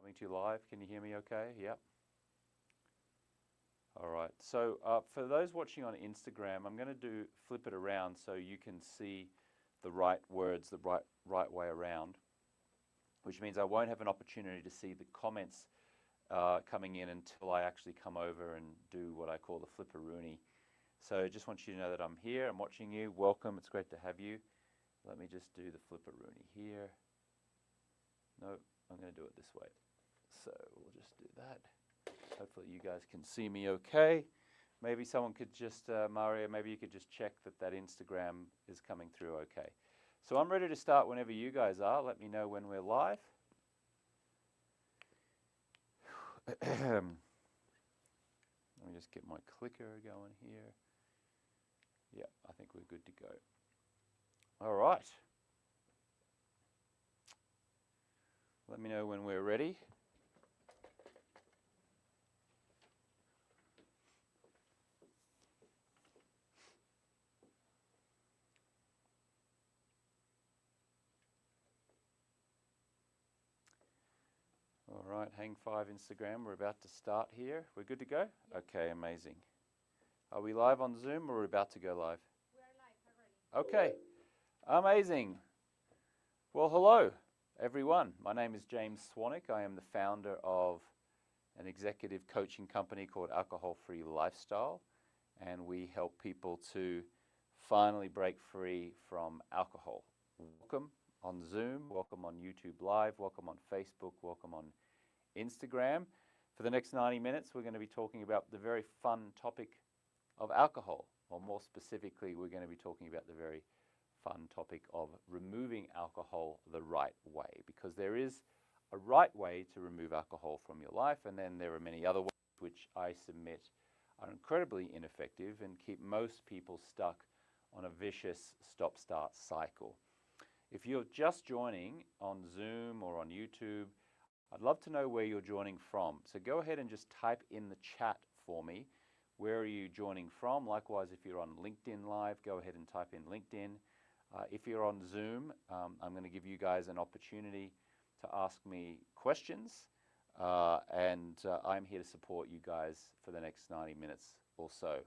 Coming to you live. Can you hear me okay? Yep. All right. So for those watching on Instagram, I'm going to flip it around so you can see the right words, the right way around, which means I won't have an opportunity to see the comments coming in until I actually come over and do what I call the flipperoonie. So I just want you to know that I'm here. I'm watching you. Welcome. It's great to have you. Let me just do the flipperoonie here. No, I'm going to do it this way. So we'll just do that. Hopefully you guys can see me okay. Maybe someone could just, Mario, maybe you could just check that Instagram is coming through okay. So I'm ready to start whenever you guys are. Let me know when we're live. Let me just get my clicker going here. Yeah, I think we're good to go. All right. Let me know when we're ready. All right, Hang 5 Instagram, we're about to start here. We're good to go? Yep. Okay, amazing. Are we live on Zoom or are we about to go live? We're live already. Okay, amazing. Well, hello, everyone. My name is James Swanwick. I am the founder of an executive coaching company called Alcohol Free Lifestyle, and we help people to finally break free from alcohol. Welcome on Zoom, welcome on YouTube Live, welcome on Facebook, welcome on Instagram. For the next 90 minutes, we're going to be talking about the very fun topic of alcohol, or more specifically, we're going to be talking about the very fun topic of removing alcohol the right way, because there is a right way to remove alcohol from your life, and then there are many other ways which I submit are incredibly ineffective and keep most people stuck on a vicious stop-start cycle. If you're just joining on Zoom or on YouTube, I'd love to know where you're joining from. So go ahead and just type in the chat for me. Where are you joining from? Likewise, if you're on LinkedIn Live, go ahead and type in LinkedIn. If you're on Zoom, I'm going to give you guys an opportunity to ask me questions, and I'm here to support you guys for the next 90 minutes or so.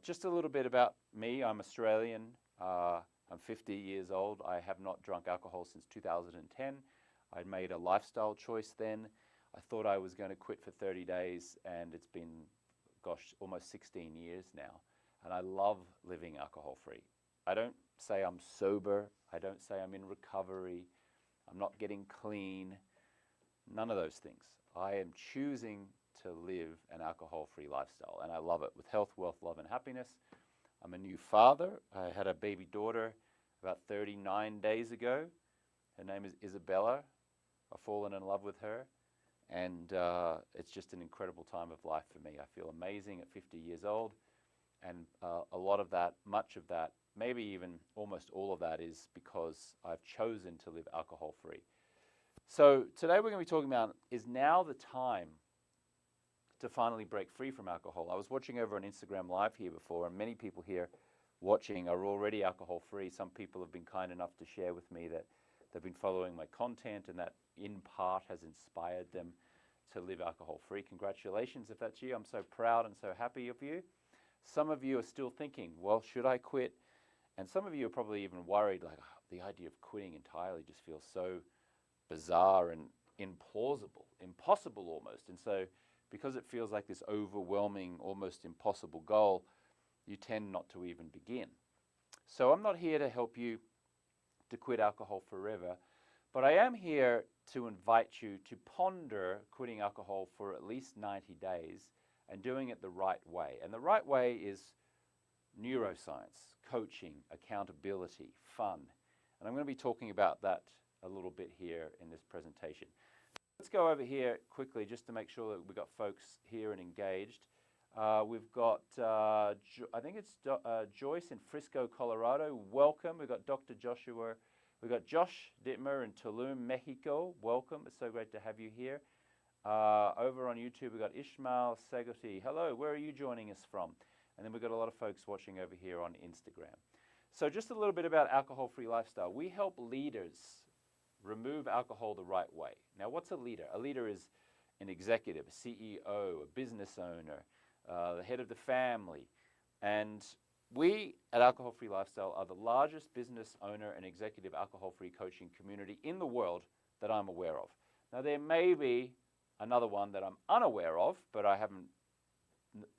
Just a little bit about me. I'm Australian. I'm 50 years old. I have not drunk alcohol since 2010. I made a lifestyle choice then. I thought I was going to quit for 30 days, and it's been, gosh, almost 16 years now. And I love living alcohol-free. I don't say I'm sober. I don't say I'm in recovery. I'm not getting clean. None of those things. I am choosing to live an alcohol-free lifestyle, and I love it with health, wealth, love, and happiness. I'm a new father. I had a baby daughter about 39 days ago. Her name is Isabella. I've fallen in love with her, and it's just an incredible time of life for me. I feel amazing at 50 years old, and a lot of that, much of that, maybe even almost all of that is because I've chosen to live alcohol-free. So today we're going to be talking about, is now the time to finally break free from alcohol? I was watching over on Instagram Live here before, and many people here watching are already alcohol-free. Some people have been kind enough to share with me that they've been following my content and that in part has inspired them to live alcohol-free. Congratulations if that's you. I'm so proud and so happy of you. Some of you are still thinking, well, should I quit? And some of you are probably even worried, like, oh, the idea of quitting entirely just feels so bizarre and implausible, impossible almost. And so because it feels like this overwhelming, almost impossible goal, you tend not to even begin. So I'm not here to help you to quit alcohol forever, but I am here to invite you to ponder quitting alcohol for at least 90 days and doing it the right way. And the right way is neuroscience, coaching, accountability, fun. And I'm going to be talking about that a little bit here in this presentation. Let's go over here quickly just to make sure that we've got folks here and engaged. We've got, I think it's Joyce in Frisco, Colorado. Welcome. We've got Dr. Joshua. We've got Josh Dittmer in Tulum, Mexico. Welcome. It's so great to have you here. Over on YouTube, we've got Ishmael Segoti. Hello. Where are you joining us from? And then we've got a lot of folks watching over here on Instagram. So just a little bit about Alcohol Free Lifestyle. We help leaders remove alcohol the right way. Now, what's a leader? A leader is an executive, a CEO, a business owner, the head of the family. And we at Alcohol Free Lifestyle are the largest business owner and executive alcohol-free coaching community in the world that I'm aware of. Now, there may be another one that I'm unaware of, but I haven't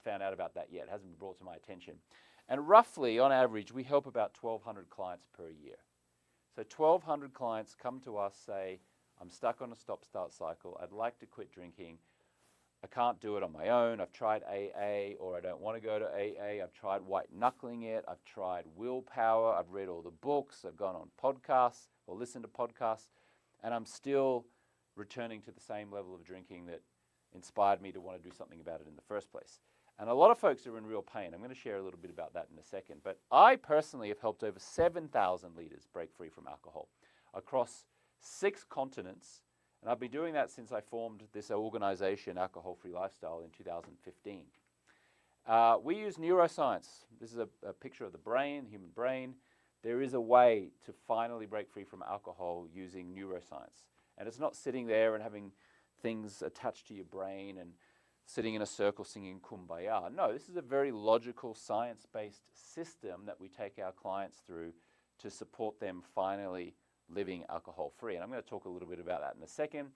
found out about that yet. It hasn't been brought to my attention. And roughly, on average, we help about 1,200 clients per year. So 1,200 clients come to us, say, I'm stuck on a stop-start cycle. I'd like to quit drinking. I can't do it on my own. I've tried AA, or I don't want to go to AA. I've tried white-knuckling it. I've tried willpower. I've read all the books. I've gone on podcasts or listened to podcasts, and I'm still returning to the same level of drinking that inspired me to want to do something about it in the first place. And a lot of folks are in real pain. I'm going to share a little bit about that in a second. But I personally have helped over 7,000 leaders break free from alcohol across 6 continents. And I've been doing that since I formed this organization, Alcohol Free Lifestyle, in 2015. We use neuroscience. This is a picture of the brain, human brain. There is a way to finally break free from alcohol using neuroscience. And it's not sitting there and having things attached to your brain and sitting in a circle singing Kumbaya. No, this is a very logical, science-based system that we take our clients through to support them finally living alcohol-free. And I'm going to talk a little bit about that in a second.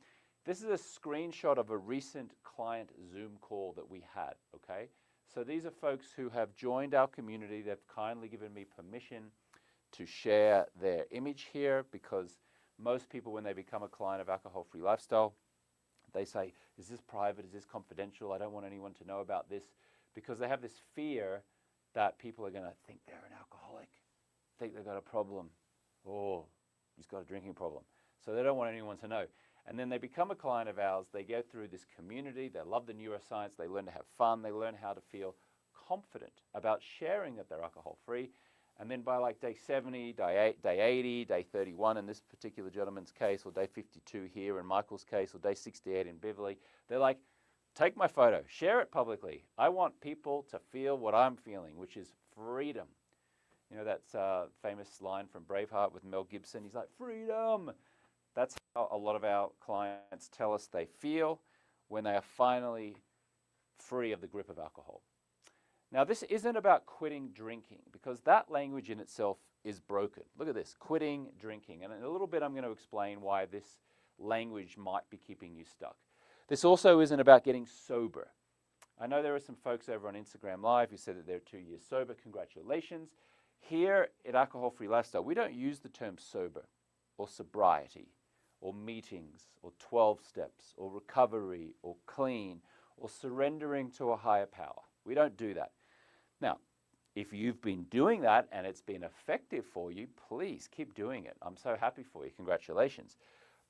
This is a screenshot of a recent client Zoom call that we had, okay? So these are folks who have joined our community. They've kindly given me permission to share their image here, because most people, when they become a client of Alcohol Free Lifestyle, they say, is this private? Is this confidential? I don't want anyone to know about this, because they have this fear that people are going to think they're an alcoholic, think they've got a problem. Oh, he's got a drinking problem. So they don't want anyone to know. And then they become a client of ours. They go through this community. They love the neuroscience. They learn to have fun. They learn how to feel confident about sharing that they're alcohol-free. And then by like day 70, day 80, day 31 in this particular gentleman's case, or day 52 here in Michael's case, or day 68 in Beverly, they're like, take my photo, share it publicly. I want people to feel what I'm feeling, which is freedom. You know, that's a famous line from Braveheart with Mel Gibson. He's like, freedom. That's how a lot of our clients tell us they feel when they are finally free of the grip of alcohol. Now, this isn't about quitting drinking, because that language in itself is broken. Look at this, quitting drinking. And in a little bit, I'm going to explain why this language might be keeping you stuck. This also isn't about getting sober. I know there are some folks over on Instagram Live who said that they're 2 years sober. Congratulations. Here at Alcohol Free Lifestyle, we don't use the term sober or sobriety or meetings or 12 steps or recovery or clean or surrendering to a higher power. We don't do that. Now, if you've been doing that and it's been effective for you, please keep doing it. I'm so happy for you. Congratulations.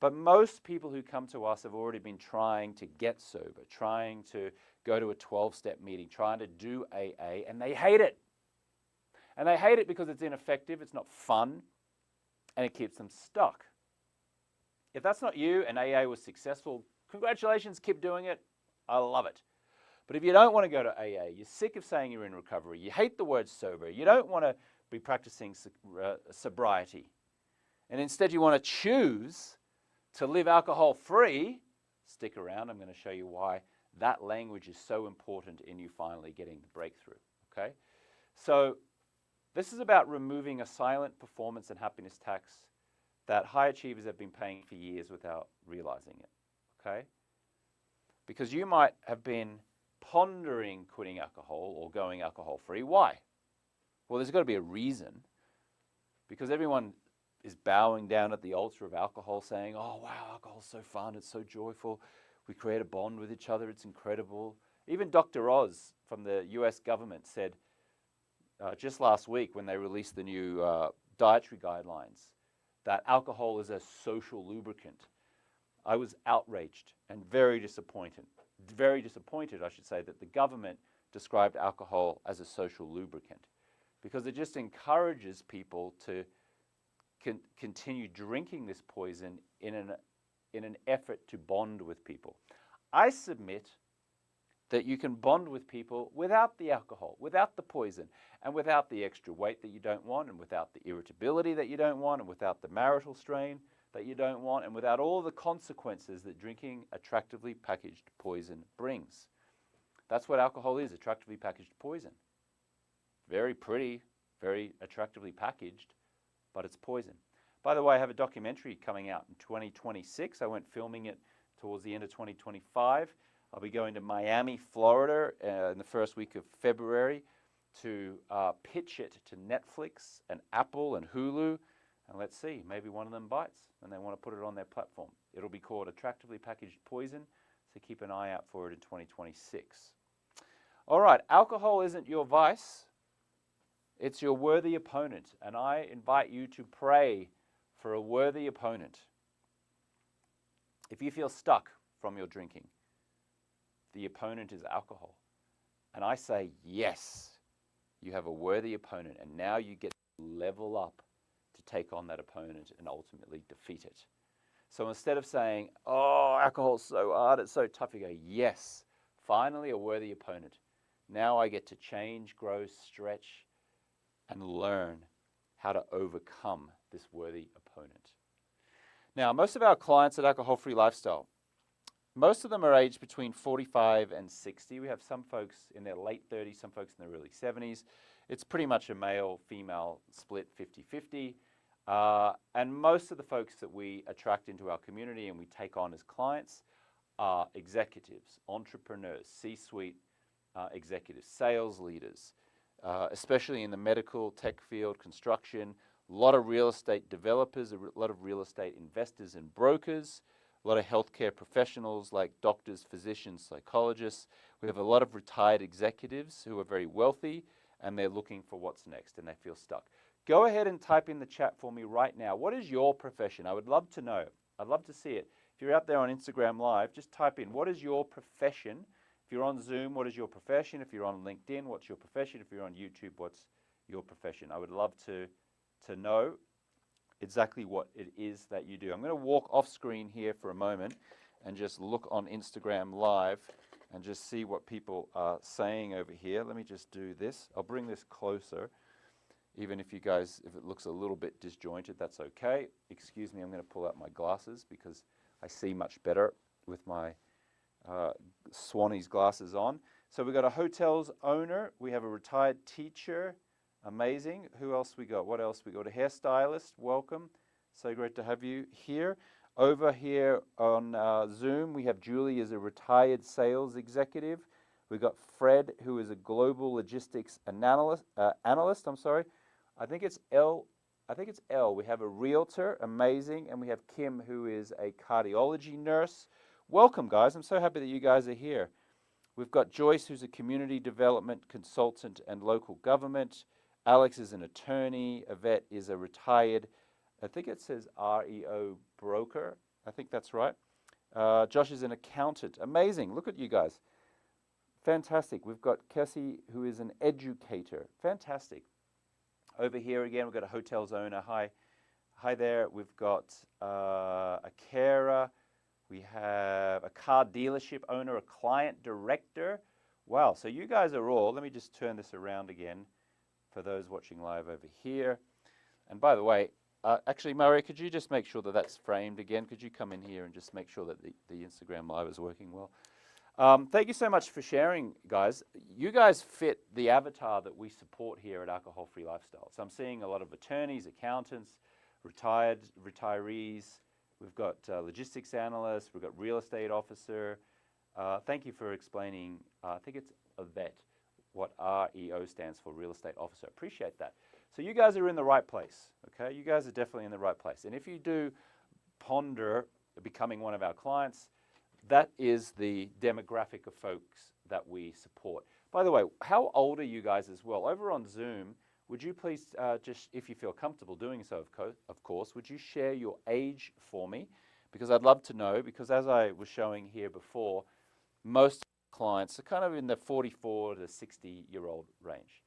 But most people who come to us have already been trying to get sober, trying to go to a 12-step meeting, trying to do AA, and they hate it. And they hate it because it's ineffective, it's not fun, and it keeps them stuck. If that's not you and AA was successful, congratulations, keep doing it. I love it. But if you don't want to go to AA, you're sick of saying you're in recovery, you hate the word sober, you don't want to be practicing sobriety, and instead you want to choose to live alcohol-free, stick around. I'm going to show you why that language is so important in you finally getting the breakthrough, okay? So this is about removing a silent performance and happiness tax that high achievers have been paying for years without realizing it, okay? Because you might have been pondering quitting alcohol or going alcohol-free. Why? Well, there's got to be a reason, because everyone is bowing down at the altar of alcohol saying, oh, wow, alcohol's so fun, it's so joyful, we create a bond with each other, it's incredible. Even Dr. Oz from the US government said just last week when they released the new dietary guidelines that alcohol is a social lubricant. I was outraged and very disappointed, I should say, that the government described alcohol as a social lubricant, because it just encourages people to continue drinking this poison in an effort to bond with people. I submit that you can bond with people without the alcohol, without the poison, and without the extra weight that you don't want, and without the irritability that you don't want, and without the marital strain. that you don't want, and without all the consequences that drinking attractively packaged poison brings. That's what alcohol is, attractively packaged poison. Very pretty, very attractively packaged, but it's poison. By the way, I have a documentary coming out in 2026. I went filming it towards the end of 2025. I'll be going to Miami, Florida in the first week of February to pitch it to Netflix and Apple and Hulu. And let's see, maybe one of them bites and they want to put it on their platform. It'll be called Attractively Packaged Poison, so keep an eye out for it in 2026. All right, alcohol isn't your vice, it's your worthy opponent. And I invite you to pray for a worthy opponent. If you feel stuck from your drinking, the opponent is alcohol. And I say, yes, you have a worthy opponent, and now you get to level up to take on that opponent and ultimately defeat it. So instead of saying, oh, alcohol's so hard, it's so tough, you go, yes, finally a worthy opponent. Now I get to change, grow, stretch, and learn how to overcome this worthy opponent. Now, most of our clients at Alcohol Free Lifestyle, most of them are aged between 45 and 60. We have some folks in their late 30s, some folks in their early 70s. It's pretty much a male-female split, 50-50. And most of the folks that we attract into our community and we take on as clients are executives, entrepreneurs, C-suite executives, sales leaders, especially in the medical, tech field, construction, a lot of real estate developers, a lot of real estate investors and brokers, a lot of healthcare professionals like doctors, physicians, psychologists. We have a lot of retired executives who are very wealthy and they're looking for what's next and they feel stuck. Go ahead and type in the chat for me right now. What is your profession? I would love to know. I'd love to see it. If you're out there on Instagram Live, just type in, what is your profession? If you're on Zoom, what is your profession? If you're on LinkedIn, what's your profession? If you're on YouTube, what's your profession? I would love to know exactly what it is that you do. I'm going to walk off screen here for a moment and just look on Instagram Live and just see what people are saying over here. Let me just do this. I'll bring this closer. Even if you guys, if it looks a little bit disjointed, that's okay. Excuse me, I'm going to pull out my glasses because I see much better with my Swannies glasses on. So we've got a hotels owner. We have a retired teacher. Amazing. Who else we got? What else we got? A hairstylist. Welcome. So great to have you here. Over here on Zoom, we have Julie as a retired sales executive. We've got Fred, who is a global logistics analyst. I think it's L. We have a realtor, amazing, and we have Kim, who is a cardiology nurse. Welcome, guys. I'm so happy that you guys are here. We've got Joyce, who's a community development consultant and local government. Alex is an attorney. Yvette is a retired, I think it says REO broker. I think that's right. Josh is an accountant. Amazing. Look at you guys. Fantastic. We've got Cassie, who is an educator. Fantastic. Over here again, we've got a hotels owner. Hi there. We've got a carer. We have a car dealership owner, a client director. Wow. So you guys are all, let me just turn this around again for those watching live over here. And by the way, actually, Maria, could you just make sure that that's framed again? Could you come in here and just make sure that the Instagram Live is working well? Thank you so much for sharing, guys. You guys fit the avatar that we support here at Alcohol Free Lifestyle. So I'm seeing a lot of attorneys, accountants, retirees. We've got logistics analysts. We've got real estate officer. Thank you for explaining, I think it's Yvette, what REO stands for, real estate officer. Appreciate that. So you guys are in the right place, okay? You guys are definitely in the right place. And if you do ponder becoming one of our clients, that is the demographic of folks that we support. By the way, how old are you guys as well? Over on Zoom, would you please just, if you feel comfortable doing so, of course, would you share your age for me? Because I'd love to know, because as I was showing here before, most clients are kind of in the 44 to 60-year-old range.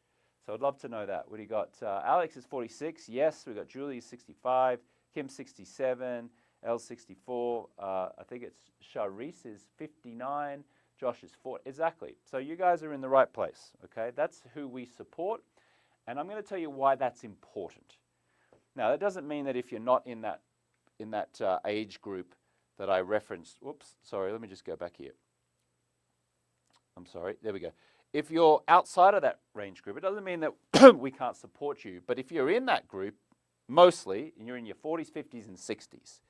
So I'd love to know that. What do you got? Alex is 46. Yes. We've got Julie 65. Kim 67. L 64. I think it's Sharice is 59. Josh is 40. Exactly. So you guys are in the right place. Okay. That's who we support. And I'm going to tell you why that's important. Now, that doesn't mean that if you're not in that age group that I referenced. Whoops, sorry, let me just go back here. I'm sorry, there we go. If you're outside of that range group, it doesn't mean that we can't support you, but if you're in that group, mostly, and you're in your 40s, 50s, and 60s,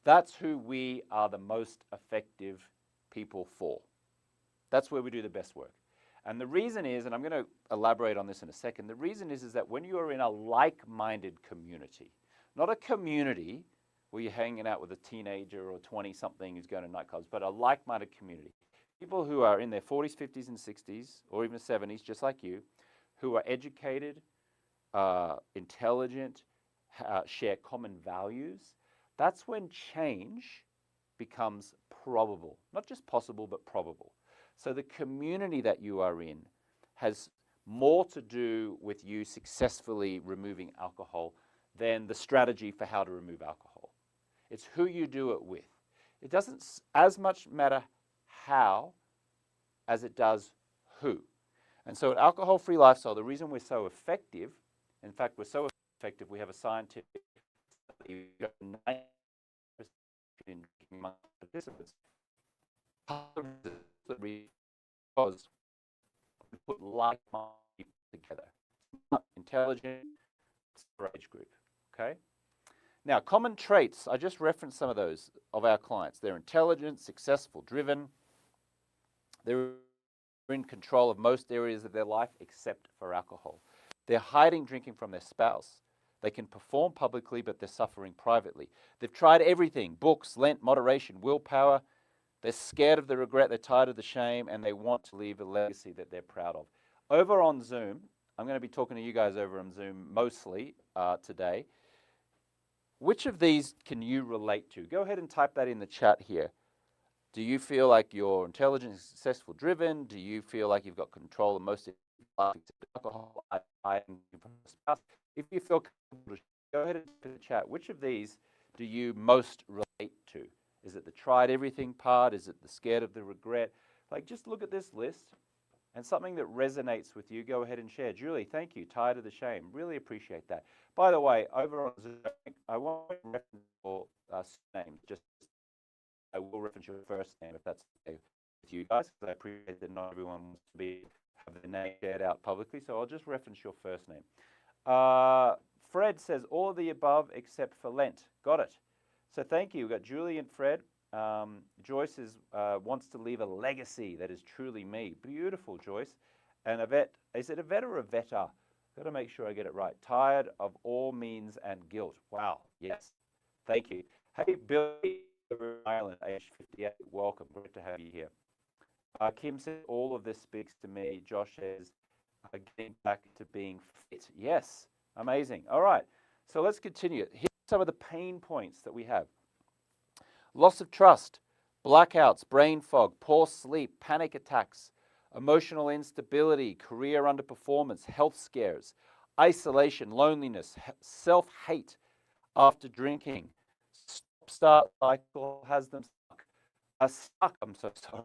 that's who we are the most effective people for. That's where we do the best work. And the reason is, and I'm going to elaborate on this in a second, the reason is that when you are in a like-minded community, not a community where you're hanging out with a teenager or 20-something who's going to nightclubs, but a like-minded community. People who are in their 40s, 50s, and 60s, or even 70s, just like you, who are educated, intelligent, share common values, that's when change becomes probable. Not just possible, but probable. So the community that you are in has more to do with you successfully removing alcohol than the strategy for how to remove alcohol. It's who you do it with. It doesn't as much matter how as it does who. And so at Alcohol-Free Lifestyle, the reason we're so effective, in fact, we're so effective, we have a scientific study, 90% in among participants, because we put like-minded people together. Intelligent, age group, okay? Now, common traits, I just referenced some of those of our clients. They're intelligent, successful, driven. They're in control of most areas of their life except for alcohol. They're hiding drinking from their spouse. They can perform publicly, but they're suffering privately. They've tried everything, books, Lent, moderation, willpower. They're scared of the regret, they're tired of the shame, and they want to leave a legacy that they're proud of. Over on Zoom, I'm going to be talking to you guys over on Zoom mostly today. Which of these can you relate to? Go ahead and type that in the chat here. Do you feel like you're intelligent, successful, driven? Do you feel like you've got control of most of your life except alcohol? If you feel comfortable, go ahead and put in the chat. Which of these do you most relate to? Is it the tried everything part? Is it the scared of the regret? Like, just look at this list and something that resonates with you, go ahead and share. Julie, thank you. Tired of the shame. Really appreciate that. By the way, over on Zoom, I won't reference your name. Just I will reference your first name if that's okay with you guys, because I appreciate that not everyone wants to have their name shared out publicly. So I'll just reference your first name. Fred says all of the above except for Lent. Got it. So thank you. We've got Julie and Fred. Joyce wants to leave a legacy that is truly me. Beautiful, Joyce. And Yvette, is it Yvette or Yvetta? Got to make sure I get it right. Tired of all means and guilt. Wow. Yes. Thank you. Hey, Billy, Ireland, age 58. Welcome. Great to have you here. Kim says all of this speaks to me. Josh says getting back to being fit. Yes. Amazing. All right. So let's continue. Here's some of the pain points that we have. Loss of trust, blackouts, brain fog, poor sleep, panic attacks, emotional instability, career underperformance, health scares, isolation, loneliness, self-hate after drinking, stop-start cycle has them stuck. I'm so sorry.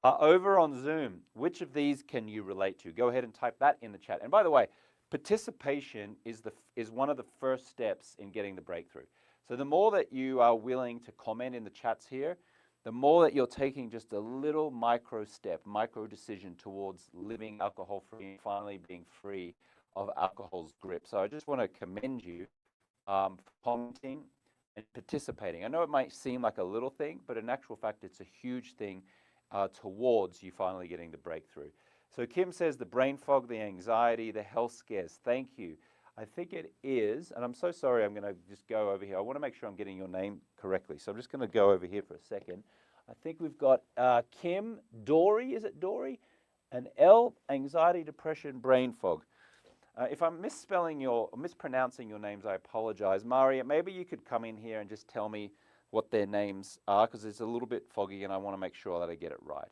Over on Zoom, which of these can you relate to? Go ahead and type that in the chat. And by the way, participation is one of the first steps in getting the breakthrough. So the more that you are willing to comment in the chats here, the more that you're taking just a little micro step, micro decision towards living alcohol-free and finally being free of alcohol's grip. So I just want to commend you for commenting and participating. I know it might seem like a little thing, but in actual fact, it's a huge thing towards you finally getting the breakthrough. So Kim says the brain fog, the anxiety, the health scares. Thank you. I think it is, and I'm so sorry, I'm going to just go over here. I want to make sure I'm getting your name correctly. So I'm just going to go over here for a second. I think we've got Kim, Dory, is it Dory? And L, anxiety, depression, brain fog. If I'm mispronouncing your names, I apologize. Maria, maybe you could come in here and just tell me what their names are, because it's a little bit foggy and I want to make sure that I get it right.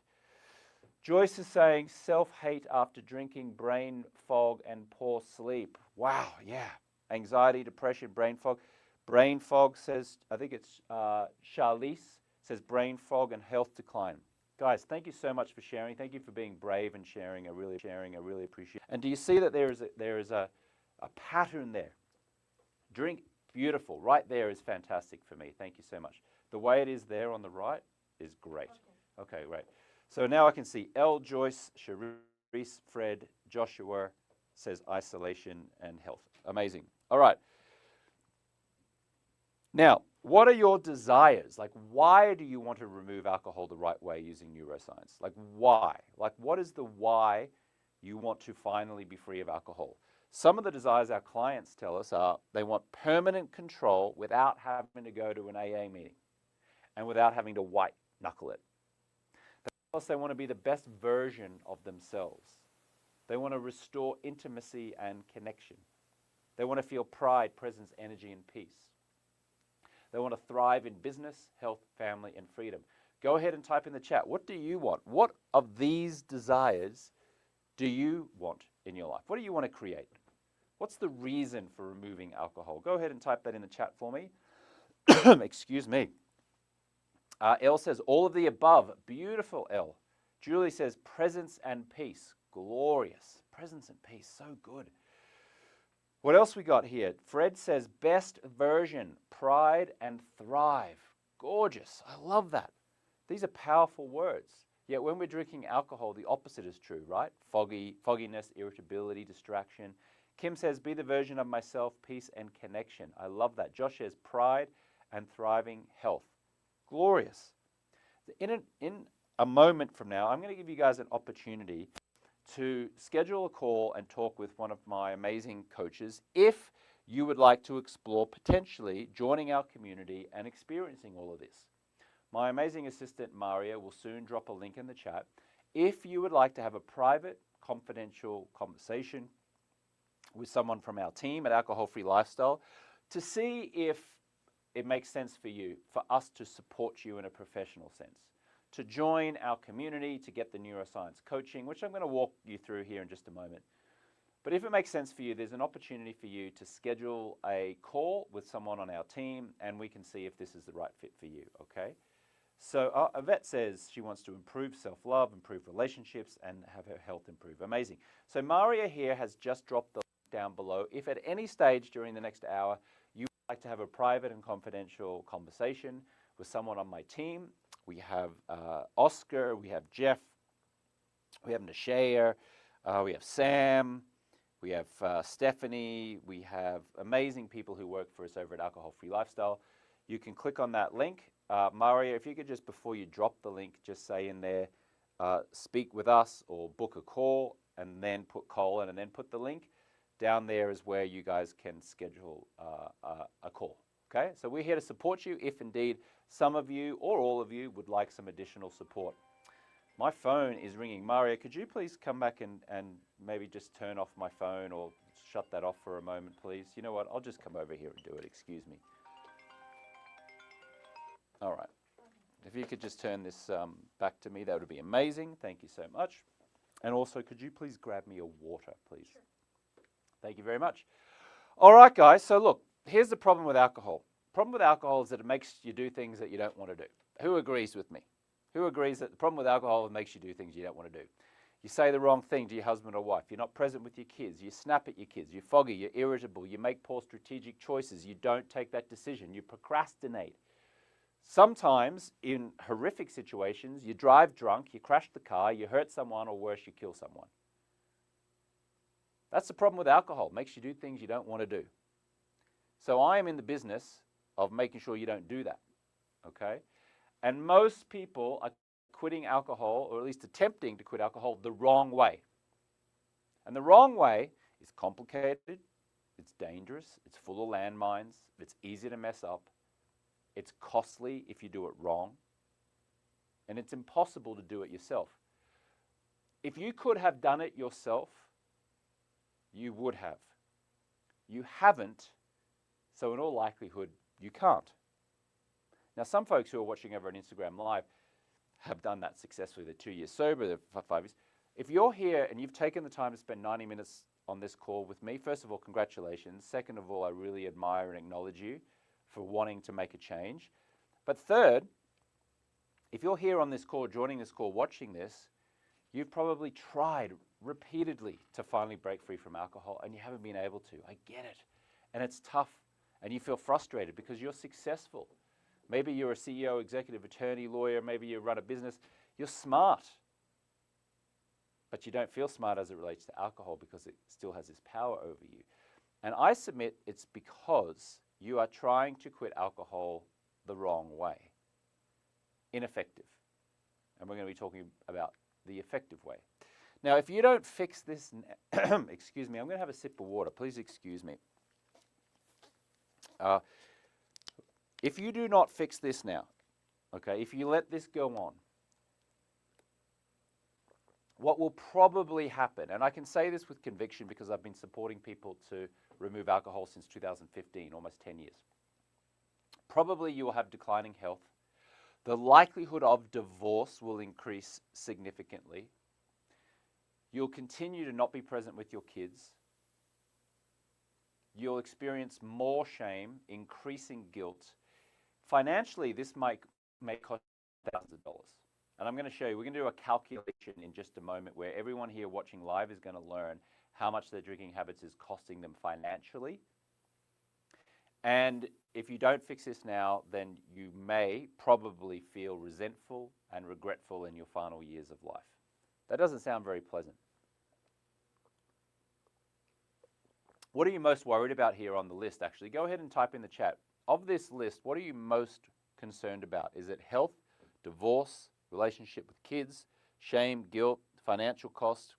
Joyce is saying self-hate after drinking, brain fog, and poor sleep. Wow, yeah. Anxiety, depression, brain fog. Brain fog says, I think it's Charlize, says brain fog and health decline. Guys, thank you so much for sharing. Thank you for being brave and sharing. I really appreciate it. And do you see that there is a pattern there? Beautiful. Right there is fantastic for me. Thank you so much. The way it is there on the right is great. Okay, great. So now I can see L, Joyce, Charisse, Fred, Joshua says isolation and health. Amazing. All right. Now, what are your desires? Like, why do you want to remove alcohol the right way using neuroscience? Like, why? Like, what is the why you want to finally be free of alcohol? Some of the desires our clients tell us are they want permanent control without having to go to an AA meeting and without having to white knuckle it. They tell us they want to be the best version of themselves. They want to restore intimacy and connection. They want to feel pride, presence, energy, and peace. They want to thrive in business, health, family, and freedom. Go ahead and type in the chat. What do you want? What of these desires do you want in your life? What do you want to create? What's the reason for removing alcohol? Go ahead and type that in the chat for me. Excuse me. Elle says, all of the above. Beautiful, Elle. Julie says, presence and peace. Glorious. Presence and peace. So good. What else we got here? Fred says, best version, pride and thrive. Gorgeous. I love that. These are powerful words. Yet when we're drinking alcohol, the opposite is true, right? Fogginess, irritability, distraction. Kim says, be the version of myself, peace and connection. I love that. Josh says, pride and thriving health. Glorious. In a moment from now, I'm going to give you guys an opportunity to schedule a call and talk with one of my amazing coaches if you would like to explore potentially joining our community and experiencing all of this. My amazing assistant, Maria, will soon drop a link in the chat. If you would like to have a private, confidential conversation with someone from our team at Alcohol Free Lifestyle to see if it makes sense for you, for us to support you in a professional sense, to join our community, to get the neuroscience coaching, which I'm going to walk you through here in just a moment. But if it makes sense for you, there's an opportunity for you to schedule a call with someone on our team, and we can see if this is the right fit for you, okay? So Yvette says she wants to improve self-love, improve relationships, and have her health improve. Amazing. So Maria here has just dropped the link down below. If at any stage during the next hour you would like to have a private and confidential conversation with someone on my team, we have Oscar, we have Jeff, we have Nashaya, we have Sam, we have Stephanie, we have amazing people who work for us over at Alcohol Free Lifestyle. You can click on that link. Maria, if you could just, before you drop the link, just say in there, speak with us or book a call, and then put colon and then put the link. Down there is where you guys can schedule a call. Okay, so we're here to support you if indeed some of you or all of you would like some additional support. My phone is ringing. Maria, could you please come back and maybe just turn off my phone or shut that off for a moment, please? You know what? I'll just come over here and do it. Excuse me. All right. If you could just turn this back to me, that would be amazing. Thank you so much. And also, could you please grab me a water, please? Sure. Thank you very much. All right, guys. So look, here's the problem with alcohol. The problem with alcohol is that it makes you do things that you don't want to do. Who agrees with me? Who agrees that the problem with alcohol is it makes you do things you don't want to do? You say the wrong thing to your husband or wife. You're not present with your kids. You snap at your kids. You're foggy. You're irritable. You make poor strategic choices. You don't take that decision. You procrastinate. Sometimes, in horrific situations, you drive drunk, you crash the car, you hurt someone, or worse, you kill someone. That's the problem with alcohol. It makes you do things you don't want to do. So I am in the business of making sure you don't do that, okay? And most people are quitting alcohol, or at least attempting to quit alcohol, the wrong way. And the wrong way is complicated, it's dangerous, it's full of landmines, it's easy to mess up, it's costly if you do it wrong, and it's impossible to do it yourself. If you could have done it yourself, you would have. You haven't, so in all likelihood, you can't. Now, some folks who are watching over on Instagram Live have done that successfully. They're 2 years sober, they're 5 years. If you're here and you've taken the time to spend 90 minutes on this call with me, first of all, congratulations. Second of all, I really admire and acknowledge you for wanting to make a change. But third, if you're here on this call, joining this call, watching this, you've probably tried repeatedly to finally break free from alcohol and you haven't been able to. I get it. And it's tough and you feel frustrated because you're successful. Maybe you're a CEO, executive, attorney, lawyer, maybe you run a business. You're smart, but you don't feel smart as it relates to alcohol because it still has this power over you. And I submit it's because you are trying to quit alcohol the wrong way, ineffective. And we're going to be talking about the effective way. Now, if you don't fix this, excuse me, I'm going to have a sip of water. Please excuse me. If you do not fix this now, okay, if you let this go on, what will probably happen, and I can say this with conviction because I've been supporting people to remove alcohol since 2015, almost 10 years. Probably you will have declining health. The likelihood of divorce will increase significantly. You'll continue to not be present with your kids. You'll experience more shame, increasing guilt. Financially, this may cost thousands of dollars. And I'm going to show you, we're going to do a calculation in just a moment where everyone here watching live is going to learn how much their drinking habits is costing them financially. And if you don't fix this now, then you may probably feel resentful and regretful in your final years of life. That doesn't sound very pleasant. What are you most worried about here on the list, actually? Go ahead and type in the chat. Of this list, what are you most concerned about? Is it health, divorce, relationship with kids, shame, guilt, financial cost,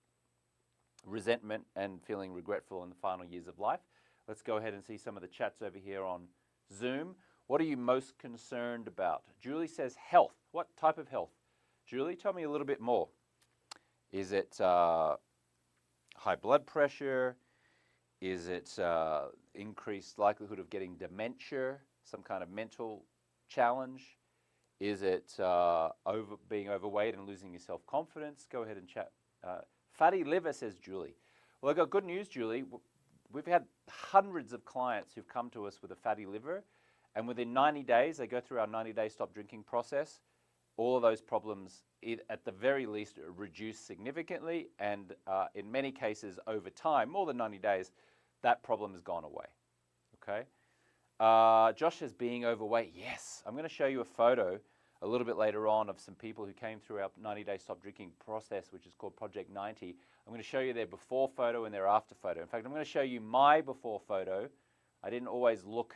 resentment, and feeling regretful in the final years of life? Let's go ahead and see some of the chats over here on Zoom. What are you most concerned about? Julie says health. What type of health? Julie, tell me a little bit more. Is it high blood pressure? Is it increased likelihood of getting dementia, some kind of mental challenge? Is it being overweight and losing your self-confidence? Go ahead and chat. Fatty liver, says Julie. Well, I've got good news, Julie. We've had hundreds of clients who've come to us with a fatty liver, and within 90 days, they go through our 90-day stop drinking process. All of those problems, at the very least, reduce significantly, and in many cases, over time, more than 90 days, that problem has gone away, okay? Josh says being overweight. Yes, I'm going to show you a photo a little bit later on of some people who came through our 90-day stop drinking process, which is called Project 90. I'm going to show you their before photo and their after photo. In fact, I'm going to show you my before photo. I didn't always look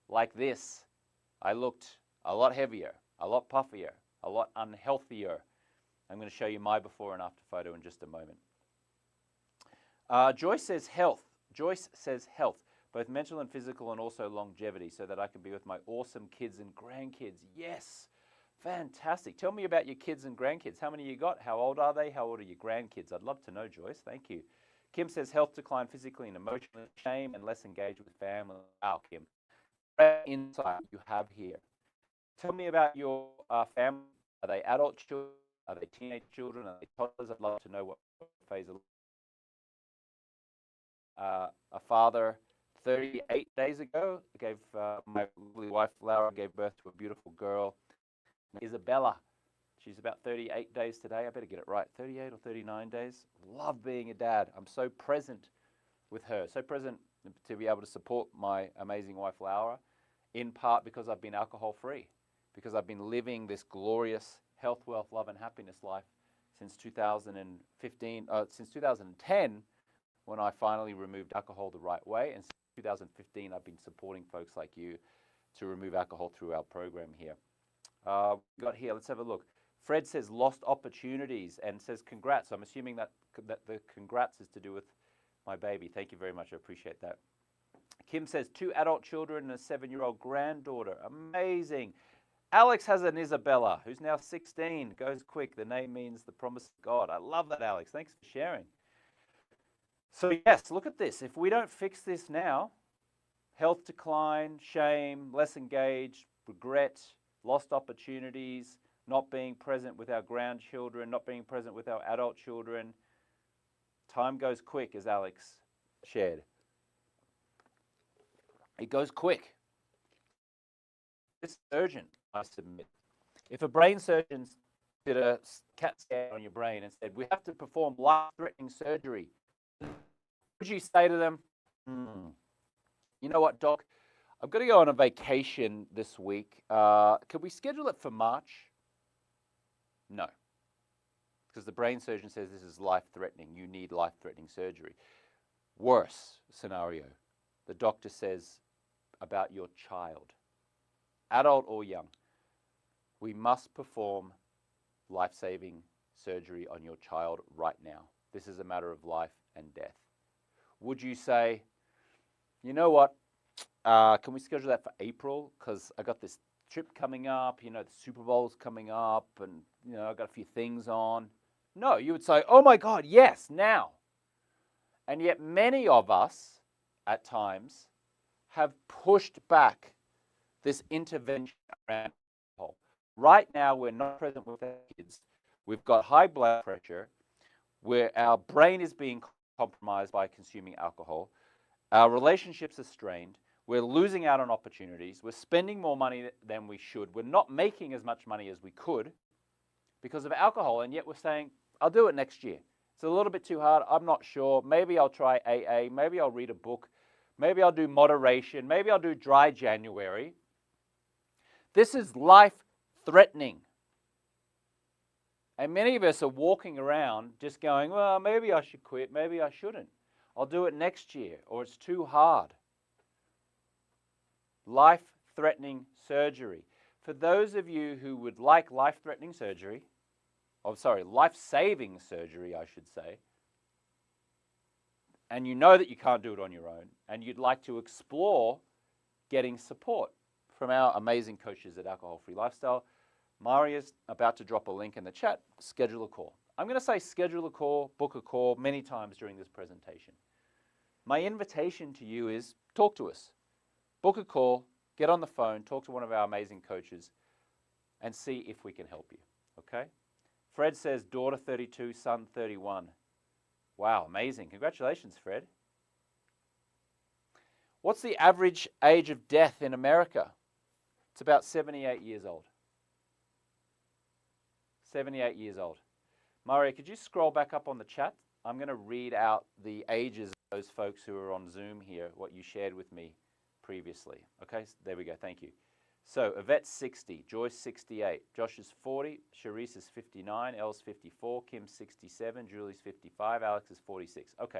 like this. I looked a lot heavier, a lot puffier, a lot unhealthier. I'm going to show you my before and after photo in just a moment. Joyce says health. Joyce says health, both mental and physical, and also longevity, so that I can be with my awesome kids and grandkids. Yes, fantastic. Tell me about your kids and grandkids. How many you got? How old are they? How old are your grandkids? I'd love to know, Joyce. Thank you. Kim says health decline physically and emotionally, shame, and less engaged with family. Wow, Kim. Great insight you have here. Tell me about your family. Are they adult children? Are they teenage children? Are they toddlers? I'd love to know what phase of a father 38 days ago gave my lovely wife Laura gave birth to a beautiful girl, Isabella. She's about 38 days today. I better get it right. 38 or 39 days. Love being a dad. I'm so present with her, so present to be able to support my amazing wife Laura, in part because I've been alcohol free, because I've been living this glorious health, wealth, love, and happiness life since 2015, since 2010. When I finally removed alcohol the right way, and since 2015 I've been supporting folks like you to remove alcohol through our program here. Got here, let's have a look. Fred says lost opportunities and says congrats. I'm assuming that the congrats is to do with my baby. Thank you very much, I appreciate that. Kim says 2 adult children and a 7-year-old granddaughter. Amazing. Alex has an Isabella who's now 16. Goes quick, the name means the promise of God. I love that, Alex. Thanks for sharing. So yes, look at this. If we don't fix this now, health decline, shame, less engaged, regret, lost opportunities, not being present with our grandchildren, not being present with our adult children. Time goes quick, as Alex shared. It goes quick. It's urgent, I submit. If a brain surgeon did a CAT scan on your brain and said, we have to perform life-threatening surgery, would you say to them, you know what, doc, I've got to go on a vacation this week. Could we schedule it for March? No, because the brain surgeon says this is life-threatening. You need life-threatening surgery. Worse scenario, the doctor says about your child, adult or young, we must perform life-saving surgery on your child right now. This is a matter of life and death. Would you say, you know what, can we schedule that for April? Because I got this trip coming up, the Super Bowl's coming up, and, I've got a few things on. No, you would say, oh my God, yes, now. And yet many of us, at times, have pushed back this intervention around alcohol. Right now, we're not present with our kids. We've got high blood pressure, where our brain is being compromised by consuming alcohol. Our relationships are strained. We're losing out on opportunities. We're spending more money than we should. We're not making as much money as we could because of alcohol, and yet we're saying, I'll do it next year. It's a little bit too hard. I'm not sure. Maybe I'll try AA. Maybe I'll read a book. Maybe I'll do moderation. Maybe I'll do dry January. This is life-threatening. And many of us are walking around just going, well, maybe I should quit. Maybe I shouldn't. I'll do it next year, or it's too hard. Life-threatening surgery. For those of you who would like life-threatening surgery, life-saving surgery, I should say, and you know that you can't do it on your own, and you'd like to explore getting support from our amazing coaches at Alcohol Free Lifestyle, Maria's about to drop a link in the chat. Schedule a call. I'm going to say schedule a call, book a call many times during this presentation. My invitation to you is talk to us. Book a call, get on the phone, talk to one of our amazing coaches, and see if we can help you, okay? Fred says, daughter 32, son 31. Wow, amazing. Congratulations, Fred. What's the average age of death in America? It's about 78 years old. 78 years old. Maria, could you scroll back up on the chat? I'm going to read out the ages of those folks who are on Zoom here, what you shared with me previously. Okay, so there we go. Thank you. So, Yvette's 60, Joyce 68, Josh is 40, Charisse is 59, Elle's 54, Kim's 67, Julie's 55, Alex is 46. Okay,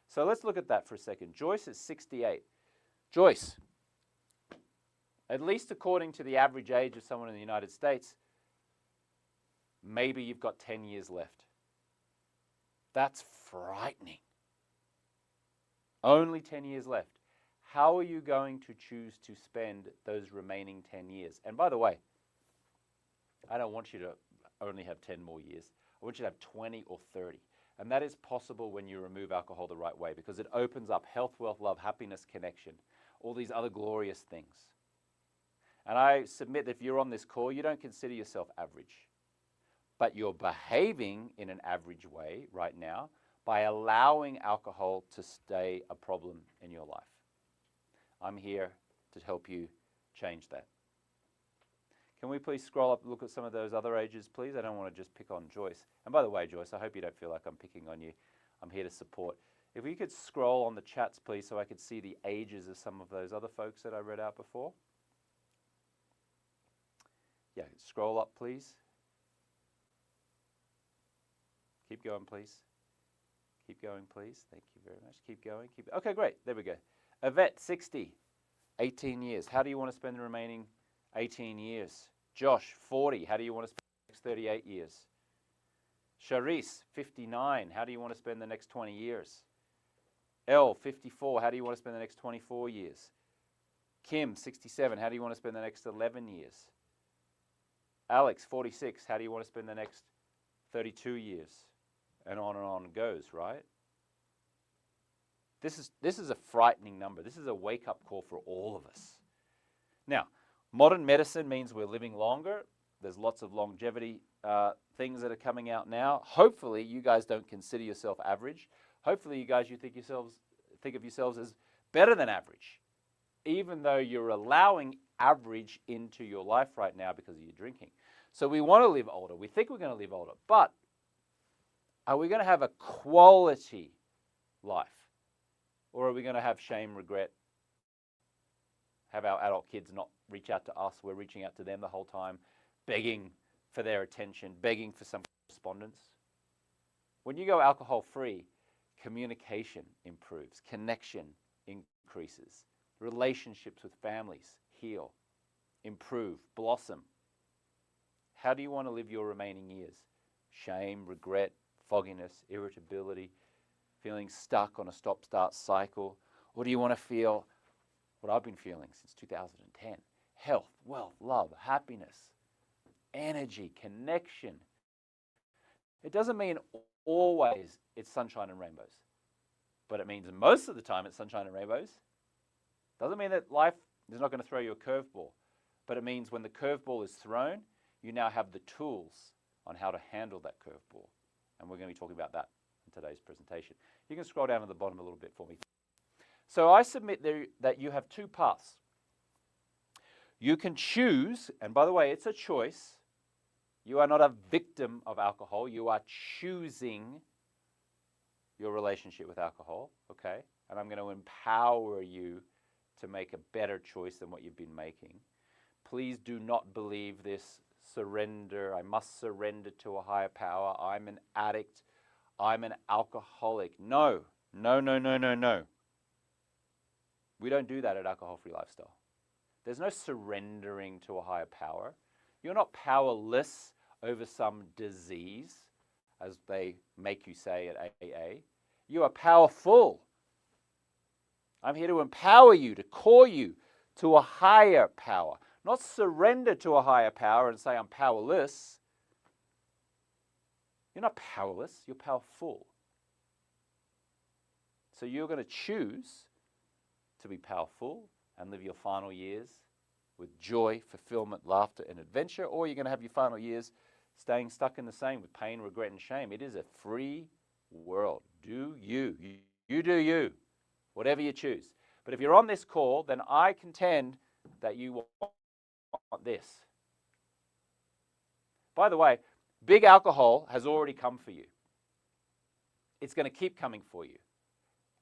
so let's look at that for a second. Joyce is 68. Joyce, at least according to the average age of someone in the United States, maybe you've got 10 years left. That's frightening. Only 10 years left. How are you going to choose to spend those remaining 10 years? And by the way, I don't want you to only have 10 more years. I want you to have 20 or 30. And that is possible when you remove alcohol the right way, because it opens up health, wealth, love, happiness, connection, all these other glorious things. And I submit that if you're on this call, you don't consider yourself average, but you're behaving in an average way right now by allowing alcohol to stay a problem in your life. I'm here to help you change that. Can we please scroll up and look at some of those other ages, please? I don't want to just pick on Joyce. And by the way, Joyce, I hope you don't feel like I'm picking on you. I'm here to support. If we could scroll on the chats, please, so I could see the ages of some of those other folks that I read out before. Yeah, scroll up, please. Keep going, please. Keep going, please. Thank you very much. Keep going. Okay, great. There we go. Yvette, 60, 18 years. How do you want to spend the remaining 18 years? Josh, 40. How do you want to spend the next 38 years? Charisse, 59. How do you want to spend the next 20 years? Elle, 54. How do you want to spend the next 24 years? Kim, 67. How do you want to spend the next 11 years? Alex, 46. How do you want to spend the next 32 years? And on it goes, right? This is a frightening number. This is a wake-up call for all of us. Now, modern medicine means we're living longer. There's lots of longevity things that are coming out now. Hopefully, you guys don't consider yourself average. Hopefully, you guys think of yourselves as better than average, even though you're allowing average into your life right now because of your drinking. So we want to live older. We think we're going to live older, but are we going to have a quality life? Or are we going to have shame, regret, have our adult kids not reach out to us. We're reaching out to them the whole time, begging for their attention, begging for some correspondence. When you go alcohol-free, communication improves, connection increases, relationships with families heal, improve, blossom. How do you want to live your remaining years? Shame, regret, fogginess, irritability, feeling stuck on a stop-start cycle? Or do you want to feel what I've been feeling since 2010? Health, wealth, love, happiness, energy, connection. It doesn't mean always it's sunshine and rainbows, but it means most of the time it's sunshine and rainbows. Doesn't mean that life is not going to throw you a curveball, but it means when the curveball is thrown, you now have the tools on how to handle that curveball. And we're going to be talking about that in today's presentation. You can scroll down to the bottom a little bit for me. So I submit there that you have two paths. You can choose, and by the way, it's a choice. You are not a victim of alcohol. You are choosing your relationship with alcohol, okay? And I'm going to empower you to make a better choice than what you've been making. Please do not believe this surrender. I must surrender to a higher power. I'm an addict. I'm an alcoholic. No, no, no, no, no, no. We don't do that at Alcohol-Free Lifestyle. There's no surrendering to a higher power. You're not powerless over some disease, as they make you say at AA. You are powerful. I'm here to empower you, to call you to a higher power. Not surrender to a higher power and say I'm powerless. You're not powerless, you're powerful. So you're going to choose to be powerful and live your final years with joy, fulfillment, laughter, and adventure, or you're going to have your final years staying stuck in the same with pain, regret, and shame. It is a free world. Do you. You do you, whatever you choose. But if you're on this call, then I contend that you want this. By the way, big alcohol has already come for you. It's going to keep coming for you.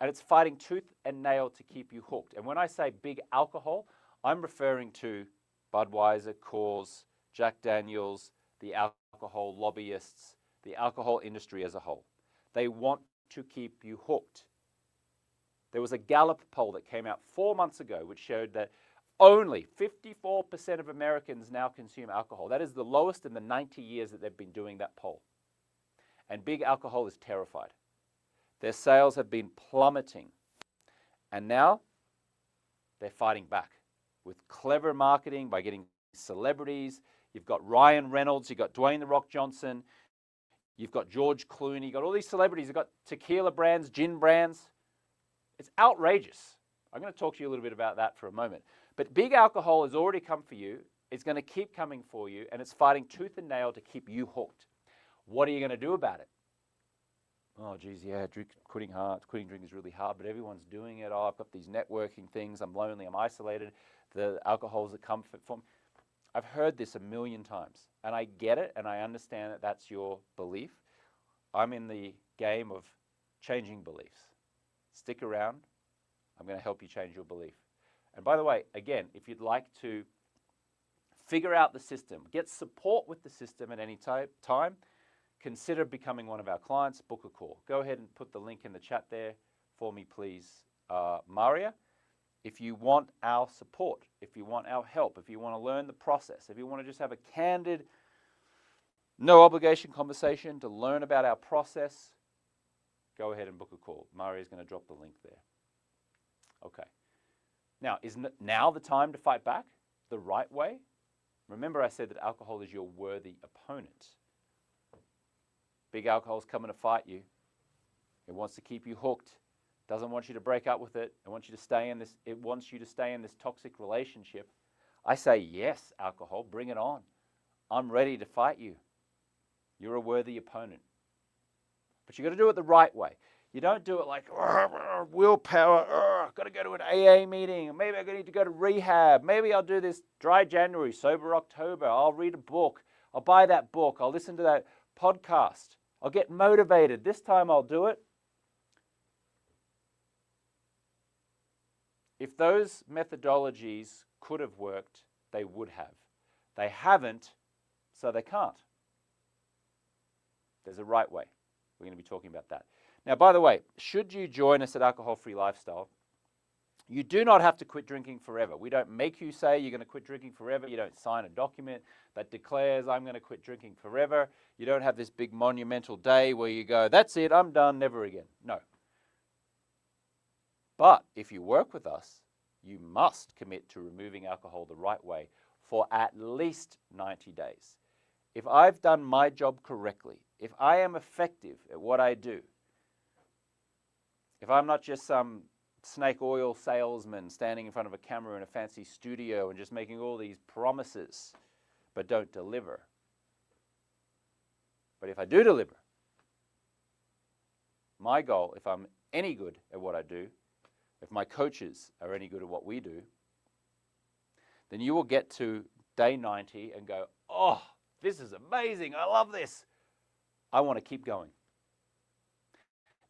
And it's fighting tooth and nail to keep you hooked. And when I say big alcohol, I'm referring to Budweiser, Coors, Jack Daniels, the alcohol lobbyists, the alcohol industry as a whole. They want to keep you hooked. There was a Gallup poll that came out 4 months ago which showed that only 54% of Americans now consume alcohol. That is the lowest in the 90 years that they've been doing that poll. And big alcohol is terrified. Their sales have been plummeting. And now they're fighting back with clever marketing by getting celebrities. You've got Ryan Reynolds, you've got Dwayne "The Rock" Johnson, you've got George Clooney, you've got all these celebrities, you've got tequila brands, gin brands. It's outrageous. I'm going to talk to you a little bit about that for a moment. But big alcohol has already come for you. It's going to keep coming for you, and it's fighting tooth and nail to keep you hooked. What are you going to do about it? Oh, geez, yeah, quitting drink is really hard, but everyone's doing it. Oh, I've got these networking things. I'm lonely. I'm isolated. The alcohol's a comfort for me. I've heard this a million times, and I get it, and I understand that that's your belief. I'm in the game of changing beliefs. Stick around. I'm going to help you change your belief. And by the way, again, if you'd like to figure out the system, get support with the system at any time, consider becoming one of our clients, book a call. Go ahead and put the link in the chat there for me, please, Maria. If you want our support, if you want our help, if you want to learn the process, if you want to just have a candid, no obligation conversation to learn about our process, go ahead and book a call. Maria's going to drop the link there. Okay. Now, is now the time to fight back the right way? Remember I said that alcohol is your worthy opponent. Big alcohol's coming to fight you. It wants to keep you hooked. Doesn't want you to break up with it. It wants you to stay in this. It wants you to stay in this toxic relationship. I say, yes, alcohol, bring it on. I'm ready to fight you. You're a worthy opponent. But you got to do it the right way. You don't do it like willpower. Got to go to an AA meeting. Maybe I need to go to rehab. Maybe I'll do this dry January, sober October. I'll read a book. I'll buy that book. I'll listen to that podcast. I'll get motivated. This time I'll do it. If those methodologies could have worked, they would have. They haven't, so they can't. There's a right way. We're going to be talking about that. Now, by the way, should you join us at Alcohol Free Lifestyle, you do not have to quit drinking forever. We don't make you say you're going to quit drinking forever. You don't sign a document that declares I'm going to quit drinking forever. You don't have this big monumental day where you go, that's it, I'm done, never again. No. But if you work with us, you must commit to removing alcohol the right way for at least 90 days. If I've done my job correctly, if I am effective at what I do, if I'm not just some snake oil salesman standing in front of a camera in a fancy studio and just making all these promises but don't deliver. But if I do deliver, my goal, if I'm any good at what I do, if my coaches are any good at what we do, then you will get to day 90 and go, oh, this is amazing, I love this. I want to keep going.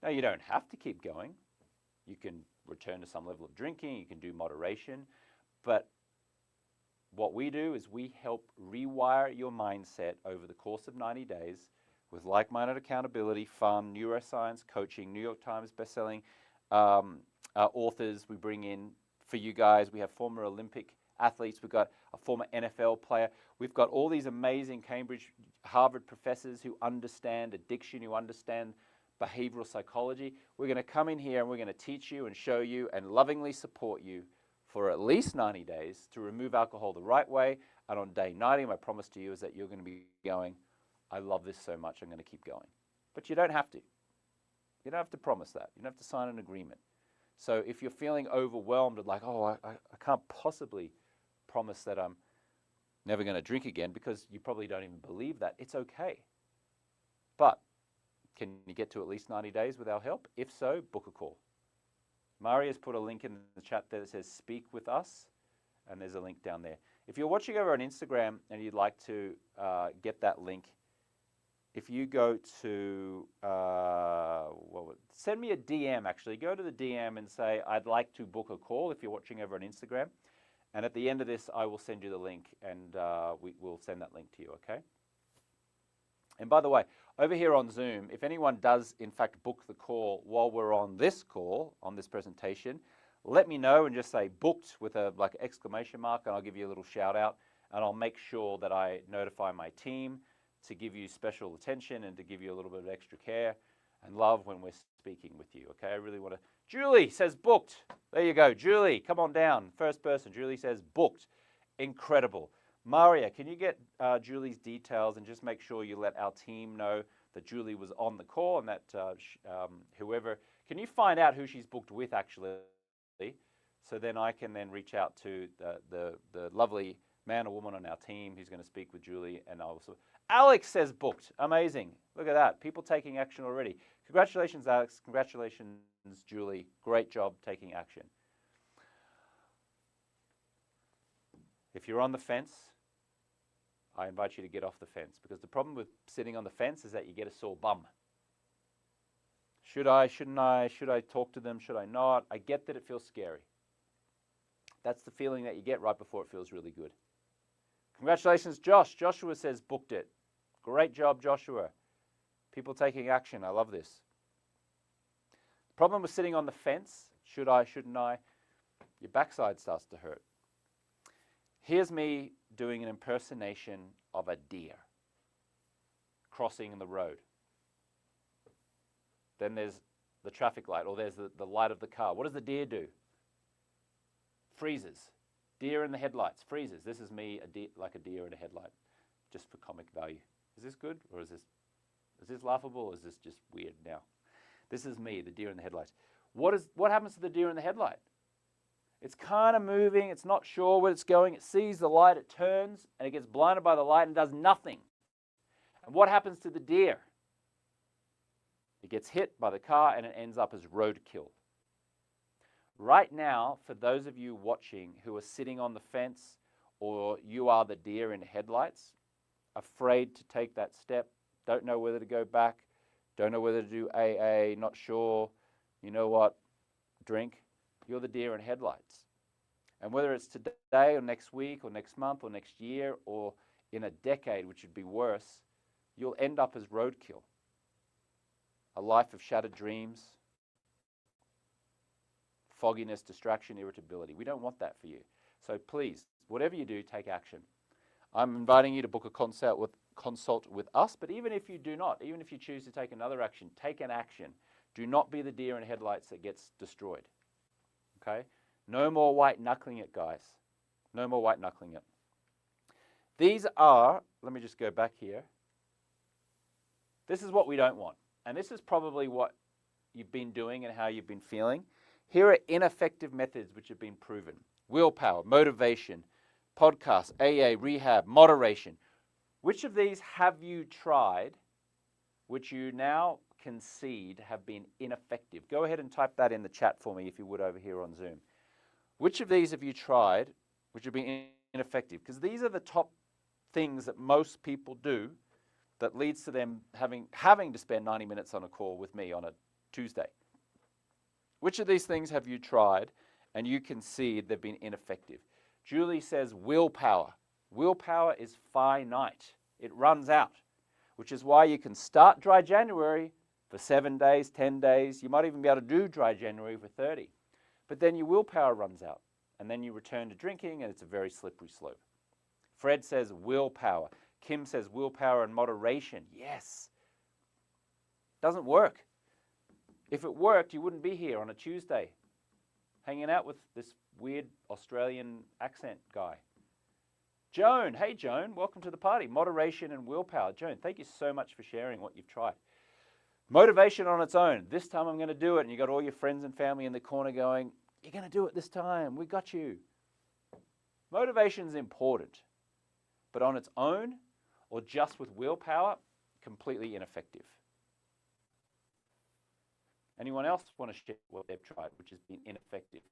Now, you don't have to keep going. You can return to some level of drinking, you can do moderation, but what we do is we help rewire your mindset over the course of 90 days with like-minded accountability, fun, neuroscience, coaching, New York Times bestselling authors we bring in for you guys. We have former Olympic athletes, we've got a former NFL player, we've got all these amazing Cambridge, Harvard professors who understand addiction, who understand behavioral psychology. We're going to come in here and we're going to teach you and show you and lovingly support you for at least 90 days to remove alcohol the right way. And on day 90, my promise to you is that you're going to be going, I love this so much, I'm going to keep going. But you don't have to. You don't have to promise that. You don't have to sign an agreement. So if you're feeling overwhelmed and like, oh, I can't possibly promise that I'm never going to drink again, because you probably don't even believe that, it's okay. But can you get to at least 90 days with our help? If so, book a call. Mari has put a link in the chat there that says speak with us, and there's a link down there. If you're watching over on Instagram and you'd like to get that link, if you go to, send me a DM actually. Go to the DM and say, I'd like to book a call if you're watching over on Instagram. And at the end of this, I will send you the link, and we'll send that link to you, okay? And by the way, over here on Zoom, if anyone does in fact book the call while we're on this call, on this presentation, let me know and just say booked with a like exclamation mark, and I'll give you a little shout out, and I'll make sure that I notify my team to give you special attention and to give you a little bit of extra care and love when we're speaking with you, okay? I really want to. Julie says booked. There you go. Julie, come on down. First person. Julie says booked. Incredible. Maria, can you get Julie's details and just make sure you let our team know that Julie was on the call, and that whoever, can you find out who she's booked with actually, so then I can then reach out to the lovely man or woman on our team who's going to speak with Julie. And also, Alex says booked. Amazing. Look at that. People taking action already. Congratulations, Alex. Congratulations, Julie. Great job taking action. If you're on the fence, I invite you to get off the fence, because the problem with sitting on the fence is that you get a sore bum. Should I, shouldn't I? Should I talk to them? Should I not? I get that it feels scary. That's the feeling that you get right before it feels really good. Congratulations, Josh. Joshua says booked it. Great job, Joshua. People taking action. I love this. The problem with sitting on the fence, should I, shouldn't I? Your backside starts to hurt. Here's me doing an impersonation of a deer crossing the road. Then there's the traffic light, or there's the light of the car. What does the deer do? Freezes. Deer in the headlights, freezes. This is me, like a deer in a headlight, just for comic value. Is this good, or is this laughable, or is this just weird now? This is me, the deer in the headlights. What happens to the deer in the headlight? It's kind of moving, it's not sure where it's going, it sees the light, it turns, and it gets blinded by the light and does nothing. And what happens to the deer? It gets hit by the car and it ends up as roadkill. Right now, for those of you watching who are sitting on the fence, or you are the deer in headlights, afraid to take that step, don't know whether to go back, don't know whether to do AA, not sure, you know what, drink. you're the deer in headlights. And whether it's today or next week or next month or next year or in a decade, which would be worse, you'll end up as roadkill. A life of shattered dreams, fogginess, distraction, irritability. We don't want that for you. So please, whatever you do, take action. I'm inviting you to book a consult with us, but even if you do not, even if you choose to take another action, take an action. Do not be the deer in headlights that gets destroyed. Okay? No more white knuckling it, guys. No more white knuckling it. These are, let me just go back here. This is what we don't want. And this is probably what you've been doing and how you've been feeling. Here are ineffective methods which have been proven. Willpower, motivation, podcasts, AA, rehab, moderation. Which of these have you tried which you now concede have been ineffective? Go ahead and type that in the chat for me if you would over here on Zoom. Which of these have you tried which have been ineffective? Because these are the top things that most people do that leads to them having to spend 90 minutes on a call with me on a Tuesday. Which of these things have you tried and you concede they've been ineffective? Julie says willpower. Willpower is finite. It runs out, which is why you can start Dry January for 7 days, 10 days. You might even be able to do Dry January for 30. But then your willpower runs out, and then you return to drinking, and it's a very slippery slope. Fred says willpower. Kim says willpower and moderation. Yes. Doesn't work. If it worked, you wouldn't be here on a Tuesday hanging out with this weird Australian accent guy. Joan, hey Joan, welcome to the party. Moderation and willpower. Joan, thank you so much for sharing what you've tried. Motivation on its own. This time I'm going to do it. And you got all your friends and family in the corner going, you're going to do it this time. We got you. Motivation is important, but on its own or just with willpower, completely ineffective. Anyone else want to share what they've tried, which has been ineffective?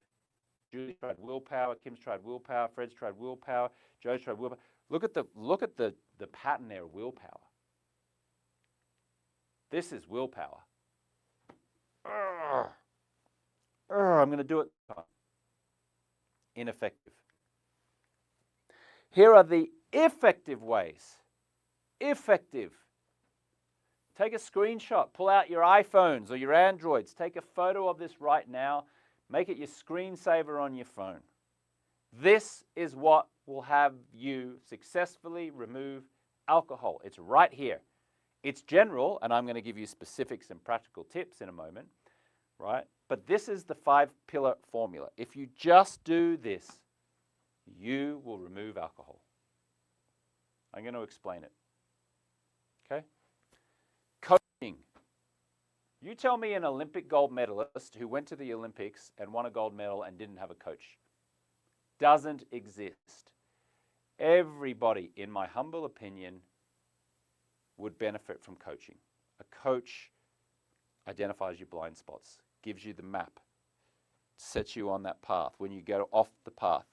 Julie's tried willpower, Kim's tried willpower, Fred's tried willpower, Joe's tried willpower. Look at the pattern there of willpower. This is willpower. I'm going to do it this time. Ineffective. Here are the effective ways. Effective. Take a screenshot. Pull out your iPhones or your Androids. Take a photo of this right now. Make it your screensaver on your phone. This is what will have you successfully remove alcohol. It's right here. It's general, and I'm going to give you specifics and practical tips in a moment, right? But this is the 5-pillar formula. If you just do this, you will remove alcohol. I'm going to explain it. Okay? Coaching. You tell me an Olympic gold medalist who went to the Olympics and won a gold medal and didn't have a coach. Doesn't exist. Everybody, in my humble opinion, would benefit from coaching. A coach identifies your blind spots, gives you the map, sets you on that path. When you go off the path,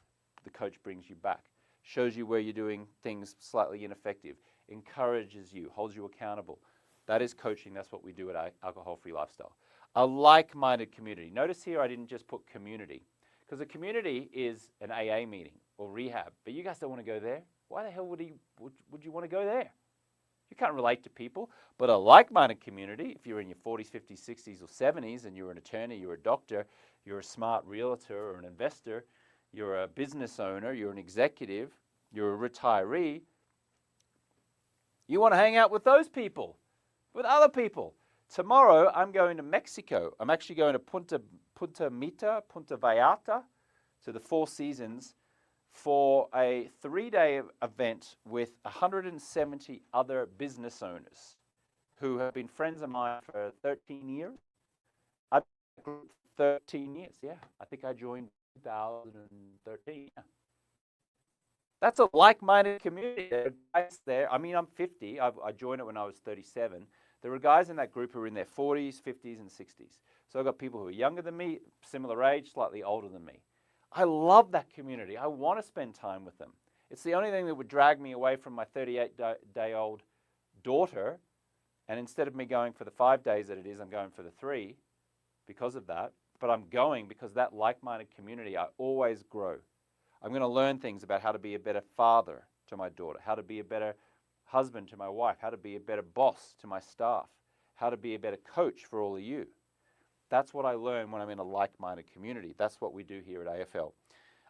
the coach brings you back, shows you where you're doing things slightly ineffective, encourages you, holds you accountable. That is coaching. That's what we do at Alcohol-Free Lifestyle. A like-minded community. Notice here I didn't just put community, because a community is an AA meeting or rehab, but you guys don't want to go there. Why the hell would you want to go there? You can't relate to people. But a like-minded community, if you're in your 40s, 50s, 60s, or 70s, and you're an attorney, you're a doctor, you're a smart realtor or an investor, you're a business owner, you're an executive, you're a retiree, you want to hang out with those people, with other people. Tomorrow, I'm going to Mexico. I'm actually going to Punta Vallarta, to the Four Seasons, for a 3-day event with 170 other business owners who have been friends of mine for 13 years. I've been in a group for 13 years, yeah. I think I joined in 2013, yeah. That's a like-minded community. There are guys there. I mean, I'm 50. I joined it when I was 37. There are guys in that group who are in their 40s, 50s, and 60s. So I've got people who are younger than me, similar age, slightly older than me. I love that community. I want to spend time with them. It's the only thing that would drag me away from my 38-day-old daughter. And instead of me going for the 5 days that it is, I'm going for the 3 because of that. but I'm going because that like-minded community, I always grow. I'm going to learn things about how to be a better father to my daughter, how to be a better husband to my wife, how to be a better boss to my staff, how to be a better coach for all of you. That's what I learn when I'm in a like-minded community. That's what we do here at AFL.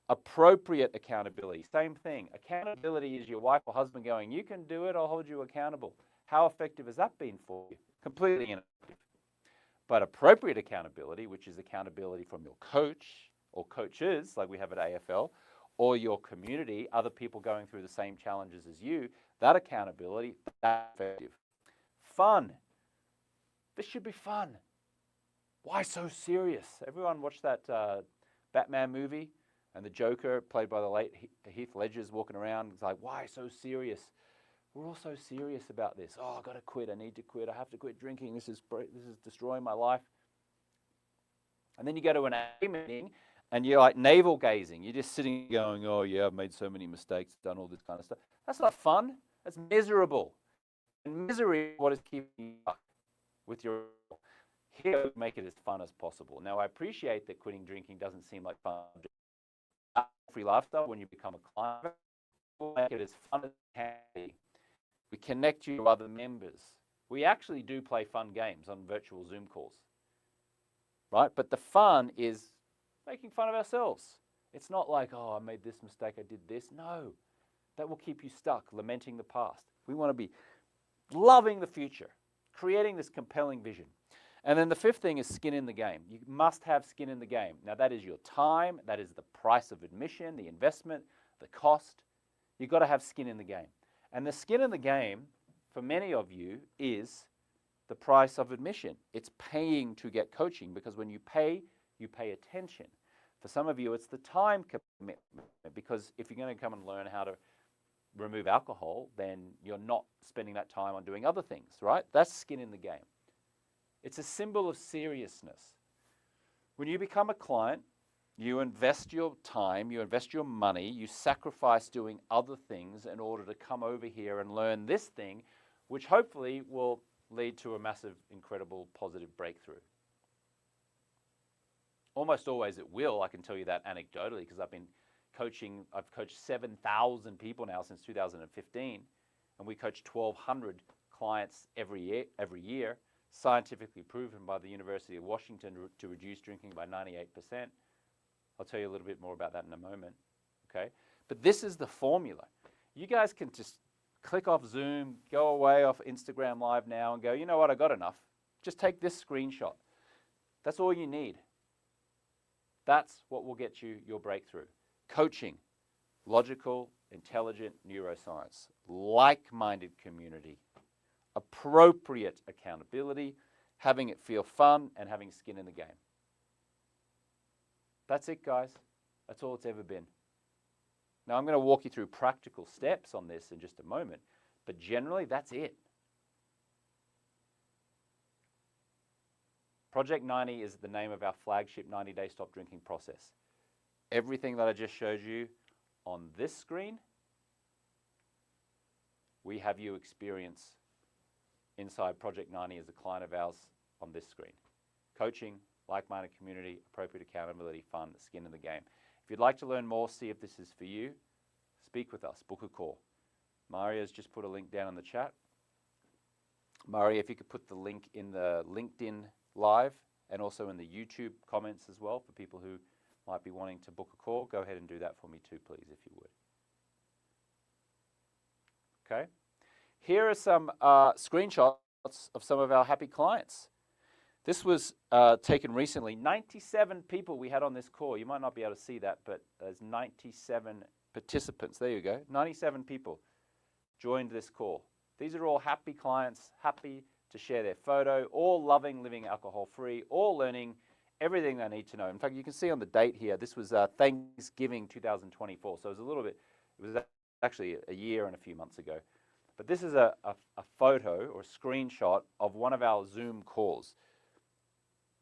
Appropriate accountability, same thing. Accountability is your wife or husband going, you can do it, I'll hold you accountable. How effective has that been for you? Completely ineffective. But appropriate accountability, which is accountability from your coach or coaches, like we have at AFL, or your community, other people going through the same challenges as you, that accountability, that's effective. Fun. This should be fun. Why so serious? Everyone watched that Batman movie? And the Joker, played by the late Heath Ledger, is walking around. It's like, why so serious? We're all so serious about this. Oh, I've got to quit. I need to quit. I have to quit drinking. This is destroying my life. And then you go to an AA meeting and you're like navel gazing. You're just sitting going, oh yeah, I've made so many mistakes, done all this kind of stuff. That's not fun. That's miserable. And misery is what is keeping you up with your... Here, make it as fun as possible. Now, I appreciate that quitting drinking doesn't seem like fun. Free lifestyle, when you become a client, we'll make it as fun as it can be. We connect you to other members. We actually do play fun games on virtual Zoom calls, right? But the fun is making fun of ourselves. It's not like, oh, I made this mistake, I did this. No, that will keep you stuck, lamenting the past. We want to be loving the future, creating this compelling vision. And then the fifth thing is skin in the game. You must have skin in the game. Now that is your time, that is the price of admission, the investment, the cost. You've got to have skin in the game. And the skin in the game, for many of you, is the price of admission. It's paying to get coaching, because when you pay attention. For some of you, it's the time commitment, because if you're going to come and learn how to remove alcohol, then you're not spending that time on doing other things, right? That's skin in the game. It's a symbol of seriousness. When you become a client, you invest your time, you invest your money, you sacrifice doing other things in order to come over here and learn this thing, which hopefully will lead to a massive, incredible, positive breakthrough. Almost always it will, I can tell you that anecdotally, because I've coached 7,000 people now since 2015, and we coach 1,200 clients every year. Scientifically proven by the University of Washington to reduce drinking by 98%. I'll tell you a little bit more about that in a moment, okay? But this is the formula. You guys can just click off Zoom, go away off Instagram Live now and go, you know what, I got enough. Just take this screenshot. That's all you need. That's what will get you your breakthrough. Coaching, logical, intelligent neuroscience, like-minded community, appropriate accountability, having it feel fun, and having skin in the game. That's it, guys. That's all it's ever been. Now, I'm going to walk you through practical steps on this in just a moment, but generally, that's it. Project 90 is the name of our flagship 90-day stop drinking process. Everything that I just showed you on this screen, we have you experience inside Project 90 as a client of ours on this screen. Coaching, like-minded community, appropriate accountability, fun, skin in the game. If you'd like to learn more, see if this is for you, speak with us, book a call. Maria's just put a link down in the chat. Maria, if you could put the link in the LinkedIn Live and also in the YouTube comments as well for people who might be wanting to book a call, go ahead and do that for me too, please, if you would. Okay. Here are some screenshots of some of our happy clients. This was taken recently. 97 people we had on this call. You might not be able to see that, but there's 97 participants. There you go. 97 people joined this call. These are all happy clients, happy to share their photo, all loving living alcohol-free, all learning everything they need to know. In fact, you can see on the date here, this was Thanksgiving 2024. So it was actually a year and a few months ago. But this is a photo or a screenshot of one of our Zoom calls.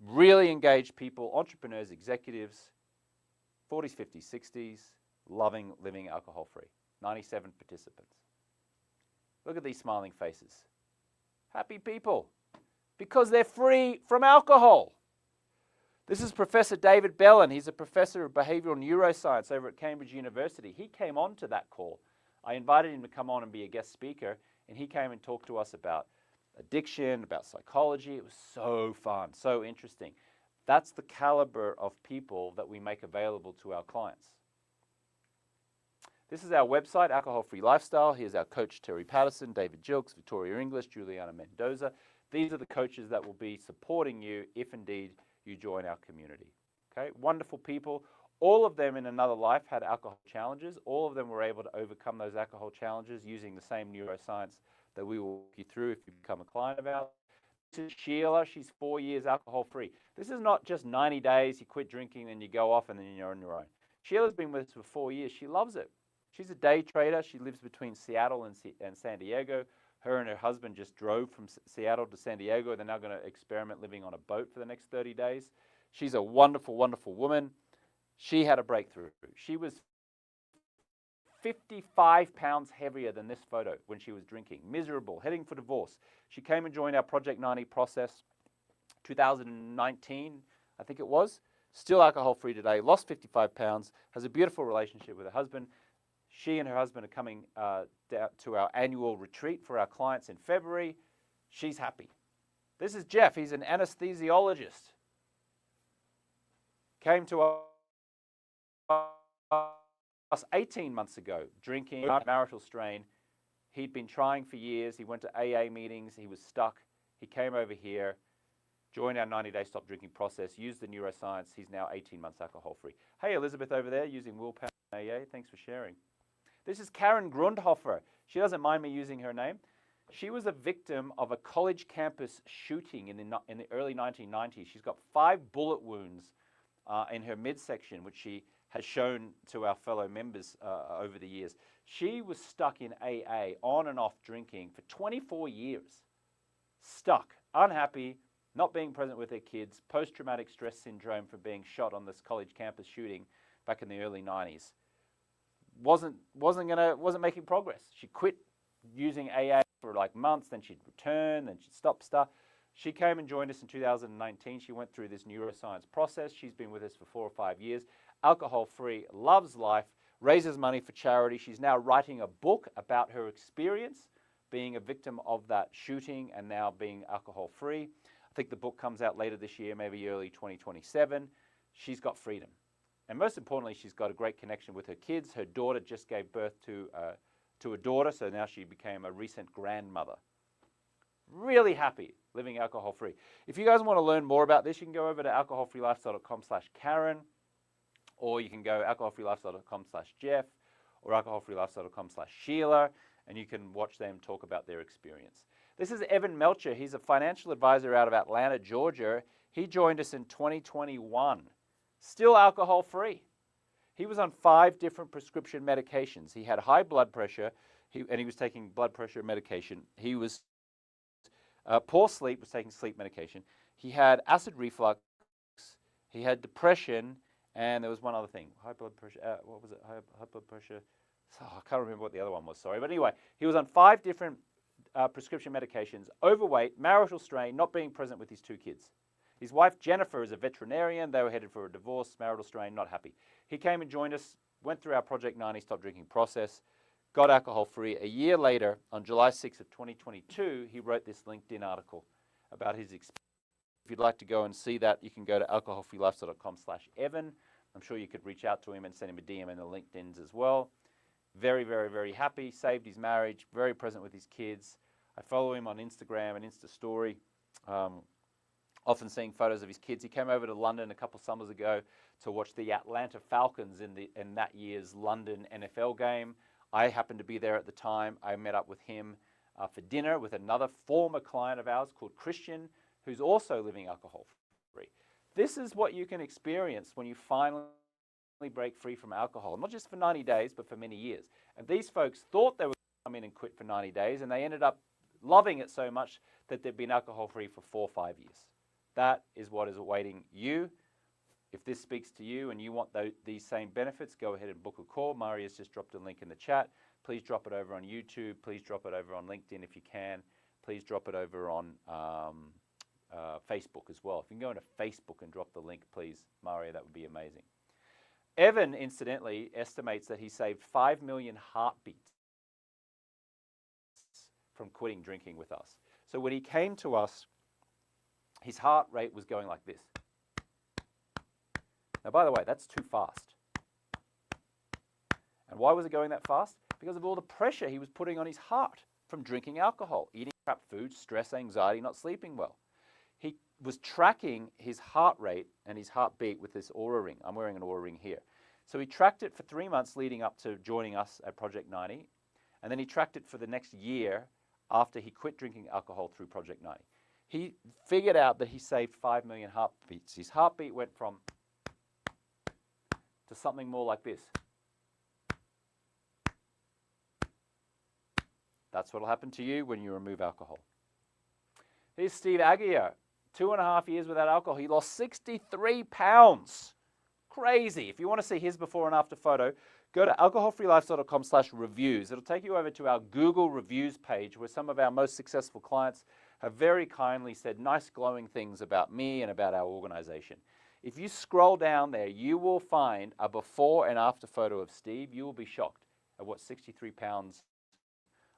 Really engaged people, entrepreneurs, executives, 40s, 50s, 60s, loving living alcohol-free. 97 participants. Look at these smiling faces. Happy people, because they're free from alcohol. This is Professor David Bellin. He's a professor of behavioral neuroscience over at Cambridge University. He came on to that call. I invited him to come on and be a guest speaker, and he came and talked to us about addiction, about psychology. It was so fun, so interesting. That's the caliber of people that we make available to our clients. This is our website, Alcohol Free Lifestyle. Here's our coach, Terry Patterson, David Jilks, Victoria English, Juliana Mendoza. These are the coaches that will be supporting you if indeed you join our community. Okay, wonderful people. All of them in another life had alcohol challenges. All of them were able to overcome those alcohol challenges using the same neuroscience that we will walk you through if you become a client of ours. This is Sheila. She's 4 years alcohol free. This is not just 90 days, you quit drinking, then you go off and then you're on your own. Sheila's been with us for 4 years. She loves it. She's a day trader. She lives between Seattle and San Diego. Her and her husband just drove from Seattle to San Diego. They're now going to experiment living on a boat for the next 30 days. She's a wonderful, wonderful woman. She had a breakthrough. She was 55 pounds heavier than this photo when she was drinking, miserable, heading for divorce. She came and joined our Project 90 process 2019, I think it was. Still alcohol-free today, lost 55 pounds, has a beautiful relationship with her husband. She and her husband are coming down to our annual retreat for our clients in February. She's happy. This is Jeff. He's an anesthesiologist. Came to us 18 months ago, drinking, marital strain. He'd been trying for years. He went to AA meetings. He was stuck. He came over here, joined our 90-day stop drinking process, used the neuroscience. He's now 18 months alcohol-free. Hey, Elizabeth over there using Willpower AA. Thanks for sharing. This is Karen Grundhofer. She doesn't mind me using her name. She was a victim of a college campus shooting in the early 1990s. She's got 5 bullet wounds in her midsection, which she has shown to our fellow members over the years. She was stuck in AA, on and off drinking for 24 years. Stuck, unhappy, not being present with her kids, post-traumatic stress syndrome from being shot on this college campus shooting back in the early 90s. Wasn't making progress. She quit using AA for like months, then she'd return, then she'd stop. She came and joined us in 2019. She went through this neuroscience process. She's been with us for 4 or 5 years. Alcohol-free, loves life, raises money for charity. She's now writing a book about her experience being a victim of that shooting and now being alcohol-free. I think the book comes out later this year, maybe early 2027. She's got freedom. And most importantly, she's got a great connection with her kids. Her daughter just gave birth to a daughter, so now she became a recent grandmother. Really happy living alcohol-free. If you guys want to learn more about this, you can go over to alcoholfreelifestyle.com/Karen, or you can go alcoholfreelifestyle.com/Jeff, or alcoholfreelifestyle.com/Sheila, and you can watch them talk about their experience. This is Evan Melcher. He's a financial advisor out of Atlanta, Georgia. He joined us in 2021. Still alcohol-free. He was on 5 different prescription medications. He had high blood pressure, and he was taking blood pressure medication. He was poor sleep, was taking sleep medication. He had acid reflux. He had depression, and there was one other thing. High blood pressure. What was it? High blood pressure. Oh, I can't remember what the other one was. Sorry, but anyway, he was on 5 different prescription medications. Overweight, marital strain, not being present with his 2 kids. His wife, Jennifer, is a veterinarian. They were headed for a divorce, marital strain, not happy. He came and joined us, went through our Project 90 stop drinking process, got alcohol-free. A year later, on July 6th of 2022, he wrote this LinkedIn article about his experience. If you'd like to go and see that, you can go to alcoholfreelifestyle.com/Evan. I'm sure you could reach out to him and send him a DM in the LinkedIns as well. Very, very, very happy, saved his marriage, very present with his kids. I follow him on Instagram and Insta Story. Often seeing photos of his kids. He came over to London a couple summers ago to watch the Atlanta Falcons in that year's London NFL game. I happened to be there at the time. I met up with him for dinner with another former client of ours called Christian, who's also living alcohol-free. This is what you can experience when you finally break free from alcohol, not just for 90 days, but for many years. And these folks thought they were going to come in and quit for 90 days, and they ended up loving it so much that they've been alcohol-free for 4 or 5 years. That is what is awaiting you. If this speaks to you and you want these same benefits, go ahead and book a call. Mari has just dropped a link in the chat. Please drop it over on YouTube. Please drop it over on LinkedIn if you can. Please drop it over on Facebook as well. If you can go into Facebook and drop the link, please, Mario, that would be amazing. Evan, incidentally, estimates that he saved 5 million heartbeats from quitting drinking with us. So when he came to us, his heart rate was going like this. Now, by the way, that's too fast. And why was it going that fast? Because of all the pressure he was putting on his heart from drinking alcohol, eating crap food, stress, anxiety, not sleeping well. He was tracking his heart rate and his heartbeat with this Oura ring. I'm wearing an Oura ring here. So he tracked it for 3 months leading up to joining us at Project 90. And then he tracked it for the next year after he quit drinking alcohol through Project 90. He figured out that he saved 5 million heartbeats. His heartbeat went from to something more like this. That's what will happen to you when you remove alcohol. Here's Steve Aguirre, 2.5 years without alcohol. He lost 63 pounds. Crazy. If you want to see his before and after photo, go to alcoholfreelifestyle.com/reviews. It'll take you over to our Google reviews page where some of our most successful clients have very kindly said nice glowing things about me and about our organization. If you scroll down there, you will find a before and after photo of Steve. You will be shocked at what 63 pounds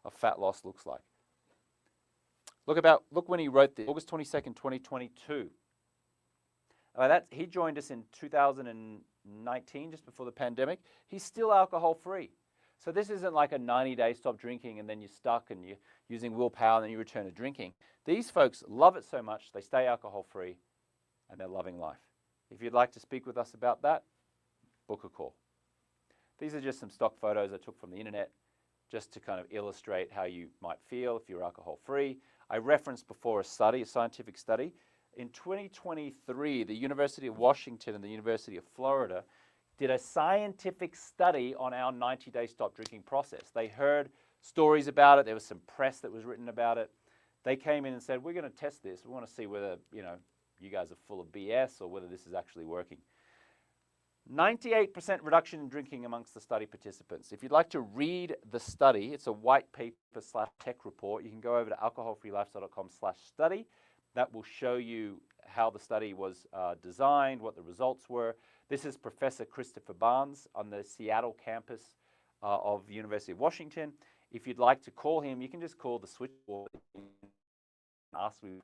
of fat loss looks like. Look when he wrote this, August 22nd, 2022. He joined us in 2019, just before the pandemic. He's still alcohol-free. So this isn't like a 90-day stop drinking and then you're stuck and you're using willpower and then you return to drinking. These folks love it so much, they stay alcohol-free and they're loving life. If you'd like to speak with us about that, book a call. These are just some stock photos I took from the internet just to kind of illustrate how you might feel if you're alcohol-free. I referenced before a study, a scientific study. In 2023, the University of Washington and the University of Florida did a scientific study on our 90-day stop drinking process. They heard stories about it. There was some press that was written about it. They came in and said, we're going to test this. We want to see whether, you guys are full of BS or whether this is actually working. 98% reduction in drinking amongst the study participants. If you'd like to read the study, it's a white paper/tech report. You can go over to alcoholfreelifestyle.com/study. That will show you how the study was designed, what the results were. This is Professor Christopher Barnes on the Seattle campus of the University of Washington. If you'd like to call him, you can just call the switchboard and ask me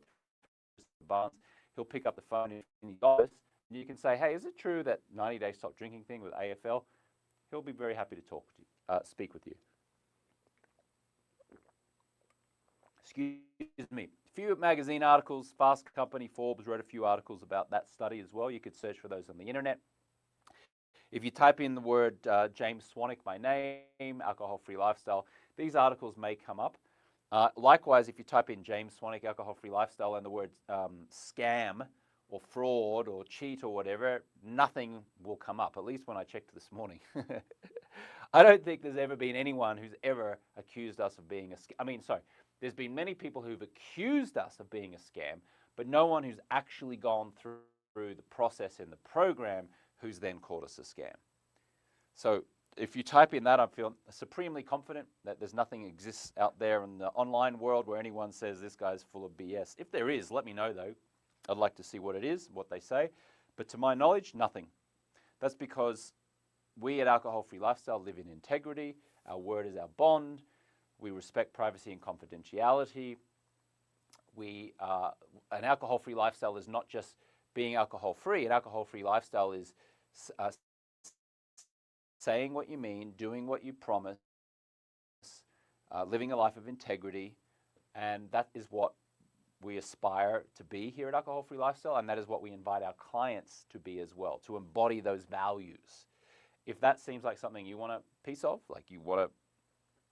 Christopher Barnes. He'll pick up the phone in the office. You can say, hey, is it true that 90-day stop drinking thing with AFL? He'll be very happy to talk to you, speak with you. Excuse me. A few magazine articles, Fast Company, Forbes wrote a few articles about that study as well. You could search for those on the internet. If you type in the word James Swanwick, my name, alcohol-free lifestyle, these articles may come up. Likewise, if you type in James Swanwick, alcohol-free lifestyle, and the word scam, or fraud or cheat or whatever, nothing will come up, at least when I checked this morning. I don't think there's ever been anyone who's ever accused us of being a scam. There's been many people who've accused us of being a scam, but no one who's actually gone through the process in the program who's then called us a scam. So if you type in that, I feel supremely confident that there's nothing exists out there in the online world where anyone says this guy's full of BS. If there is, let me know though. I'd like to see what it is, what they say. But to my knowledge, nothing. That's because we at Alcohol Free Lifestyle live in integrity. Our word is our bond. We respect privacy and confidentiality. An alcohol-free lifestyle is not just being alcohol-free. An alcohol-free lifestyle is saying what you mean, doing what you promise, living a life of integrity, and that is what we aspire to be here at Alcohol Free Lifestyle, and that is what we invite our clients to be as well, to embody those values. If that seems like something you want a piece of, like you want to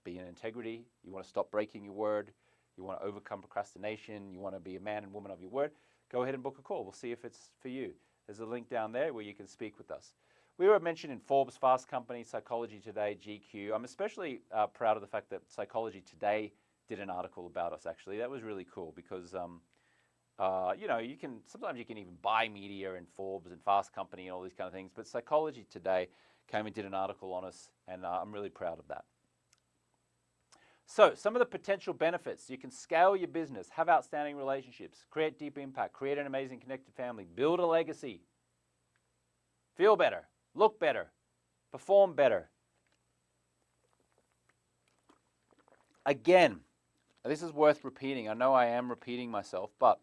be in integrity, you want to stop breaking your word, you want to overcome procrastination, you want to be a man and woman of your word, go ahead and book a call. We'll see if it's for you. There's a link down there where you can speak with us. We were mentioned in Forbes, Fast Company, Psychology Today, GQ. I'm especially proud of the fact that Psychology Today did an article about us, actually. That was really cool because, sometimes you can even buy media in Forbes and Fast Company and all these kind of things, but Psychology Today came and did an article on us, and I'm really proud of that. So some of the potential benefits: you can scale your business, have outstanding relationships, create deep impact, create an amazing connected family, build a legacy, feel better, look better, perform better. Again, this is worth repeating. I know I am repeating myself, but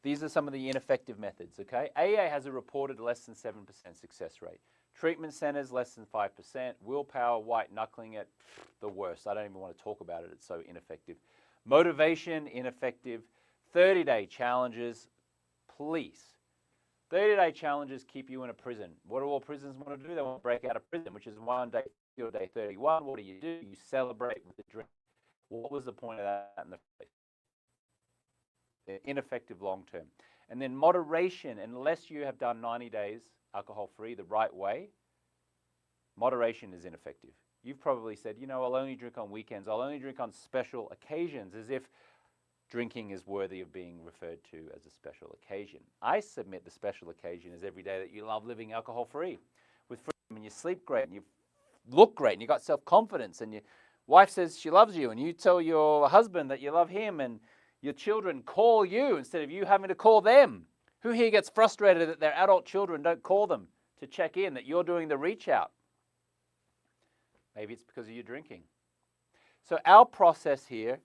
these are some of the ineffective methods, okay? AA has a reported less than 7% success rate. Treatment centers, less than 5%. Willpower, white knuckling it, the worst. I don't even want to talk about it. It's so ineffective. Motivation, ineffective. 30-day challenges, please. 30-day challenges keep you in a prison. What do all prisons want to do? They want to break out of prison, which is one day, your day 31. What do? You celebrate with a drink. What was the point of that in the first place? They're ineffective long term. And then moderation, unless you have done 90 days alcohol-free the right way, moderation is ineffective. You've probably said, you know, I'll only drink on weekends, I'll only drink on special occasions, as if drinking is worthy of being referred to as a special occasion. I submit the special occasion is every day that you love living alcohol-free with freedom, and you sleep great, and you look great, and you got self-confidence, and your wife says she loves you, and you tell your husband that you love him, and your children call you instead of you having to call them. Who here gets frustrated that their adult children don't call them to check in, that you're doing the reach out? Maybe it's because of your drinking. So our process here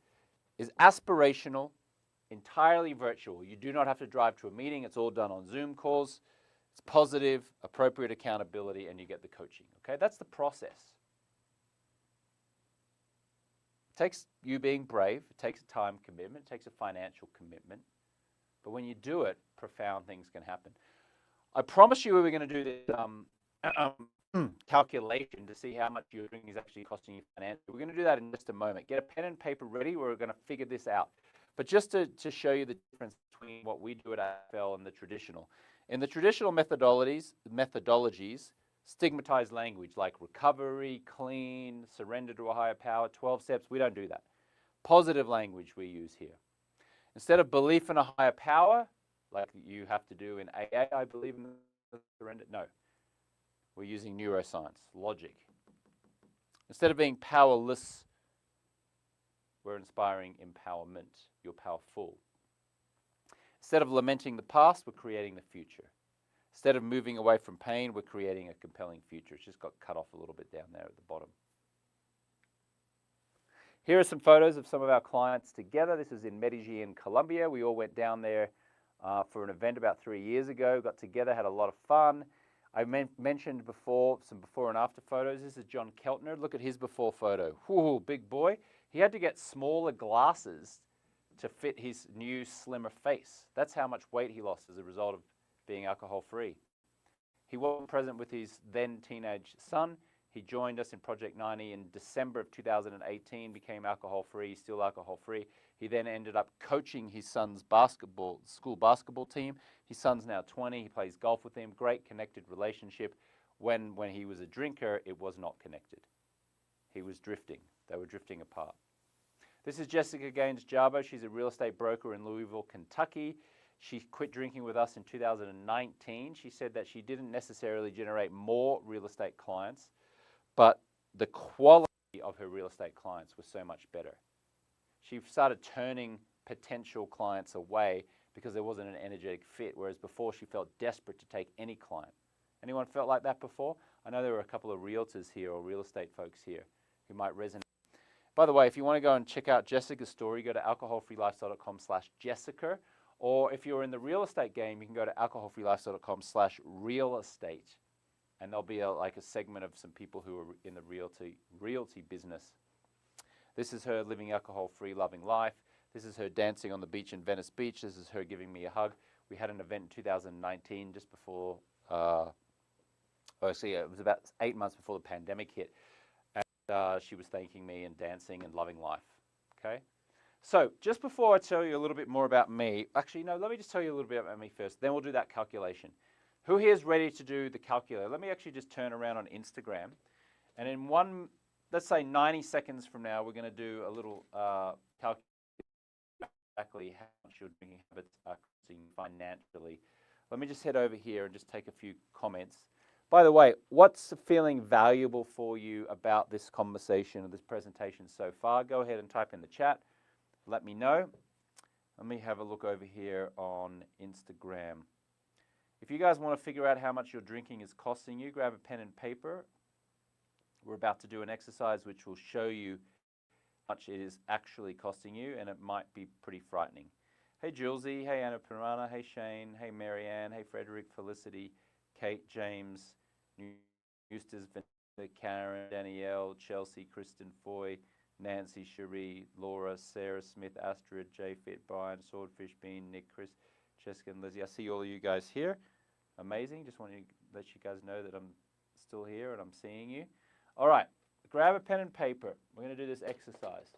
is aspirational, entirely virtual. You do not have to drive to a meeting. It's all done on Zoom calls. It's positive, appropriate accountability, and you get the coaching. Okay, that's the process. It takes you being brave. It takes a time commitment. It takes a financial commitment. But when you do it, profound things can happen. I promise you we were going to do this calculation to see how much your drinking is actually costing you financially. We're going to do that in just a moment. Get a pen and paper ready. We're going to figure this out. But just to show you the difference between what we do at AFL and the traditional. In the traditional methodologies, stigmatized language like recovery, clean, surrender to a higher power, 12 steps, we don't do that. Positive language we use here. Instead of belief in a higher power, like you have to do in AA, I believe in the surrender. No, we're using neuroscience, logic. Instead of being powerless, we're inspiring empowerment. You're powerful. Instead of lamenting the past, we're creating the future. Instead of moving away from pain, we're creating a compelling future. It's just got cut off a little bit down there at the bottom. Here are some photos of some of our clients together. This is in Medellin, Colombia. We all went down there for an event about 3 years ago, got together, had a lot of fun. I mentioned before some before and after photos. This is John Keltner. Look at his before photo. Whoo, big boy. He had to get smaller glasses to fit his new, slimmer face. That's how much weight he lost as a result of being alcohol-free. He wasn't present with his then teenage son. He joined us in Project 90 in December of 2018, became alcohol-free, still alcohol-free. He then ended up coaching his son's school basketball team. His son's now 20. He plays golf with him. Great connected relationship. When he was a drinker, it was not connected. He was drifting. They were drifting apart. This is Jessica Gaines-Jarbo. She's a real estate broker in Louisville, Kentucky. She quit drinking with us in 2019. She said that she didn't necessarily generate more real estate clients, but the quality of her real estate clients was so much better. She started turning potential clients away because there wasn't an energetic fit, whereas before she felt desperate to take any client. Anyone felt like that before? I know there were a couple of realtors here or real estate folks here who might resonate. By the way, if you want to go and check out Jessica's story, go to alcoholfreelifestyle.com/Jessica, or if you're in the real estate game, you can go to alcoholfreelifestyle.com/realestate. And there'll be like a segment of some people who are in the realty business. This is her living alcohol-free, loving life. This is her dancing on the beach in Venice Beach. This is her giving me a hug. We had an event in 2019, just before, actually it was about 8 months before the pandemic hit. And she was thanking me and dancing and loving life, okay? So just before I tell you a little bit more about me, actually, no, let me just tell you a little bit about me first. Then we'll do that calculation. Who here is ready to do the calculator? Let me actually just turn around on Instagram. And in let's say 90 seconds from now, we're going to do a little calculation exactly how much your drinking habits are costing financially. Let me just head over here and just take a few comments. By the way, what's feeling valuable for you about this conversation or this presentation so far? Go ahead and type in the chat. Let me know. Let me have a look over here on Instagram. If you guys want to figure out how much your drinking is costing you, grab a pen and paper. We're about to do an exercise which will show you how much it is actually costing you, and it might be pretty frightening. Hey Julesy, hey Anna Pirana, hey Shane, hey Marianne, hey Frederick, Felicity, Kate, James, Eustace, Karen, Danielle, Chelsea, Kristen Foy, Nancy, Cherie, Laura, Sarah Smith, Astrid, J-Fit, Brian, Swordfish Bean, Nick, Chris, Jessica, and Lizzie. I see all of you guys here. Amazing. Just want to let you guys know that I'm still here and I'm seeing you. All right. Grab a pen and paper. We're going to do this exercise.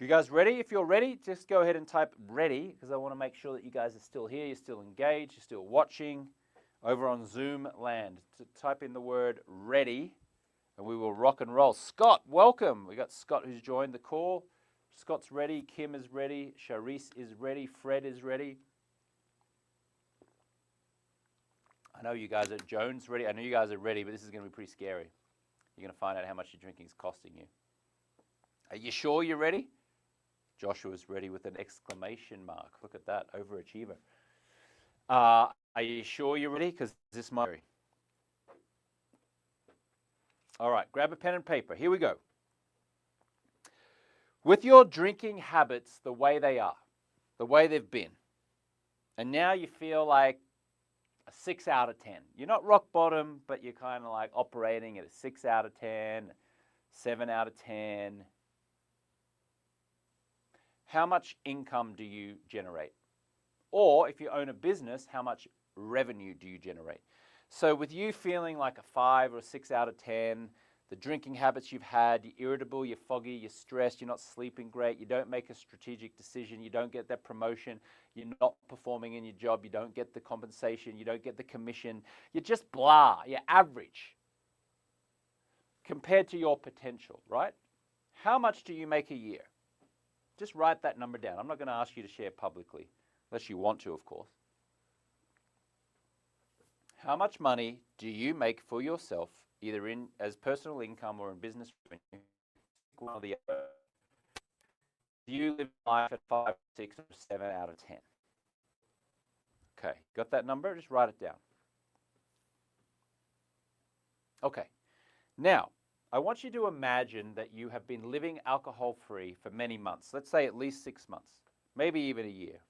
You guys ready? If you're ready, just go ahead and type ready, because I want to make sure that you guys are still here, you're still engaged, you're still watching over on Zoom land. Type in the word ready, and we will rock and roll. Scott, welcome. We got Scott who's joined the call. Scott's ready. Kim is ready. Charisse is ready. Fred is ready. I know you guys are Jones ready. I know you guys are ready, but this is going to be pretty scary. You're going to find out how much your drinking is costing you. Are you sure you're ready? Joshua's ready with an exclamation mark. Look at that, overachiever. Are you sure you're ready? Because this might be. All right, grab a pen and paper. Here we go. With your drinking habits the way they are, the way they've been, and now you feel like a 6 out of 10. You're not rock bottom, but you're kind of like operating at a 6 out of 10, 7 out of 10. How much income do you generate? Or if you own a business, how much revenue do you generate? So with you feeling like a 5 or a 6 out of 10, the drinking habits you've had, you're irritable, you're foggy, you're stressed, you're not sleeping great, you don't make a strategic decision, you don't get that promotion, you're not performing in your job, you don't get the compensation, you don't get the commission, you're just blah, you're average compared to your potential, right? How much do you make a year? Just write that number down. I'm not going to ask you to share publicly, unless you want to, of course. How much money do you make for yourself, either in as personal income or in business revenue? One or the other. Do you live life at 5, 6, or 7 out of 10? Okay, got that number? Just write it down. Okay, now, I want you to imagine that you have been living alcohol-free for many months. Let's say at least 6 months, maybe even a year.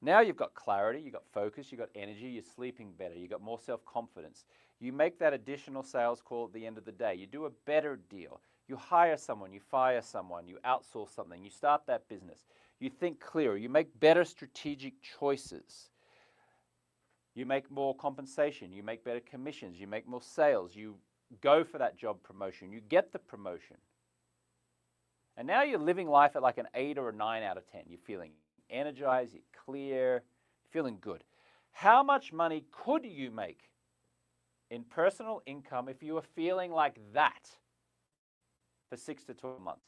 Now you've got clarity, you've got focus, you've got energy, you're sleeping better, you've got more self-confidence. You make that additional sales call at the end of the day. You do a better deal. You hire someone, you fire someone, you outsource something, you start that business. You think clearer, you make better strategic choices. You make more compensation, you make better commissions, you make more sales, you go for that job promotion, you get the promotion. And now you're living life at like an 8 or a 9 out of 10. You're feeling energized, you're clear, you're feeling good. How much money could you make in personal income if you were feeling like that for 6 to 12 months?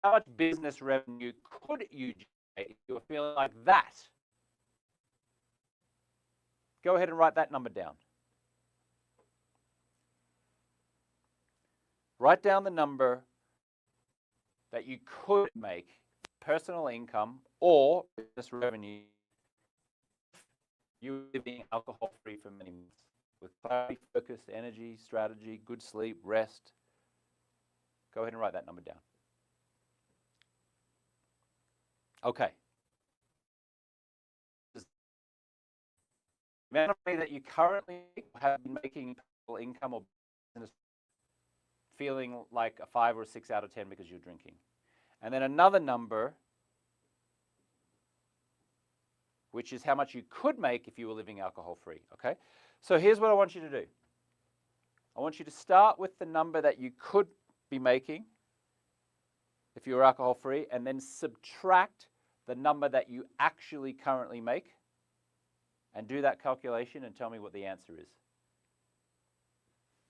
How much business revenue could you generate if you were feeling like that? Go ahead and write that number down. Write down the number that you could make personal income or business revenue if you were living alcohol-free for many months with clarity, focus, energy, strategy, good sleep, rest. Go ahead and write that number down. Okay. The amount of money that you currently have been making personal income or business feeling like a 5 or a 6 out of 10 because you're drinking. And then another number, which is how much you could make if you were living alcohol-free, okay? So here's what I want you to do. I want you to start with the number that you could be making if you were alcohol-free, and then subtract the number that you actually currently make, and do that calculation and tell me what the answer is.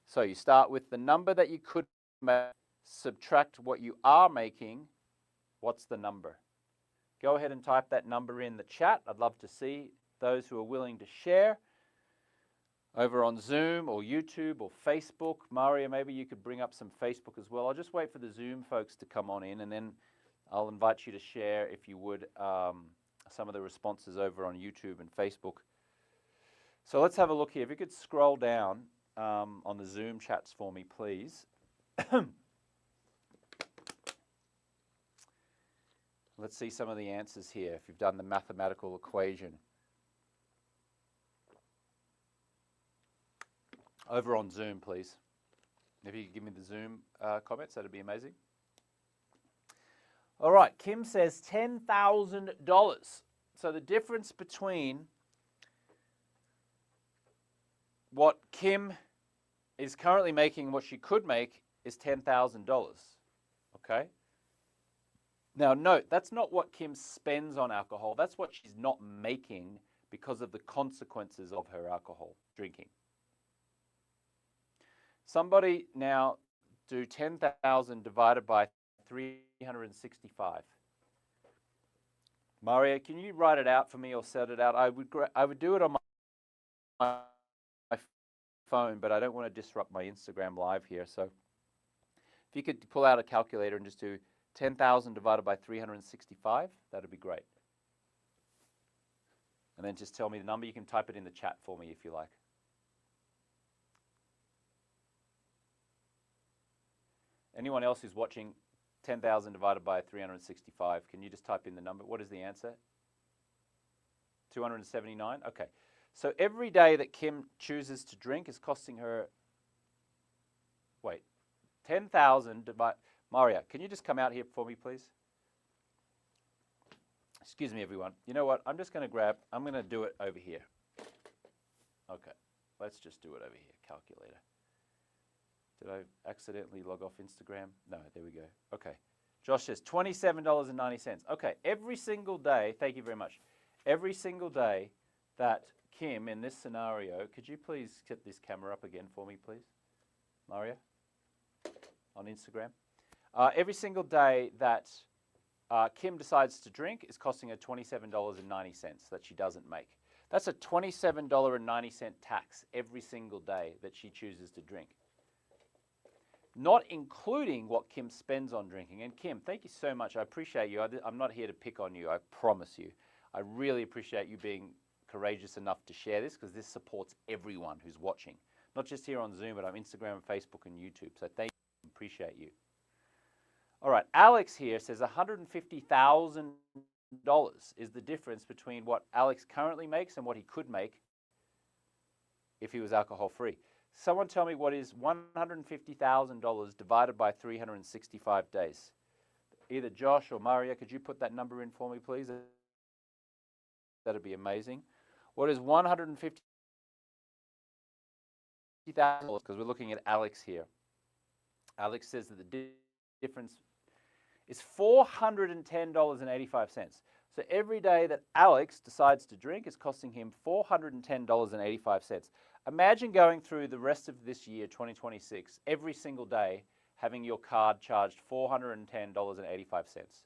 So you start with the number that you could make, subtract what you are making, what's the number? Go ahead and type that number in the chat. I'd love to see those who are willing to share over on Zoom or YouTube or Facebook. Maria, maybe you could bring up some Facebook as well. I'll just wait for the Zoom folks to come on in, and then I'll invite you to share, if you would, some of the responses over on YouTube and Facebook. So let's have a look here. If you could scroll down on the Zoom chats for me, please. Let's see some of the answers here, if you've done the mathematical equation. Over on Zoom, please. If you could give me the Zoom comments, that'd be amazing. All right, Kim says $10,000. So the difference between what Kim is currently making and what she could make is $10,000. Okay? Now note, that's not what Kim spends on alcohol. That's what she's not making because of the consequences of her alcohol drinking. Somebody now do 10,000 divided by 365. Maria, can you write it out for me or set it out? I would do it on my phone, but I don't want to disrupt my Instagram live here. So if you could pull out a calculator and just do 10,000 divided by 365, that'd be great. And then just tell me the number. You can type it in the chat for me if you like. Anyone else who's watching 10,000 divided by 365, can you just type in the number? What is the answer? 279? Okay. So every day that Kim chooses to drink is costing her, wait, 10,000 divided, Maria, can you just come out here for me, please? Excuse me, everyone. You know what? I'm just going to I'm going to do it over here. Okay. Let's just do it over here, calculator. Did I accidentally log off Instagram? No, there we go. Okay. Josh says $27.90. Okay, every single day, thank you very much. Every single day that Kim, in this scenario, could you please get this camera up again for me, please? Maria? On Instagram. Every single day that Kim decides to drink is costing her $27.90 that she doesn't make. That's a $27.90 tax every single day that she chooses to drink. Not including what Kim spends on drinking. And Kim, thank you so much. I appreciate you. I'm not here to pick on you, I promise you. I really appreciate you being courageous enough to share this, because this supports everyone who's watching. Not just here on Zoom, but on Instagram and Facebook and YouTube. So thank you. Appreciate you. All right, Alex here says $150,000 is the difference between what Alex currently makes and what he could make if he was alcohol free. Someone tell me what is $150,000 divided by 365 days. Either Josh or Maria, could you put that number in for me, please? That'd be amazing. What is $150,000? Because we're looking at Alex here. Alex says that the difference is $410.85. So every day that Alex decides to drink is costing him $410.85. Imagine going through the rest of this year, 2026, every single day, having your card charged $410.85.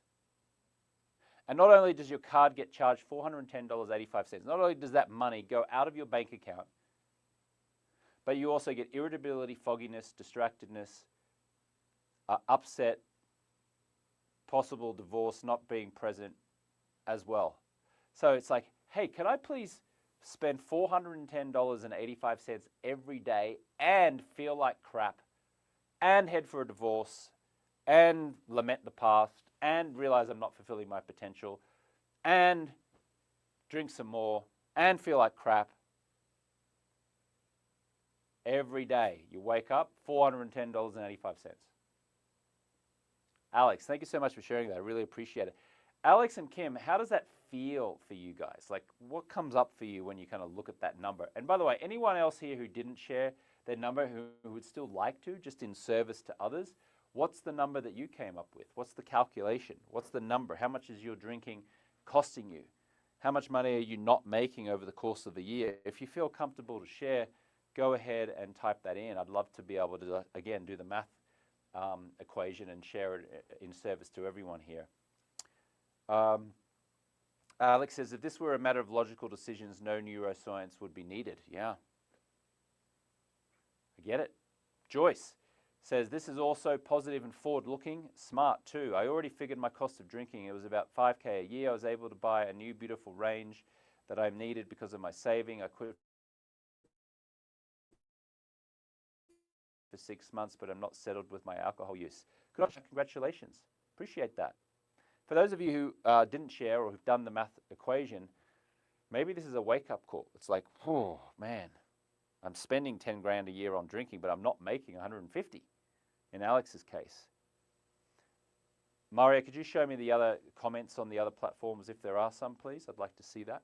And not only does your card get charged $410.85, not only does that money go out of your bank account, but you also get irritability, fogginess, distractedness, upset, possible divorce, not being present as well. So it's like, hey, can I please spend $410.85 every day and feel like crap and head for a divorce and lament the past and realize I'm not fulfilling my potential and drink some more and feel like crap every day? You wake up, $410.85. Alex, thank you so much for sharing that. I really appreciate it. Alex and Kim, how does that feel for you guys? Like, what comes up for you when you kind of look at that number? And by the way, anyone else here who didn't share their number who would still like to, just in service to others, what's the number that you came up with? What's the calculation? What's the number? How much is your drinking costing you? How much money are you not making over the course of the year? If you feel comfortable to share, go ahead and type that in. I'd love to be able to, again, do the math equation and share it in service to everyone here. Alex says, if this were a matter of logical decisions, no neuroscience would be needed. Yeah. I get it. Joyce says, this is also positive and forward-looking, smart too. I already figured my cost of drinking. It was about $5K a year. I was able to buy a new beautiful range that I needed because of my saving. I quit for 6 months, but I'm not settled with my alcohol use. Good on you. Congratulations. Appreciate that. For those of you who didn't share or who've done the math equation, maybe this is a wake-up call. It's like, oh, man, I'm spending 10 grand a year on drinking, but I'm not making 150 in Alex's case. Mario, could you show me the other comments on the other platforms if there are some, please? I'd like to see that.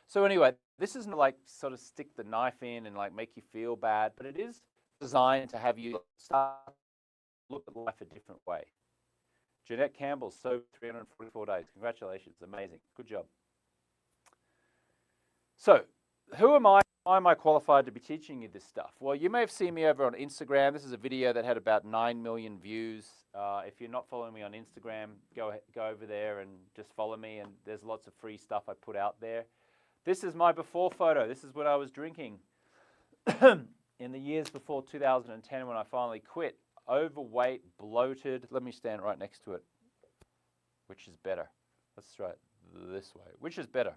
So anyway, this isn't like sort of stick the knife in and like make you feel bad, but it is designed to have you start to look at life a different way. Jeanette Campbell, so 344 days. Congratulations, amazing, good job. So, who am I? Why am I qualified to be teaching you this stuff? Well, you may have seen me over on Instagram. This is a video that had about 9 million views. If you're not following me on Instagram, go over there and just follow me, and there's lots of free stuff I put out there. This is my before photo. This is when I was drinking in the years before 2010 when I finally quit. Overweight, bloated. Let me stand right next to it. Which is better? Let's try it this way. Which is better?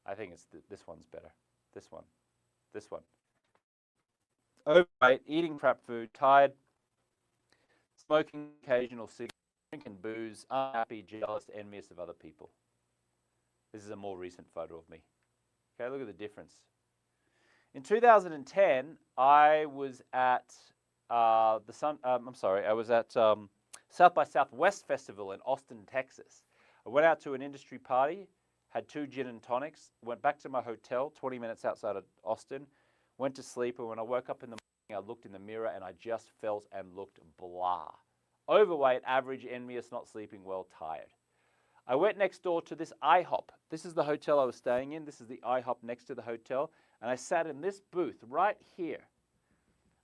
I think it's this one's better. This one. This one. Overweight, eating crap food, tired, smoking occasional cigarettes, drinking booze, unhappy, jealous, envious of other people. This is a more recent photo of me. Okay, look at the difference. In 2010, I was at I was at South by Southwest Festival in Austin, Texas. I went out to an industry party, had 2 gin and tonics, went back to my hotel 20 minutes outside of Austin, went to sleep, and when I woke up in the morning, I looked in the mirror and I just felt and looked blah. Overweight, average, envious, not sleeping well, tired. I went next door to this IHOP. This is the hotel I was staying in. This is the IHOP next to the hotel. And I sat in this booth right here.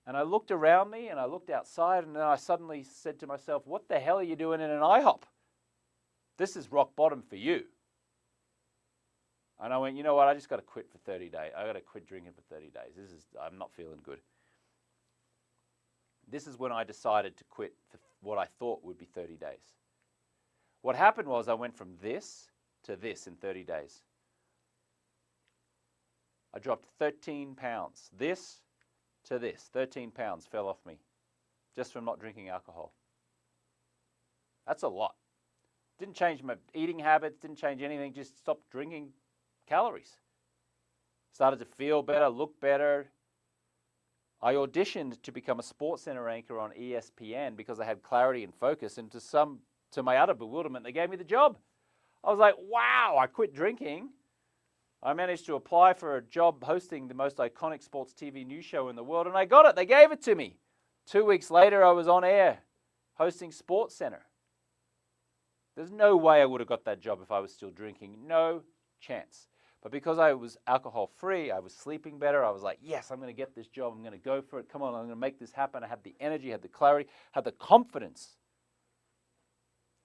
And I looked around me and I looked outside, and then I suddenly said to myself, what the hell are you doing in an IHOP? This is rock bottom for you. And I went, you know what, I just got to quit for 30 days. I got to quit drinking for 30 days. I'm not feeling good. This is when I decided to quit for what I thought would be 30 days. What happened was I went from this to this in 30 days. I dropped 13 pounds. This to this, 13 pounds fell off me just from not drinking alcohol. That's a lot. Didn't change my eating habits, didn't change anything, just stopped drinking calories. Started to feel better, look better. I auditioned to become a SportsCenter anchor on ESPN because I had clarity and focus, and to my utter bewilderment, they gave me the job. I was like, wow, I quit drinking. I managed to apply for a job hosting the most iconic sports TV news show in the world, and I got it. They gave it to me. 2 weeks later, I was on air hosting SportsCenter. There's no way I would have got that job if I was still drinking. No chance. But because I was alcohol-free, I was sleeping better. I was like, yes, I'm going to get this job. I'm going to go for it. Come on, I'm going to make this happen. I had the energy, had the clarity, had the confidence.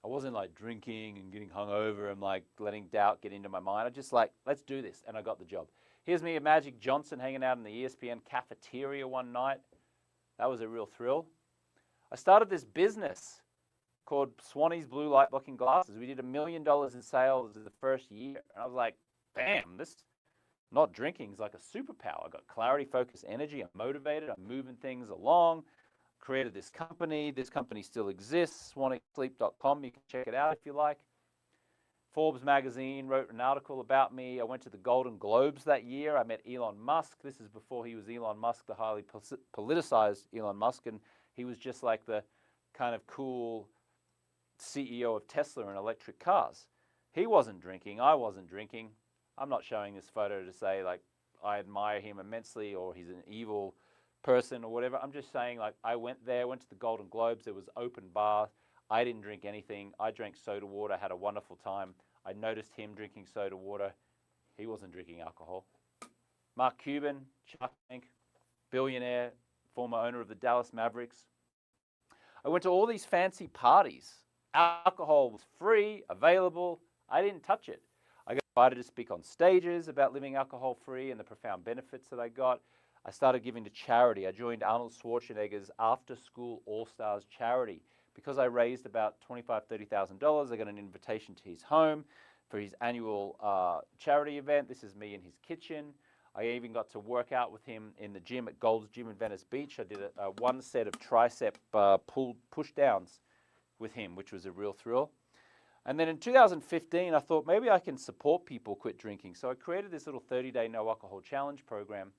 I wasn't like drinking and getting hungover and like letting doubt get into my mind. I just like, let's do this. And I got the job. Here's me and Magic Johnson hanging out in the ESPN cafeteria one night. That was a real thrill. I started this business called Swanee's Blue Light Blocking Glasses. We did $1 million in sales in the first year. And I was like, bam, this not drinking is like a superpower. I got clarity, focus, energy. I'm motivated. I'm moving things along. Created this company. This company still exists, swaneesleep.com. You can check it out if you like. Forbes magazine wrote an article about me. I went to the Golden Globes that year. I met Elon Musk. This is before he was Elon Musk, the highly politicized Elon Musk, and he was just like the kind of cool CEO of Tesla and electric cars. He wasn't drinking. I wasn't drinking. I'm not showing this photo to say like I admire him immensely or he's an evil person or whatever. I'm just saying, like, I went there, went to the Golden Globes. There was open bar. I didn't drink anything. I drank soda water, had a wonderful time. I noticed him drinking soda water. He wasn't drinking alcohol. Mark Cuban, Shark Tank, billionaire, former owner of the Dallas Mavericks. I went to all these fancy parties. Alcohol was free, available. I didn't touch it. I got invited to speak on stages about living alcohol-free and the profound benefits that I got. I started giving to charity. I joined Arnold Schwarzenegger's after-school all-stars charity. Because I raised about $25,000, $30,000, I got an invitation to his home for his annual charity event. This is me in his kitchen. I even got to work out with him in the gym at Gold's Gym in Venice Beach. I did one set of tricep push downs with him, which was a real thrill. And then in 2015, I thought maybe I can support people quit drinking. So I created this little 30-day no alcohol challenge program.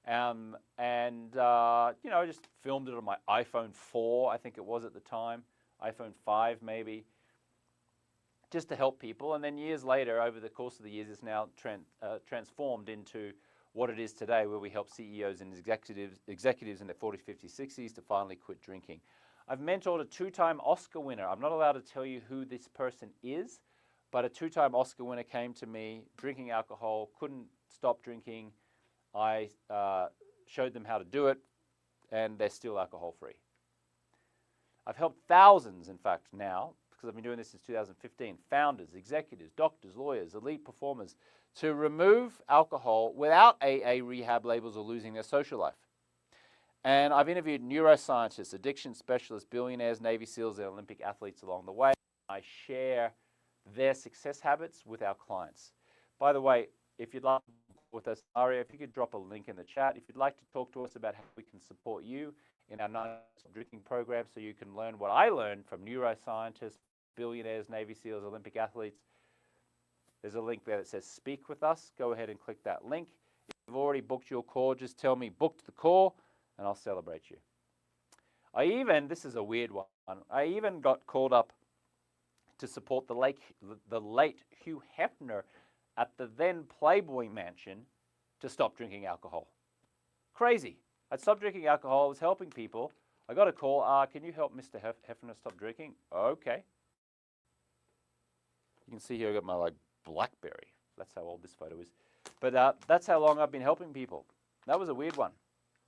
You know, I just filmed it on my iPhone 4, I think it was at the time, iPhone 5 maybe, just to help people. And then years later, over the course of the years, it's now transformed into what it is today, where we help CEOs and executives in their 40s, 50s, 60s to finally quit drinking. I've mentored a 2-time Oscar winner. I'm not allowed to tell you who this person is, but a 2-time Oscar winner came to me drinking alcohol, couldn't stop drinking. I showed them how to do it, and they're still alcohol-free. I've helped thousands, in fact, now, because I've been doing this since 2015, founders, executives, doctors, lawyers, elite performers, to remove alcohol without AA rehab labels or losing their social life. And I've interviewed neuroscientists, addiction specialists, billionaires, Navy SEALs, and Olympic athletes along the way. I share their success habits with our clients. By the way, if you'd like to talk with us, Aria, if you could drop a link in the chat. If you'd like to talk to us about how we can support you in our drinking program so you can learn what I learned from neuroscientists, billionaires, Navy SEALs, Olympic athletes, there's a link there that says speak with us. Go ahead and click that link. If you've already booked your call, just tell me booked the call, and I'll celebrate you. This is a weird one, I even got called up to support the late Hugh Hefner at the then Playboy Mansion to stop drinking alcohol. Crazy. I'd stopped drinking alcohol, I was helping people. I got a call, can you help Mr. Hefner stop drinking? Okay. You can see here I got my BlackBerry. That's how old this photo is. But that's how long I've been helping people. That was a weird one.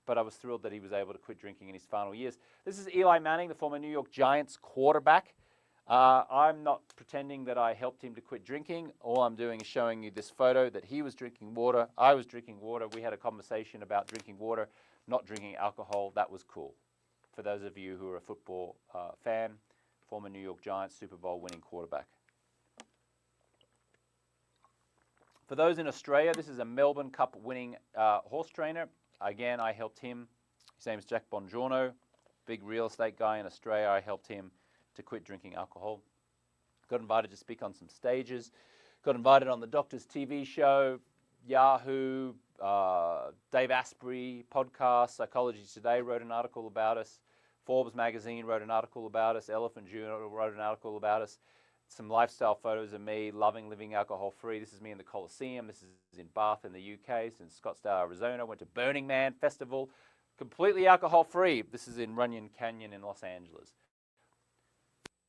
But I was thrilled that he was able to quit drinking in his final years. This is Eli Manning, the former New York Giants quarterback. I'm not pretending that I helped him to quit drinking. All I'm doing is showing you this photo that he was drinking water, I was drinking water. We had a conversation about drinking water, not drinking alcohol. That was cool. For those of you who are a football fan, former New York Giants Super Bowl winning quarterback. For those in Australia, this is a Melbourne Cup winning horse trainer. Again, I helped him. His name is Jack Bongiorno, big real estate guy in Australia. I helped him to quit drinking alcohol. Got invited to speak on some stages. Got invited on the Doctor's TV show, Yahoo, Dave Asprey podcast, Psychology Today wrote an article about us. Forbes magazine wrote an article about us. Elephant Journal wrote an article about us. Some lifestyle photos of me living alcohol-free. This is me in the Coliseum. This is in Bath in the UK. It's in Scottsdale, Arizona. Went to Burning Man Festival. Completely alcohol-free. This is in Runyon Canyon in Los Angeles.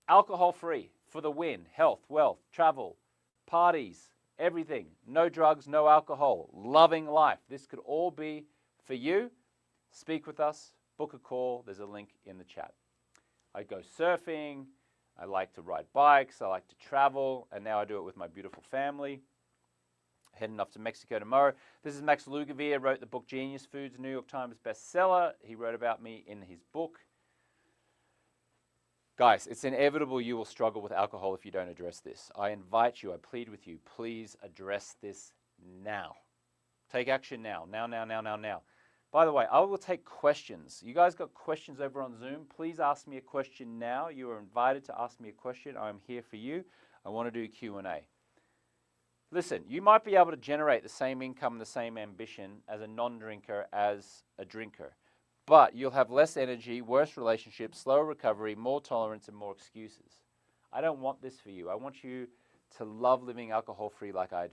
Alcohol-free for the win. Health, wealth, travel, parties, everything. No drugs, no alcohol. Loving life. This could all be for you. Speak with us. Book a call. There's a link in the chat. I go surfing. I like to ride bikes, I like to travel, and now I do it with my beautiful family. Heading off to Mexico tomorrow. This is Max Lugavere, wrote the book Genius Foods, New York Times bestseller. He wrote about me in his book. Guys, it's inevitable you will struggle with alcohol if you don't address this. I invite you, I plead with you, please address this now. Take action now. Now. By the way, I will take questions. You guys got questions over on Zoom? Please ask me a question now. You are invited to ask me a question. I'm here for you. I want to do Q&A. Listen, you might be able to generate the same income and the same ambition as a non-drinker as a drinker, but you'll have less energy, worse relationships, slower recovery, more tolerance, and more excuses. I don't want this for you. I want you to love living alcohol-free like I do.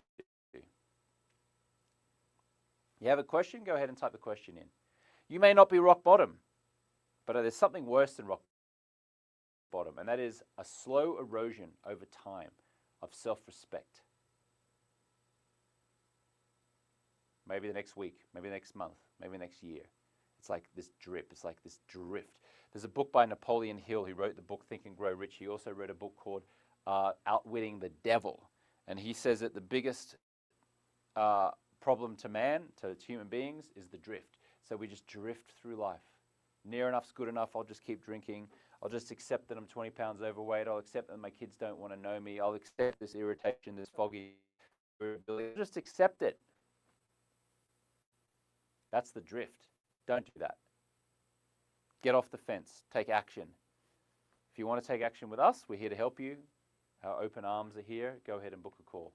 You have a question? Go ahead and type the question in. You may not be rock bottom, but there's something worse than rock bottom, and that is a slow erosion over time of self-respect. Maybe the next week, maybe the next month, maybe next year. It's like this drip, it's like this drift. There's a book by Napoleon Hill. He wrote the book Think and Grow Rich. He also wrote a book called outwitting the devil. And he says that the biggest problem to man, to human beings, is the drift. So we just drift through life. Near enough's good enough. I'll just keep drinking. I'll just accept that I'm 20 pounds overweight. I'll accept that my kids don't want to know me. I'll accept this irritation, this foggy irritability. Just accept it. That's the drift. Don't do that. Get off the fence. Take action. If you want to take action with us, we're here to help you. Our open arms are here. Go ahead and book a call.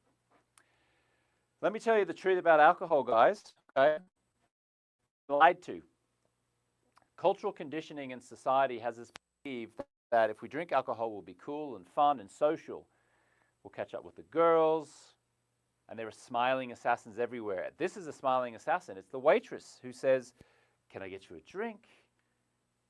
Let me tell you the truth about alcohol, guys. Okay? Lied to. Cultural conditioning in society has us believe that if we drink alcohol, we'll be cool and fun and social. We'll catch up with the girls, and there are smiling assassins everywhere. This is a smiling assassin. It's the waitress who says, "Can I get you a drink?"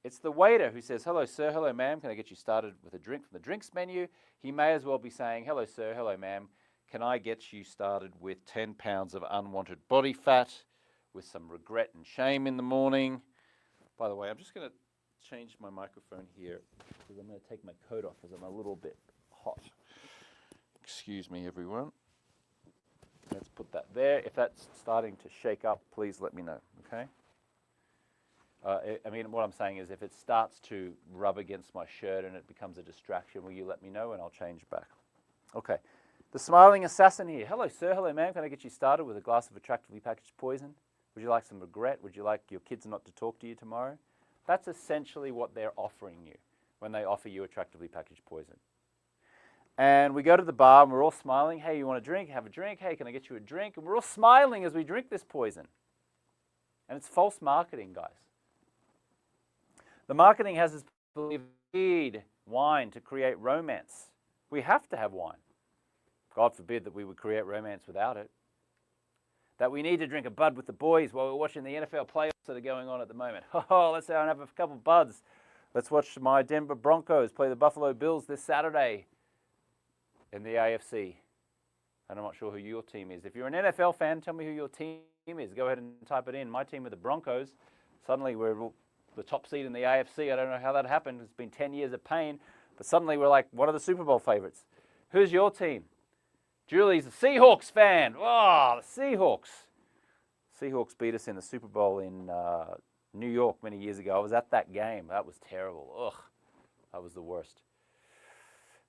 It's the waiter who says, "Hello, sir. Hello, ma'am. Can I get you started with a drink from the drinks menu?" He may as well be saying, "Hello, sir. Hello, ma'am. Can I get you started with 10 pounds of unwanted body fat with some regret and shame in the morning?" By the way, I'm just going to change my microphone here because I'm going to take my coat off because I'm a little bit hot. Excuse me, everyone. Let's put that there. If that's starting to shake up, please let me know, okay? I mean, what I'm saying is if it starts to rub against my shirt and it becomes a distraction, will you let me know and I'll change back? Okay. The smiling assassin here. "Hello, sir. Hello, ma'am. Can I get you started with a glass of attractively packaged poison? Would you like some regret? Would you like your kids not to talk to you tomorrow?" That's essentially what they're offering you when they offer you attractively packaged poison. And we go to the bar and we're all smiling. "Hey, you want a drink? Have a drink. Hey, can I get you a drink?" And we're all smiling as we drink this poison. And it's false marketing, guys. The marketing has us believe we need wine to create romance. We have to have wine. God forbid that we would create romance without it. That we need to drink a bud with the boys while we're watching the NFL playoffs that are going on at the moment. Oh, let's have a couple of buds. Let's watch my Denver Broncos play the Buffalo Bills this Saturday in the AFC. And I'm not sure who your team is. If you're an NFL fan, tell me who your team is. Go ahead and type it in. My team are the Broncos. Suddenly we're the top seed in the AFC. I don't know how that happened. It's been 10 years of pain. But suddenly we're like one of the Super Bowl favorites. Who's your team? Julie's a Seahawks fan. Oh, the Seahawks. Seahawks beat us in the Super Bowl in New York many years ago. I was at that game. That was terrible. Ugh, that was the worst.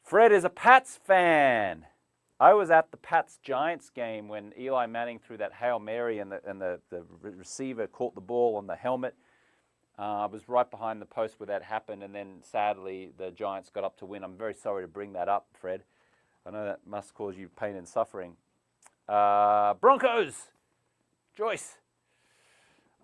Fred is a Pats fan. I was at the Pats-Giants game when Eli Manning threw that Hail Mary and the receiver caught the ball on the helmet. I was right behind the post where that happened, and then sadly the Giants got up to win. I'm very sorry to bring that up, Fred. I know that must cause you pain and suffering. Broncos! Joyce.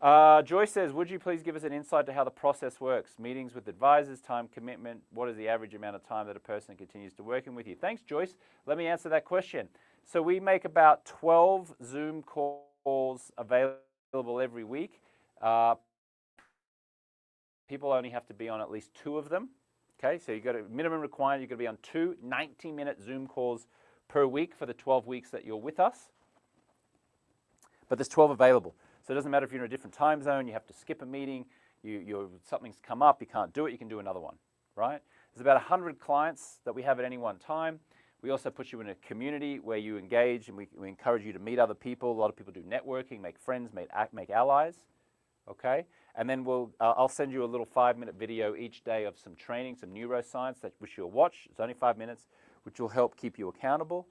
Joyce says, "Would you please give us an insight to how the process works? Meetings with advisors, time commitment. What is the average amount of time that a person continues to working with you?" Thanks, Joyce. Let me answer that question. So we make about 12 Zoom calls available every week. People only have to be on at least 2 of them. Okay, so you've got a minimum requirement. You've got to be on 2 90-minute Zoom calls per week for the 12 weeks that you're with us. But there's 12 available. So it doesn't matter if you're in a different time zone, you have to skip a meeting, something's come up, you can't do it, you can do another one, right? There's about 100 clients that we have at any one time. We also put you in a community where you engage, and we encourage you to meet other people. A lot of people do networking, make friends, make allies, okay? And then I'll send you a little 5-minute video each day of some training, some neuroscience, which you'll watch. It's only 5 minutes, which will help keep you accountable.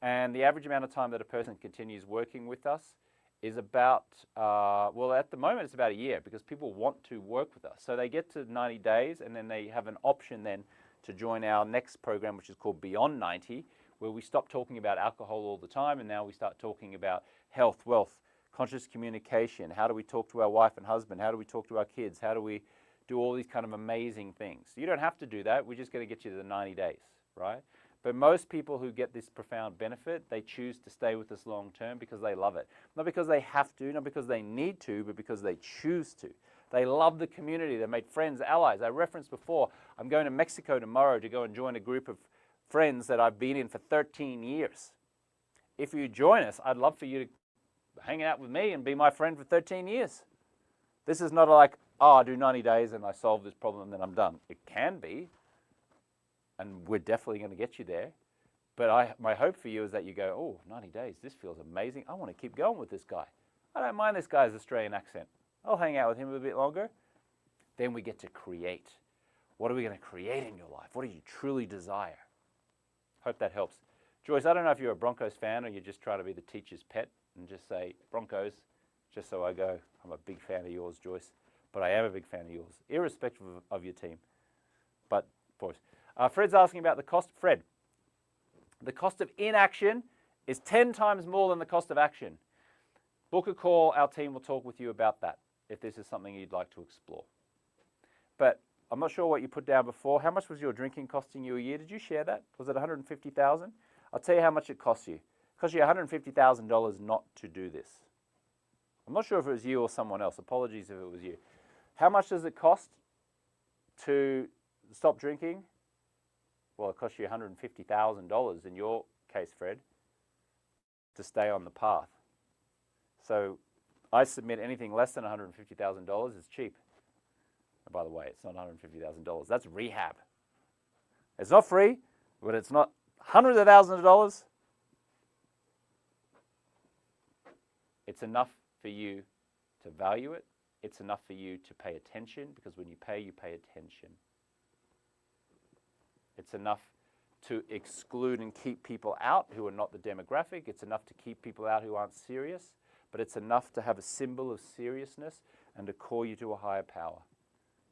And the average amount of time that a person continues working with us is about, well, at the moment it's about a year, because people want to work with us. So they get to 90 days, and then they have an option then to join our next program, which is called Beyond 90, where we stop talking about alcohol all the time, and now we start talking about health, wealth, conscious communication. How do we talk to our wife and husband? How do we talk to our kids? How do we do all these kind of amazing things? You don't have to do that. We're just going to get you to the 90 days, right? But most people who get this profound benefit, they choose to stay with us long term because they love it. Not because they have to, not because they need to, but because they choose to. They love the community. They made friends, allies. I referenced before, I'm going to Mexico tomorrow to go and join a group of friends that I've been in for 13 years. If you join us, I'd love for you to hang out with me and be my friend for 13 years. This is not like, oh, I do 90 days and I solve this problem and then I'm done. It can be. and we're definitely going to get you there. But my hope for you is that you go, oh, 90 days, this feels amazing. I want to keep going with this guy. I don't mind this guy's Australian accent. I'll hang out with him a bit longer. Then we get to create. What are we going to create in your life? What do you truly desire? Hope that helps. Joyce, I don't know if you're a Broncos fan or you're just trying to be the teacher's pet and just say, Broncos, just so I go, I'm a big fan of yours, Joyce. But I am a big fan of yours, irrespective of your team. But, boys. Fred's asking about the cost. Fred, the cost of inaction is 10 times more than the cost of action. Book a call. Our team will talk with you about that if this is something you'd like to explore. But I'm not sure what you put down before. How much was your drinking costing you a year? Did you share that? Was it $150,000? I'll tell you how much it costs you. It costs you $150,000 not to do this. I'm not sure if it was you or someone else. Apologies if it was you. How much does it cost to stop drinking? Well, it costs you $150,000 in your case, Fred, to stay on the path. So I submit anything less than $150,000 is cheap. And by the way, it's not $150,000. That's rehab. It's not free, but it's not hundreds of thousands of dollars. It's enough for you to value it. It's enough for you to pay attention, because when you pay attention. It's enough to exclude and keep people out who are not the demographic. It's enough to keep people out who aren't serious, but it's enough to have a symbol of seriousness and to call you to a higher power.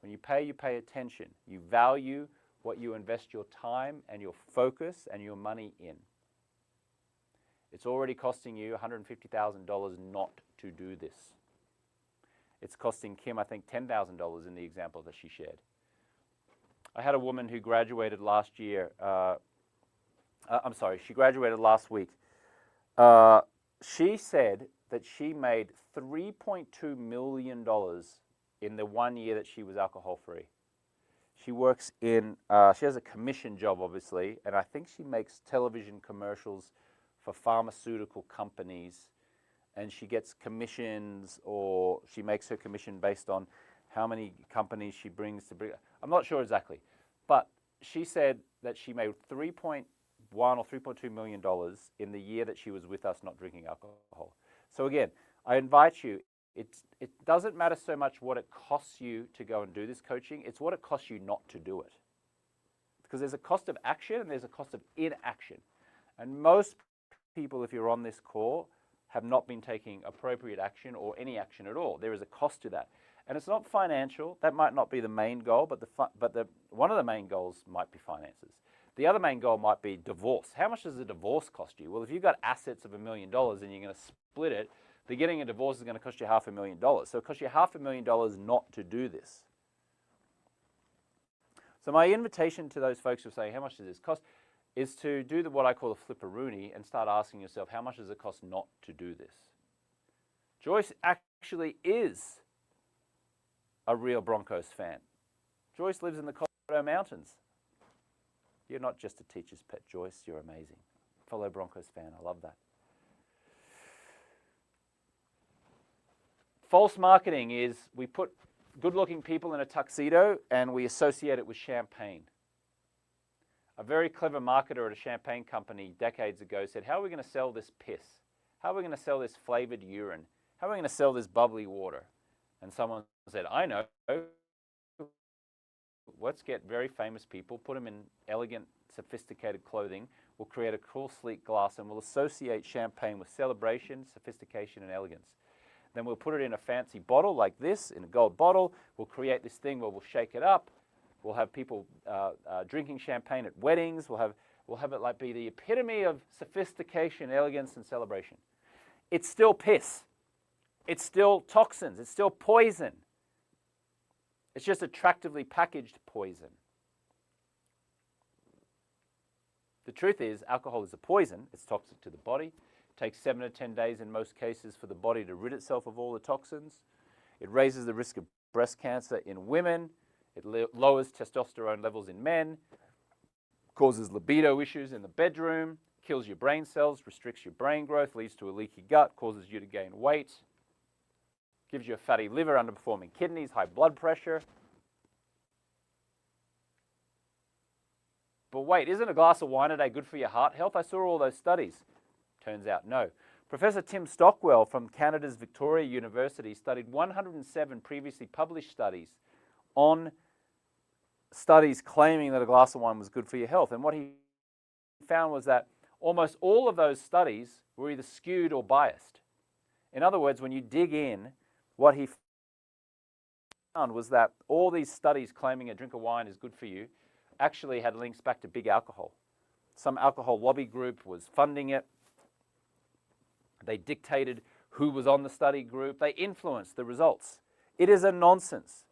When you pay attention. You value what you invest your time and your focus and your money in. It's already costing you $150,000 not to do this. It's costing Kim, I think, $10,000 in the example that she shared. I had a woman who graduated last year. She graduated last week. She said that she made $3.2 million in the 1 year that she was alcohol-free. She works in, she has a commission job, obviously, and I think she makes television commercials for pharmaceutical companies, and she gets commissions, or she makes her commission based on how many companies she brings to bring. I'm not sure exactly, but she said that she made $3.1 or $3.2 million in the year that she was with us not drinking alcohol. So again, I invite you, it doesn't matter so much what it costs you to go and do this coaching, it's what it costs you not to do it. Because there's a cost of action and there's a cost of inaction. And most people, if you're on this call, have not been taking appropriate action or any action at all. There is a cost to that. And it's not financial. That might not be the main goal, but one of the main goals might be finances. The other main goal might be divorce. How much does a divorce cost you? Well, if you've got assets of $1 million and you're going to split it, then getting a divorce is going to cost you $500,000. So it costs you $500,000 not to do this. So my invitation to those folks who are saying, how much does this cost, is to do what I call a flipperoonie and start asking yourself, how much does it cost not to do this? Joyce actually is a real Broncos fan. Joyce lives in the Colorado Mountains. You're not just a teacher's pet, Joyce. You're amazing. Fellow Broncos fan. I love that. False marketing is we put good-looking people in a tuxedo and we associate it with champagne. A very clever marketer at a champagne company decades ago said, how are we going to sell this piss? How are we going to sell this flavored urine? How are we going to sell this bubbly water? And someone said, I know. Let's get very famous people, put them in elegant, sophisticated clothing. We'll create a cool, sleek glass, and we'll associate champagne with celebration, sophistication, and elegance. Then we'll put it in a fancy bottle like this, in a gold bottle. We'll create this thing where we'll shake it up. We'll have people drinking champagne at weddings. We'll have it like be the epitome of sophistication, elegance, and celebration. It's still piss. It's still toxins. It's still poison. It's just attractively packaged poison. The truth is, alcohol is a poison. It's toxic to the body. It takes 7 to 10 days in most cases for the body to rid itself of all the toxins. It raises the risk of breast cancer in women. It lowers testosterone levels in men, causes libido issues in the bedroom, kills your brain cells, restricts your brain growth, leads to a leaky gut, causes you to gain weight, gives you a fatty liver, underperforming kidneys, high blood pressure. But wait, isn't a glass of wine a day good for your heart health? I saw all those studies. Turns out, no. Professor Tim Stockwell from Canada's Victoria University studied 107 previously published studies on studies claiming that a glass of wine was good for your health. And what he found was that almost all of those studies were either skewed or biased. In other words, when you dig in, what he found was that all these studies claiming a drink of wine is good for you actually had links back to big alcohol. Some alcohol lobby group was funding it. They dictated who was on the study group. They influenced the results. It is a nonsense.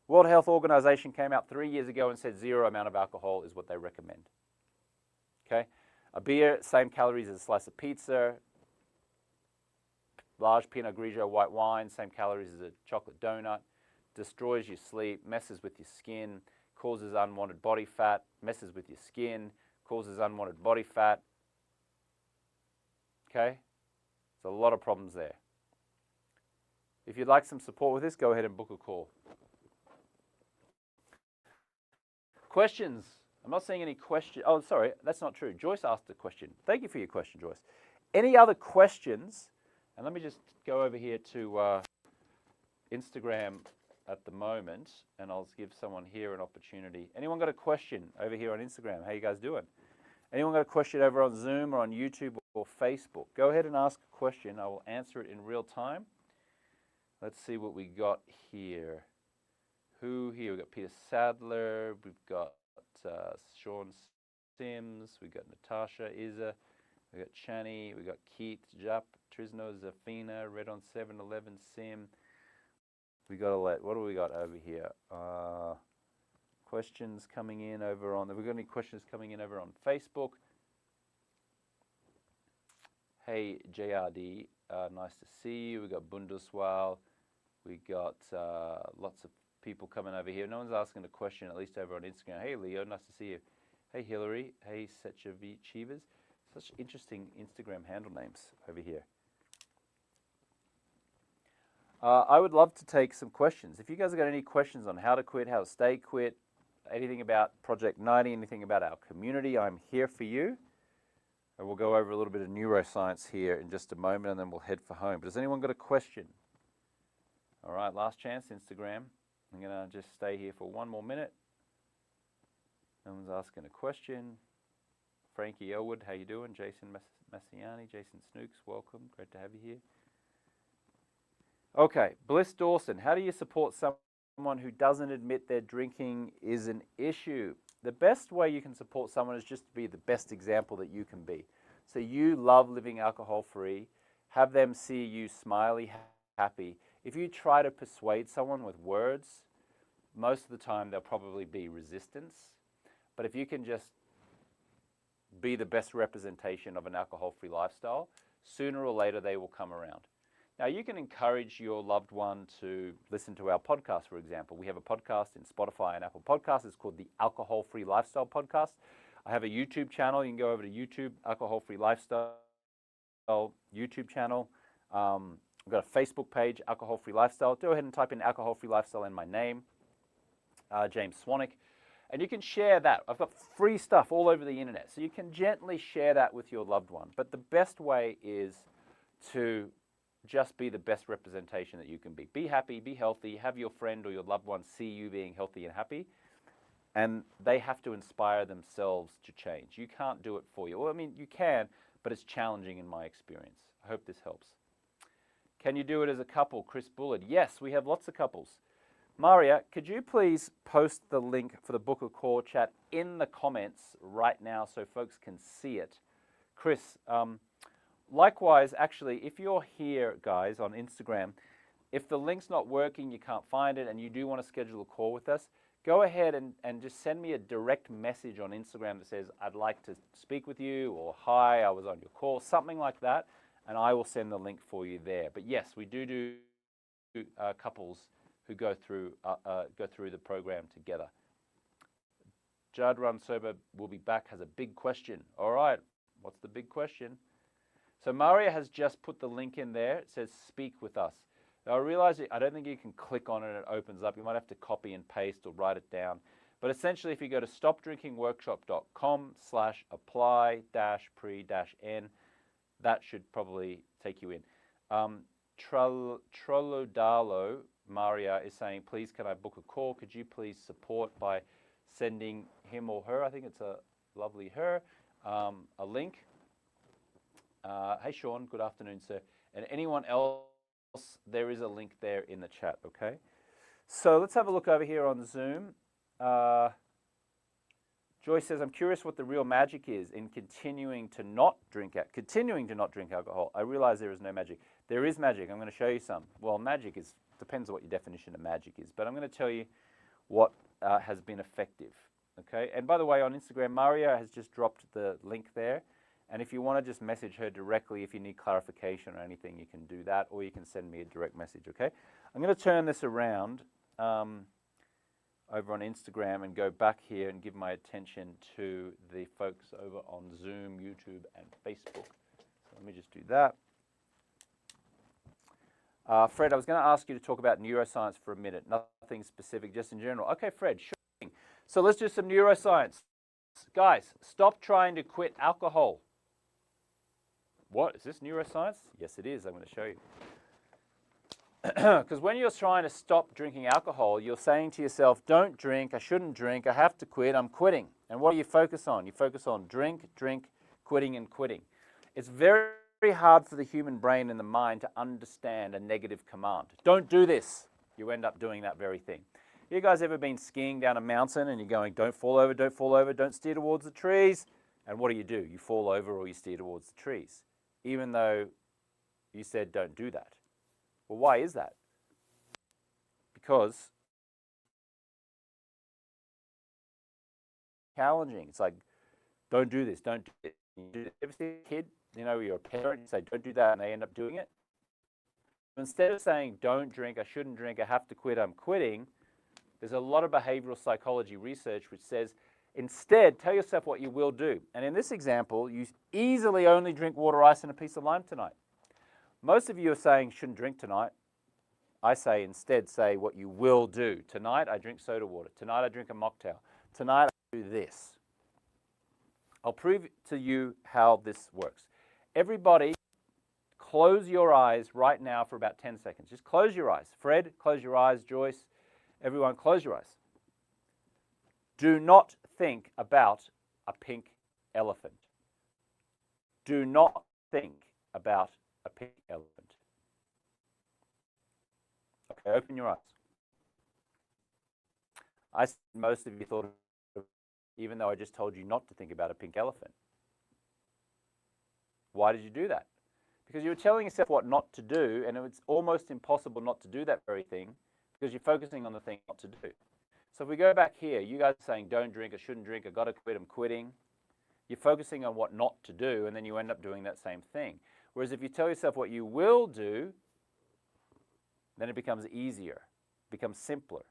World Health Organization came out 3 years ago and said 0 amount of alcohol is what they recommend. Okay? A beer, same calories as a slice of pizza. Large Pinot Grigio white wine, same calories as a chocolate donut. Destroys your sleep, messes with your skin, causes unwanted body fat, messes with your skin, causes unwanted body fat. Okay? There's a lot of problems there. If you'd like some support with this, go ahead and book a call. Questions? I'm not seeing any questions. Oh, sorry, that's not true. Joyce asked a question. Thank you for your question, Joyce. Any other questions? And let me just go over here to Instagram at the moment, and I'll give someone here an opportunity. Anyone got a question over here on Instagram? How you guys doing? Anyone got a question over on Zoom or on YouTube or Facebook? Go ahead and ask a question. I will answer it in real time. Let's see what we got here. Who here? We've got Peter Sadler. We've got Sean Sims. We've got Natasha Isa. We've got Chani. We've got Keith Jap, Trisno, Zafina, Red on 7-Eleven, Sim. We got what do we got over here? Questions coming in over on. Have we got any questions coming in over on Facebook? Hey JRD, nice to see you. We got Bundeswal. We got lots of people coming over here. No one's asking a question, at least over on Instagram. Hey Leo, nice to see you. Hey Hillary. Hey Chivas. Such interesting Instagram handle names over here. I would love to take some questions. If you guys have got any questions on how to quit, how to stay quit, anything about Project 90, anything about our community, I'm here for you. And we'll go over a little bit of neuroscience here in just a moment, and then we'll head for home. But has anyone got a question? All right, last chance, Instagram. I'm going to just stay here for one more minute. No one's asking a question. Frankie Elwood, how you doing? Jason Massiani, Jason Snooks, welcome. Great to have you here. Okay, Bliss Dawson, how do you support someone who doesn't admit their drinking is an issue? The best way you can support someone is just to be the best example that you can be. So you love living alcohol-free, have them see you smiley, happy. If you try to persuade someone with words, most of the time there'll probably be resistance. But if you can just be the best representation of an alcohol-free lifestyle, sooner or later they will come around. Now, you can encourage your loved one to listen to our podcast, for example. We have a podcast in Spotify and Apple Podcasts. It's called the Alcohol-Free Lifestyle Podcast. I have a YouTube channel. You can go over to YouTube, Alcohol-Free Lifestyle YouTube channel. I've got a Facebook page, Alcohol-Free Lifestyle. Go ahead and type in Alcohol-Free Lifestyle and my name, James Swanwick. And you can share that. I've got free stuff all over the internet. So you can gently share that with your loved one. But the best way is to just be the best representation that you can be. Be happy, be healthy, have your friend or your loved one see you being healthy and happy, and they have to inspire themselves to change. You can't do it for you. Well, I mean, you can, but it's challenging in my experience. I hope this helps. Can you do it as a couple? Chris Bullard. Yes, we have lots of couples. Maria, could you please post the link for the Book a Call chat in the comments right now so folks can see it? Chris, likewise, actually, if you're here, guys, on Instagram, if the link's not working, you can't find it, and you do want to schedule a call with us, go ahead and just send me a direct message on Instagram that says, I'd like to speak with you, or hi, I was on your call, something like that, and I will send the link for you there. But yes, we do couples who go through the program together. Judd Run Sober will be back, has a big question. All right, what's the big question? So Maria has just put the link in there. It says speak with us. Now I realize I don't think you can click on it and it opens up. You might have to copy and paste or write it down. But essentially, if you go to stopdrinkingworkshop.com/apply-pre-n, that should probably take you in. Trolodalo Maria is saying, please can I book a call? Could you please support by sending him or her, I think it's a lovely her, a link. Hey Sean, good afternoon, sir. And anyone else, there is a link there in the chat, okay? So let's have a look over here on Zoom. Joyce says, I'm curious what the real magic is in continuing to not drink alcohol. I realize there is no magic. There is magic. I'm going to show you some. Well, magic depends on what your definition of magic is, but I'm going to tell you what has been effective. Okay. And by the way, on Instagram, Maria has just dropped the link there. And if you want to just message her directly, if you need clarification or anything, you can do that, or you can send me a direct message. Okay. I'm going to turn this around over on Instagram and go back here and give my attention to the folks over on Zoom, YouTube, and Facebook. So let me just do that. Fred, I was going to ask you to talk about neuroscience for a minute. Nothing specific, just in general. Okay, Fred, sure thing. So let's do some neuroscience. Guys, stop trying to quit alcohol. What? Is this neuroscience? Yes, it is. I'm going to show you. Because when you're trying to stop drinking alcohol, you're saying to yourself, don't drink, I shouldn't drink, I have to quit, I'm quitting. And what do you focus on? You focus on drink, quitting, and quitting. It's very, very hard for the human brain and the mind to understand a negative command. Don't do this. You end up doing that very thing. You guys ever been skiing down a mountain and you're going, don't fall over, don't steer towards the trees? And what do? You fall over or you steer towards the trees, even though you said don't do that. Well, why is that? Because challenging. It's like, don't do this, don't do it. You ever see a kid, you're a parent, you say, don't do that, and they end up doing it? Instead of saying, don't drink, I shouldn't drink, I have to quit, I'm quitting, there's a lot of behavioral psychology research which says, instead, tell yourself what you will do. And in this example, you easily only drink water, ice, and a piece of lime tonight. Most of you are saying, shouldn't drink tonight. I say instead, say what you will do. Tonight, I drink soda water. Tonight, I drink a mocktail. Tonight, I do this. I'll prove to you how this works. Everybody, close your eyes right now for about 10 seconds. Just close your eyes. Fred, close your eyes. Joyce, everyone, close your eyes. Do not think about a pink elephant. Do not think about a pink elephant. Okay, open your eyes. Most of you thought of, even though I just told you not to think about a pink elephant. Why did you do that? Because you were telling yourself what not to do, and it's almost impossible not to do that very thing because you're focusing on the thing not to do. So if we go back here, you guys are saying, don't drink, I shouldn't drink, I got to quit, I'm quitting. You're focusing on what not to do, and then you end up doing that same thing. Whereas if you tell yourself what you will do, then it becomes easier, becomes simpler.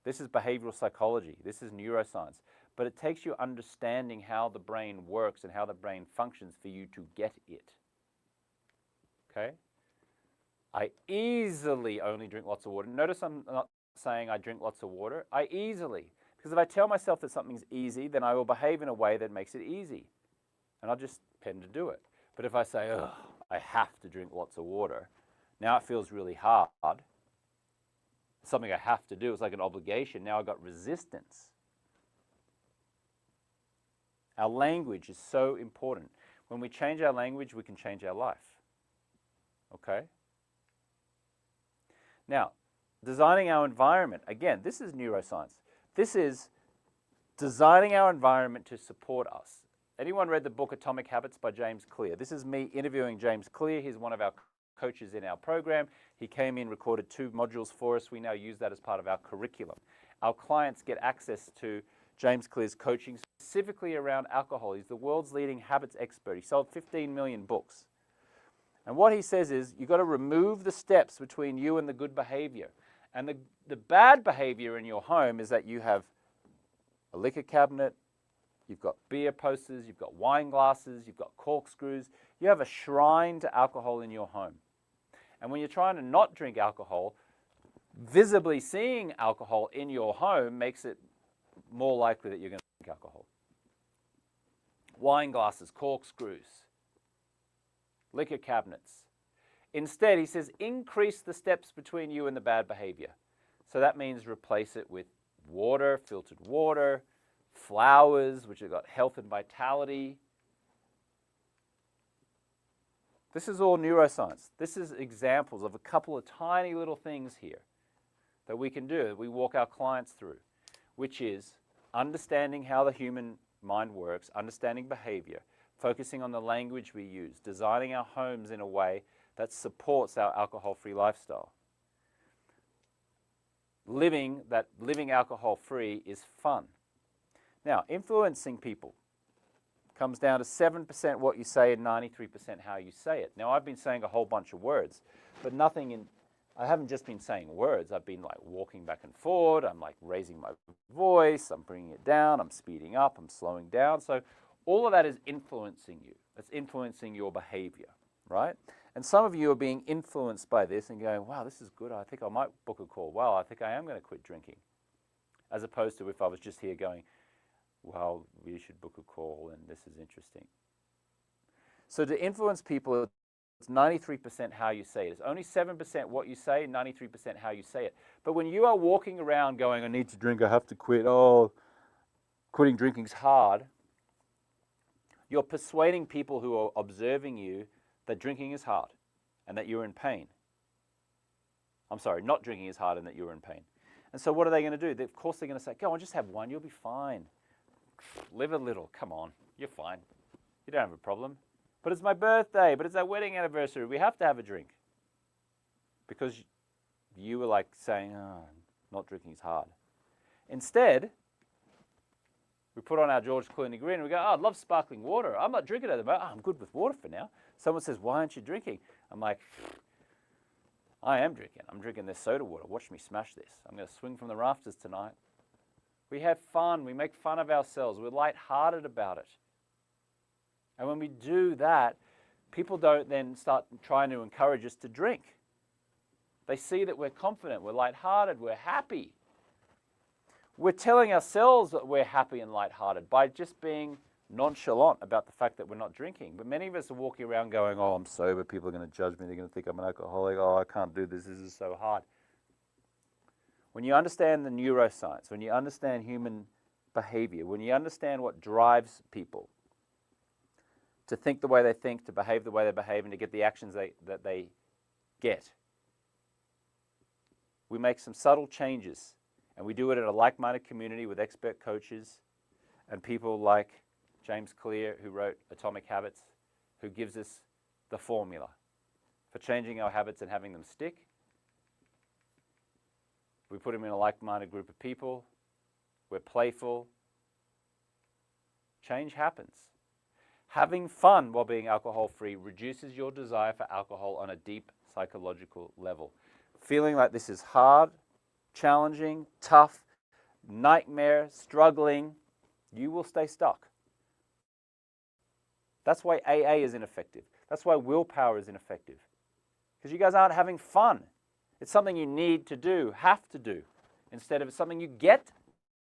This is behavioral psychology. This is neuroscience. But it takes you understanding how the brain works and how the brain functions for you to get it. Okay? I easily only drink lots of water. Notice I'm not saying I drink lots of water. I easily. Because if I tell myself that something's easy, then I will behave in a way that makes it easy. And I'll just tend to do it. But if I say, ugh, I have to drink lots of water, now it feels really hard. Something I have to do. It's like an obligation. Now I've got resistance. Our language is so important. When we change our language, we can change our life. Okay? Now, designing our environment. Again, this is neuroscience. This is designing our environment to support us. Anyone read the book Atomic Habits by James Clear? This is me interviewing James Clear. He's one of our coaches in our program. He came in, recorded 2 modules for us. We now use that as part of our curriculum. Our clients get access to James Clear's coaching specifically around alcohol. He's the world's leading habits expert. He sold 15 million books. And what he says is you've got to remove the steps between you and the good behavior. And the bad behavior in your home is that you have a liquor cabinet, you've got beer posters, you've got wine glasses, you've got corkscrews. You have a shrine to alcohol in your home. And when you're trying to not drink alcohol, visibly seeing alcohol in your home makes it more likely that you're going to drink alcohol. Wine glasses, corkscrews, liquor cabinets. Instead, he says, increase the steps between you and the bad behavior. So that means replace it with water, filtered water, flowers, which have got health and vitality. This is all neuroscience. This is examples of a couple of tiny little things here that we can do, that we walk our clients through, which is understanding how the human mind works, understanding behavior, focusing on the language we use, designing our homes in a way that supports our alcohol-free lifestyle. Living alcohol-free is fun. Now, influencing people comes down to 7% what you say and 93% how you say it. Now, I've been saying a whole bunch of words, but I haven't just been saying words. I've been like walking back and forward. I'm like raising my voice. I'm bringing it down. I'm speeding up. I'm slowing down. So all of that is influencing you. It's influencing your behavior, right? And some of you are being influenced by this and going, wow, this is good. I think I might book a call. Wow, I think I am going to quit drinking. As opposed to if I was just here going, well, we should book a call and this is interesting. So to influence people, it's 93% how you say it. It's only 7% what you say, 93% how you say it. But when you are walking around going, I need to drink, I have to quit, oh, quitting drinking's hard, you're persuading people who are observing you that drinking is hard and that you're in pain. I'm sorry, not drinking is hard and that you're in pain. And so what are they going to do? Of course they're going to say, go on, just have one, you'll be fine. Live a little, come on, you're fine. You don't have a problem. But it's my birthday, but it's our wedding anniversary. We have to have a drink. Because you were like saying, oh, not drinking is hard. Instead, we put on our George Clooney grin and we go, oh, I love sparkling water. I'm not drinking at the moment. Oh, I'm good with water for now. Someone says, why aren't you drinking? I'm like, I am drinking. I'm drinking this soda water. Watch me smash this. I'm going to swing from the rafters tonight. We have fun. We make fun of ourselves. We're lighthearted about it. And when we do that, people don't then start trying to encourage us to drink. They see that we're confident, we're lighthearted, we're happy. We're telling ourselves that we're happy and lighthearted by just being nonchalant about the fact that we're not drinking. But many of us are walking around going, oh, I'm sober, people are going to judge me, they're going to think I'm an alcoholic, oh, I can't do this, this is so hard. When you understand the neuroscience, when you understand human behavior, when you understand what drives people to think the way they think, to behave the way they behave, and to get the actions that they get, we make some subtle changes, and we do it in a like-minded community with expert coaches and people like James Clear, who wrote Atomic Habits, who gives us the formula for changing our habits and having them stick. We put them in a like-minded group of people. We're playful. Change happens. Having fun while being alcohol-free reduces your desire for alcohol on a deep psychological level. Feeling like this is hard, challenging, tough, nightmare, struggling, you will stay stuck. That's why AA is ineffective. That's why willpower is ineffective. Because you guys aren't having fun. It's something you need to do, have to do, instead of it's something you get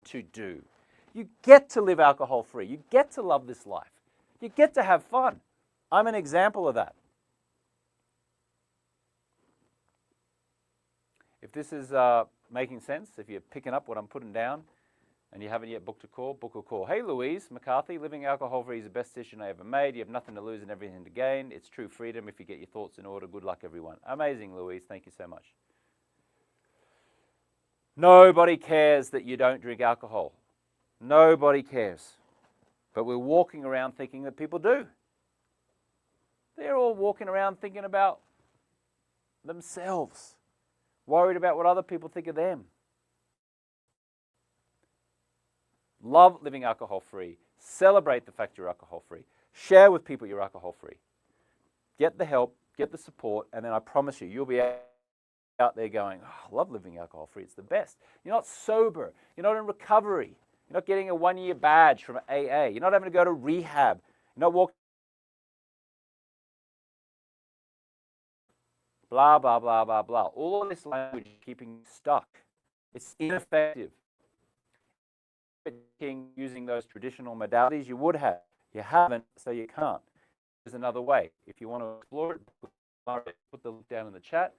to do. You get to live alcohol-free. You get to love this life. You get to have fun. I'm an example of that. If this is making sense, if you're picking up what I'm putting down and you haven't yet booked a call, book a call. Hey, Louise McCarthy, living alcohol-free is the best decision I ever made. You have nothing to lose and everything to gain. It's true freedom if you get your thoughts in order. Good luck, everyone. Amazing, Louise. Thank you so much. Nobody cares that you don't drink alcohol. Nobody cares. But we're walking around thinking that people do. They're all walking around thinking about themselves, worried about what other people think of them. Love living alcohol-free. Celebrate the fact you're alcohol-free. Share with people you're alcohol-free. Get the help, get the support, and then I promise you, you'll be out there going, oh, I love living alcohol-free. It's the best. You're not sober. You're not in recovery. You're not getting a 1-year badge from AA. You're not having to go to rehab. You're not walking blah, blah, blah, blah, blah. All of this language is keeping you stuck. It's ineffective. Using those traditional modalities, you would have. You haven't, so you can't. There's another way. If you want to explore it, put the link down in the chat.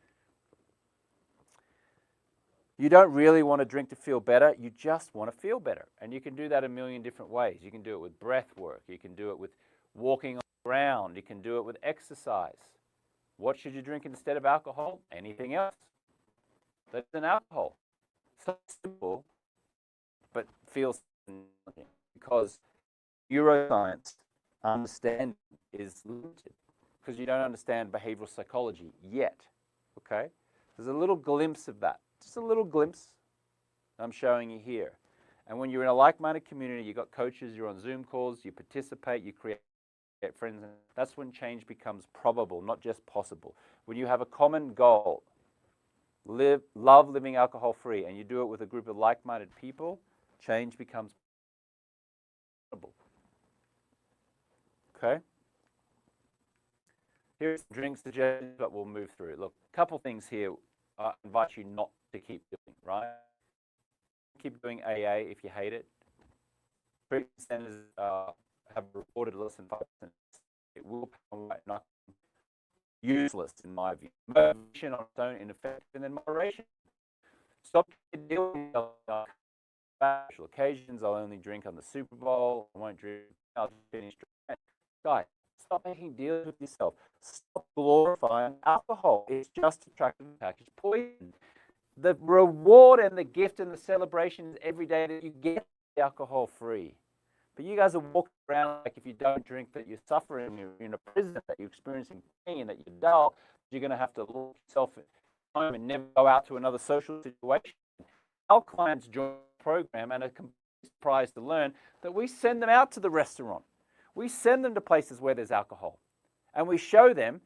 You don't really want to drink to feel better. You just want to feel better. And you can do that a million different ways. You can do it with breath work. You can do it with walking on the ground. You can do it with exercise. What should you drink instead of alcohol? Anything else that's an alcohol. So simple, but feels because neuroscience understanding is limited because you don't understand behavioral psychology yet. Okay? There's a little glimpse of that. Just a little glimpse I'm showing you here. And when you're in a like-minded community, you've got coaches, you're on Zoom calls, you participate, you create friends, and that's when change becomes probable, not just possible. When you have a common goal, love living alcohol-free, and you do it with a group of like-minded people, change becomes possible. Okay? Here's some drink suggestions, but we'll move through. Look, a couple things here I invite you not to keep doing, right? Keep doing AA if you hate it. Treatment centers have reported less than 5%. It will become not useless, in my view. Motivation on its own, ineffective, and then moderation. Stop dealing with special occasions. I'll only drink on the Super Bowl. I won't drink. I'll finish drinking. Guys, stop making deals with yourself. Stop glorifying alcohol. It's just attractive packaged poison. The reward and the gift and the celebration is every day that you get alcohol-free. But you guys are walking around like if you don't drink that you're suffering, you're in a prison, that you're experiencing pain, that you're dull, you're going to have to look yourself at home and never go out to another social situation. Our clients join the program and are surprised to learn that we send them out to the restaurant. We send them to places where there's alcohol. And we show them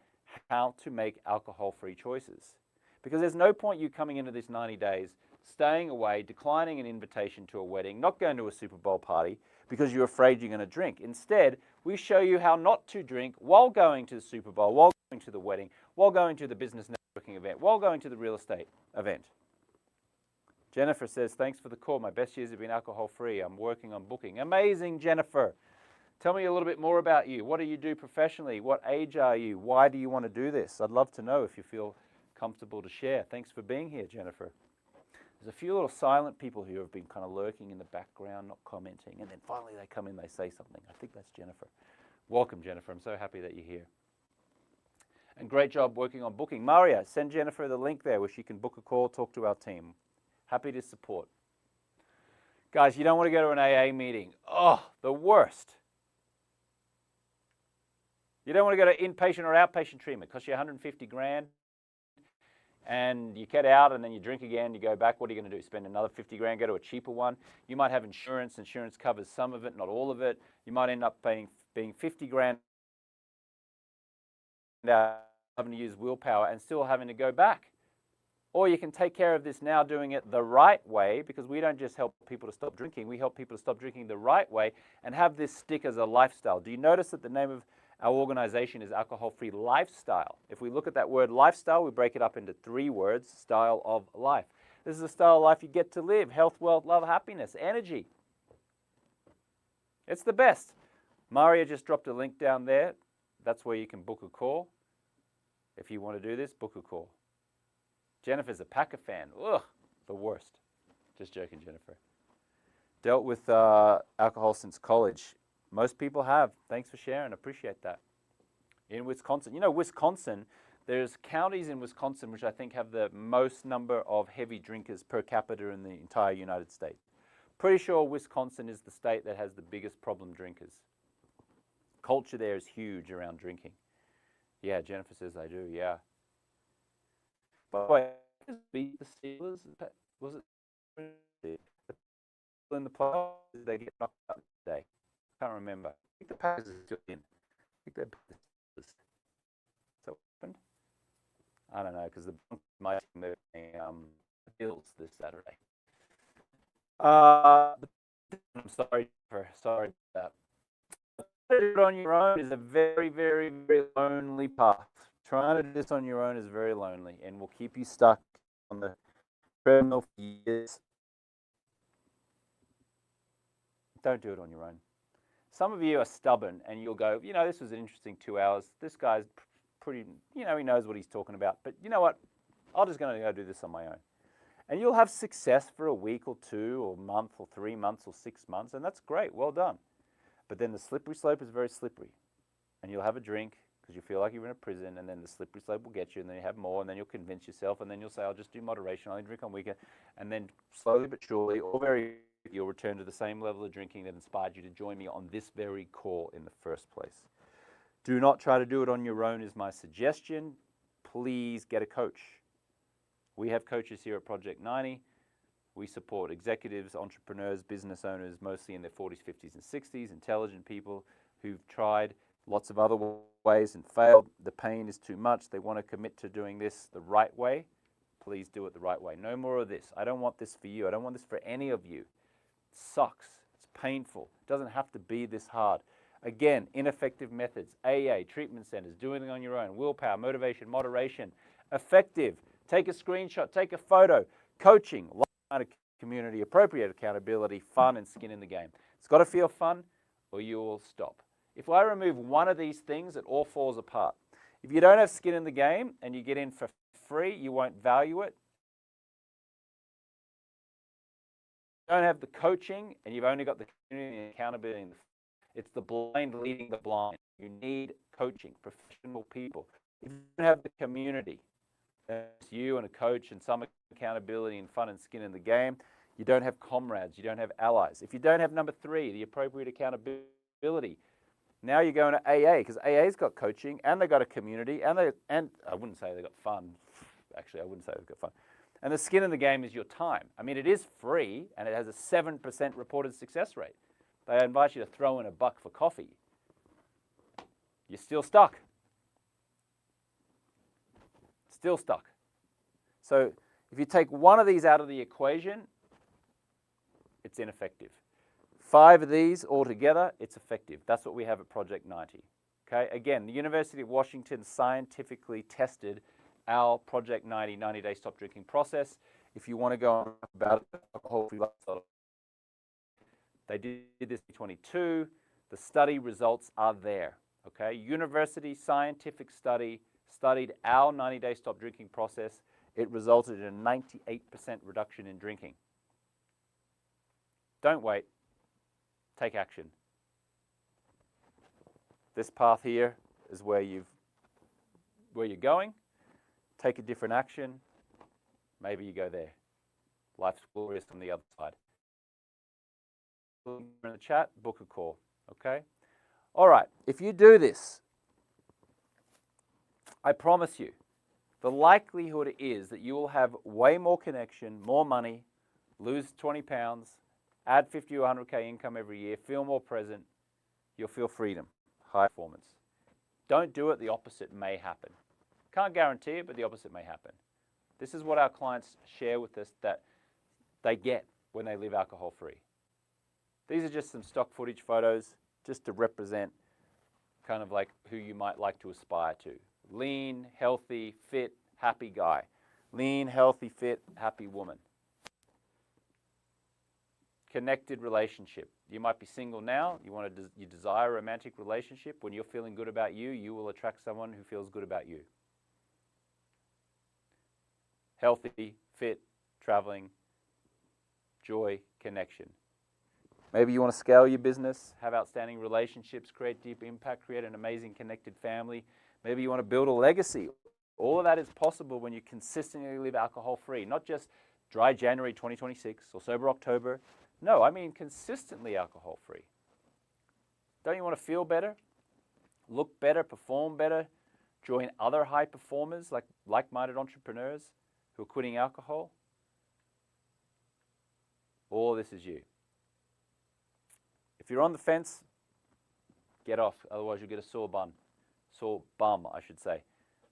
how to make alcohol-free choices. Because there's no point you coming into this 90 days, staying away, declining an invitation to a wedding, not going to a Super Bowl party because you're afraid you're going to drink. Instead, we show you how not to drink while going to the Super Bowl, while going to the wedding, while going to the business networking event, while going to the real estate event. Jennifer says, thanks for the call. My best years have been alcohol-free. I'm working on booking. Amazing, Jennifer. Tell me a little bit more about you. What do you do professionally? What age are you? Why do you want to do this? I'd love to know if you feel comfortable to share. Thanks for being here, Jennifer. There's a few little silent people who have been kind of lurking in the background, not commenting, and then finally they come in, they say something. I think that's Jennifer. Welcome, Jennifer. I'm so happy that you're here. And great job working on booking. Maria, send Jennifer the link there where she can book a call, talk to our team. Happy to support. Guys, you don't want to go to an AA meeting. Oh, the worst. You don't want to go to inpatient or outpatient treatment. It costs you 150 grand. And you get out and then you drink again, you go back, what are you going to do? Spend another 50 grand, go to a cheaper one? You might have insurance. Insurance covers some of it, not all of it. You might end up being 50 grand having to use willpower and still having to go back. Or you can take care of this now doing it the right way, because we don't just help people to stop drinking, we help people to stop drinking the right way and have this stick as a lifestyle. Do you notice that the name of our organization is Alcohol-Free Lifestyle? If we look at that word lifestyle, we break it up into 3 words, style of life. This is a style of life you get to live: health, wealth, love, happiness, energy. It's the best. Maria just dropped a link down there. That's where you can book a call. If you want to do this, book a call. Jennifer's a Packer fan. Ugh, the worst. Just joking, Jennifer. Dealt with alcohol since college. Most people have. Thanks for sharing. Appreciate that. In Wisconsin. You know, Wisconsin, there's counties in Wisconsin which I think have the most number of heavy drinkers per capita in the entire United States. Pretty sure Wisconsin is the state that has the biggest problem drinkers. Culture there is huge around drinking. Yeah, Jennifer says they do, yeah. By the way, beat the Steelers? Was it in the playoffs? They get knocked out today. Can't remember. I think the Packers are still in. I think they're the Steelers. So what happened? I don't know, because the my team are playing the Bills this Saturday. I'm sorry for that. Do it on your own is a very, very, very lonely path. Trying to do this on your own is very lonely and will keep you stuck on the treadmill for years. Don't do it on your own. Some of you are stubborn and you'll go, you know, this was an interesting 2 hours. This guy's pretty, you know, he knows what he's talking about. But you know what? I'm just going to go do this on my own. And you'll have success for a week or 2 or a month or 3 months or 6 months, and that's great. Well done. But then the slippery slope is very slippery. And you'll have a drink because you feel like you're in a prison, and then the slippery slope will get you, and then you have more, and then you'll convince yourself, and then you'll say, I'll just do moderation, I'll only drink on weekend. And then slowly but surely, or very you'll return to the same level of drinking that inspired you to join me on this very call in the first place. Do not try to do it on your own is my suggestion. Please get a coach. We have coaches here at Project 90. We support executives, entrepreneurs, business owners, mostly in their 40s, 50s, and 60s, intelligent people who've tried lots of other ways and failed. The pain is too much. They want to commit to doing this the right way. Please do it the right way. No more of this. I don't want this for you. I don't want this for any of you. It sucks. It's painful. It doesn't have to be this hard. Again, ineffective methods, AA, treatment centers, doing it on your own, willpower, motivation, moderation, effective. Take a screenshot, take a photo, coaching, like-minded community, appropriate accountability, fun, and skin in the game. It's got to feel fun or you will stop. If I remove one of these things, it all falls apart. If you don't have skin in the game and you get in for free, you won't value it. You don't have the coaching and you've only got the community and accountability. It's the blind leading the blind. You need coaching, professional people. If you don't have the community, it's you and a coach and some accountability and fun and skin in the game, you don't have comrades, you don't have allies. If you don't have number 3, the appropriate accountability, now you're going to AA because AA's got coaching and they've got a community and I wouldn't say they've got fun. Actually, I wouldn't say they've got fun. And the skin in the game is your time. I mean, it is free and it has a 7% reported success rate. They invite you to throw in a buck for coffee. You're still stuck. Still stuck. So if you take one of these out of the equation, it's ineffective. 5 of these altogether, it's effective. That's what we have at Project 90. Okay? Again, the University of Washington scientifically tested our Project 90 90-day stop drinking process. If you want to go on about it, alcohol-free lifestyle. They did this in 2022. The study results are there. Okay? University scientific study studied our 90-day stop drinking process. It resulted in a 98% reduction in drinking. Don't wait. Take action. This path here is where you're going. Take a different action. Maybe you go there. Life's glorious on the other side. In the chat, book a call. Okay? All right. If you do this, I promise you, the likelihood is that you will have way more connection, more money, lose 20 pounds, add 50 or 100K income every year, feel more present, you'll feel freedom, high performance. Don't do it, the opposite may happen. Can't guarantee it, but the opposite may happen. This is what our clients share with us that they get when they live alcohol-free. These are just some stock footage photos just to represent kind of like who you might like to aspire to. Lean, healthy, fit, happy guy. Lean, healthy, fit, happy woman. Connected relationship. You might be single now. You desire a romantic relationship. When you're feeling good about you, you will attract someone who feels good about you. Healthy, fit, traveling, joy, connection. Maybe you want to scale your business, have outstanding relationships, create deep impact, create an amazing connected family. Maybe you want to build a legacy. All of that is possible when you consistently live alcohol-free, not just dry January 2026 or sober October. No, I mean consistently alcohol-free. Don't you want to feel better, look better, perform better, join other high performers like-minded entrepreneurs who are quitting alcohol? All this is you. If you're on the fence, get off. Otherwise, you'll get a sore bum, I should say.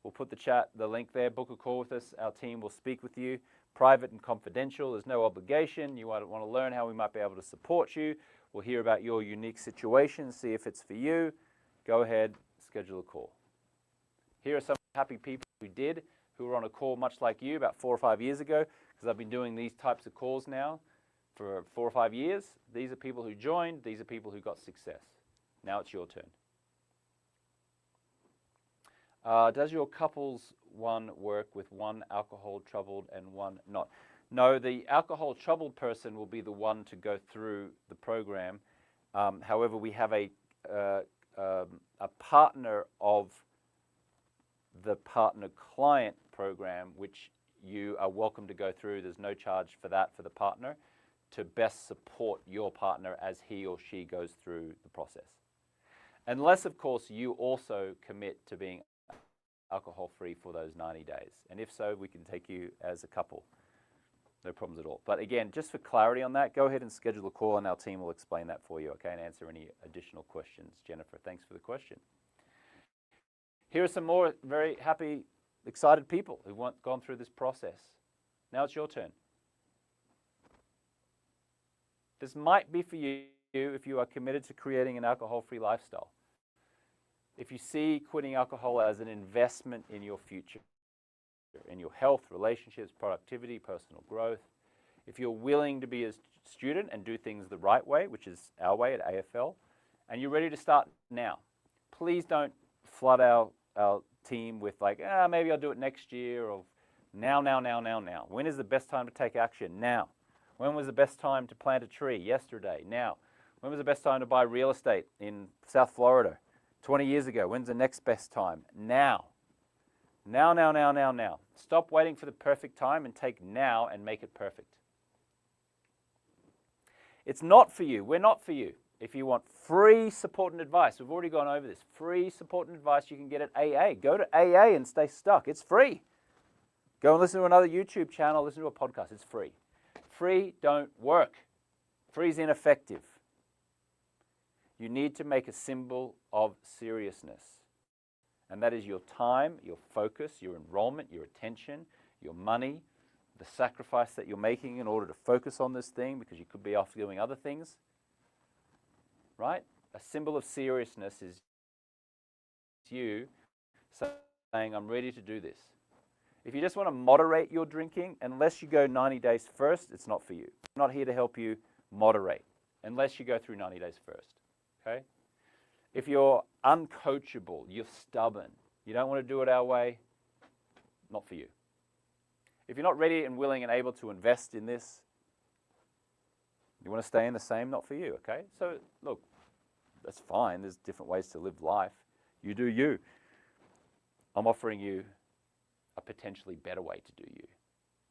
We'll put the link there. Book a call with us. Our team will speak with you. Private and confidential. There's no obligation. You might want to learn how we might be able to support you. We'll hear about your unique situation, see if it's for you. Go ahead, schedule a call. Here are some happy people who were on a call much like you about 4 or 5 years ago, because I've been doing these types of calls now for 4 or 5 years. These are people who joined. These are people who got success. Now it's your turn. Does your couples one work with one alcohol troubled and one not? No, the alcohol troubled person will be the one to go through the program. However, we have a partner of the partner client program, which you are welcome to go through. There's no charge for that for the partner, to best support your partner as he or she goes through the process. Unless, of course, you also commit to being alcohol-free for those 90 days. And if so, we can take you as a couple. No problems at all. But again, just for clarity on that, go ahead and schedule a call and our team will explain that for you, okay, and answer any additional questions. Jennifer, thanks for the question. Here are some more very happy, excited people who've gone through this process. Now it's your turn. This might be for you if you are committed to creating an alcohol-free lifestyle. If you see quitting alcohol as an investment in your future, in your health, relationships, productivity, personal growth, if you're willing to be a student and do things the right way, which is our way at AFL, and you're ready to start now, please don't flood our team with like, maybe I'll do it next year, or now. When is the best time to take action? Now. When was the best time to plant a tree? Yesterday. Now. When was the best time to buy real estate in South Florida? 20 years ago. When's the next best time? Now. Now. Stop waiting for the perfect time and take now and make it perfect. It's not for you. We're not for you. If you want free support and advice, we've already gone over this. Free support and advice you can get at AA. Go to AA and stay stuck. It's free. Go and listen to another YouTube channel, listen to a podcast. It's free. Free don't work. Free is ineffective. You need to make a symbol of seriousness. And that is your time, your focus, your enrollment, your attention, your money, the sacrifice that you're making in order to focus on this thing, because you could be off doing other things. Right? A symbol of seriousness is you saying, I'm ready to do this. If you just want to moderate your drinking, unless you go 90 days first, it's not for you. I'm not here to help you moderate, unless you go through 90 days first. Okay? If you're uncoachable, you're stubborn, you don't want to do it our way, not for you. If you're not ready and willing and able to invest in this, you want to stay in the same, not for you, okay? So, look, that's fine. There's different ways to live life. You do you. I'm offering you a potentially better way to do you.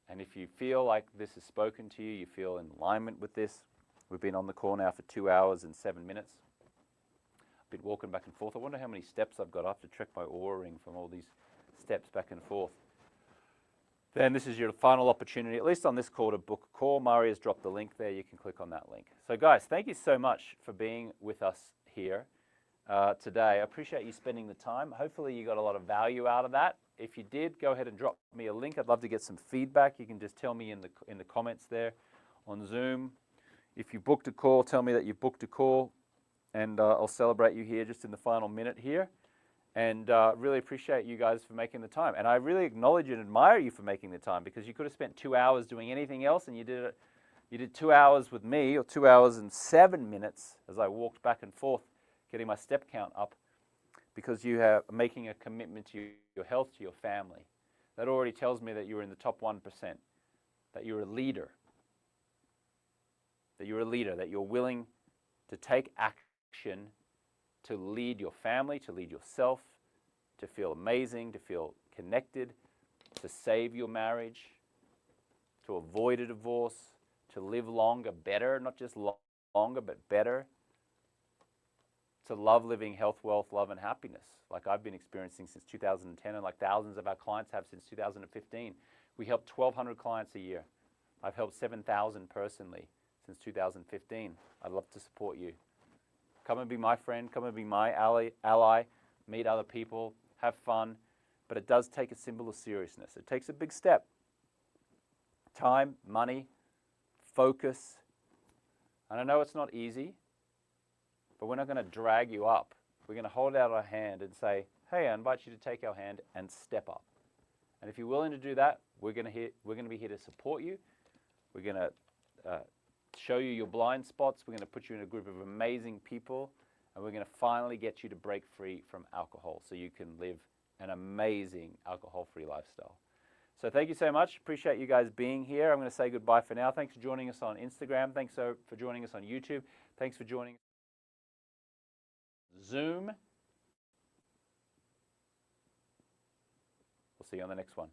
And if you feel like this has spoken to you, you feel in alignment with this, we've been on the call now for 2 hours and 7 minutes. I've been walking back and forth. I wonder how many steps I've got. I have to check my Oura ring from all these steps back and forth. Then this is your final opportunity, at least on this call, to book a call. Mari has dropped the link there. You can click on that link. So guys, thank you so much for being with us here today. I appreciate you spending the time. Hopefully you got a lot of value out of that. If you did, go ahead and drop me a link. I'd love to get some feedback. You can just tell me in the comments there on Zoom. If you booked a call, tell me that you booked a call, and I'll celebrate you here just in the final minute here. And really appreciate you guys for making the time. And I really acknowledge and admire you for making the time, because you could have spent 2 hours doing anything else, and you did 2 hours with me, or 2 hours and 7 minutes as I walked back and forth getting my step count up, because you are making a commitment to your health, to your family. That already tells me that you're in the top 1%, that you're a leader, that you're willing to take action to lead your family, to lead yourself, to feel amazing, to feel connected, to save your marriage, to avoid a divorce, to live longer, better, not just longer, but better, to love living health, wealth, love, and happiness, like I've been experiencing since 2010, and like thousands of our clients have since 2015. We help 1,200 clients a year. I've helped 7,000 personally since 2015. I'd love to support you. Come and be my friend, come and be my ally, meet other people, have fun, but it does take a symbol of seriousness. It takes a big step. Time, money, focus. And I know it's not easy, but we're not going to drag you up we're going to hold out our hand and say, hey, I invite you to take our hand and step up. And if you're willing to do that, we're going to be here to support you. We're going to show you your blind spots. We're going to put you in a group of amazing people, and we're going to finally get you to break free from alcohol so you can live an amazing alcohol-free lifestyle. So thank you so much. Appreciate you guys being here. I'm going to say goodbye for now. Thanks for joining us on Instagram. Thanks for joining us on YouTube. Thanks for joining Zoom. We'll see you on the next one.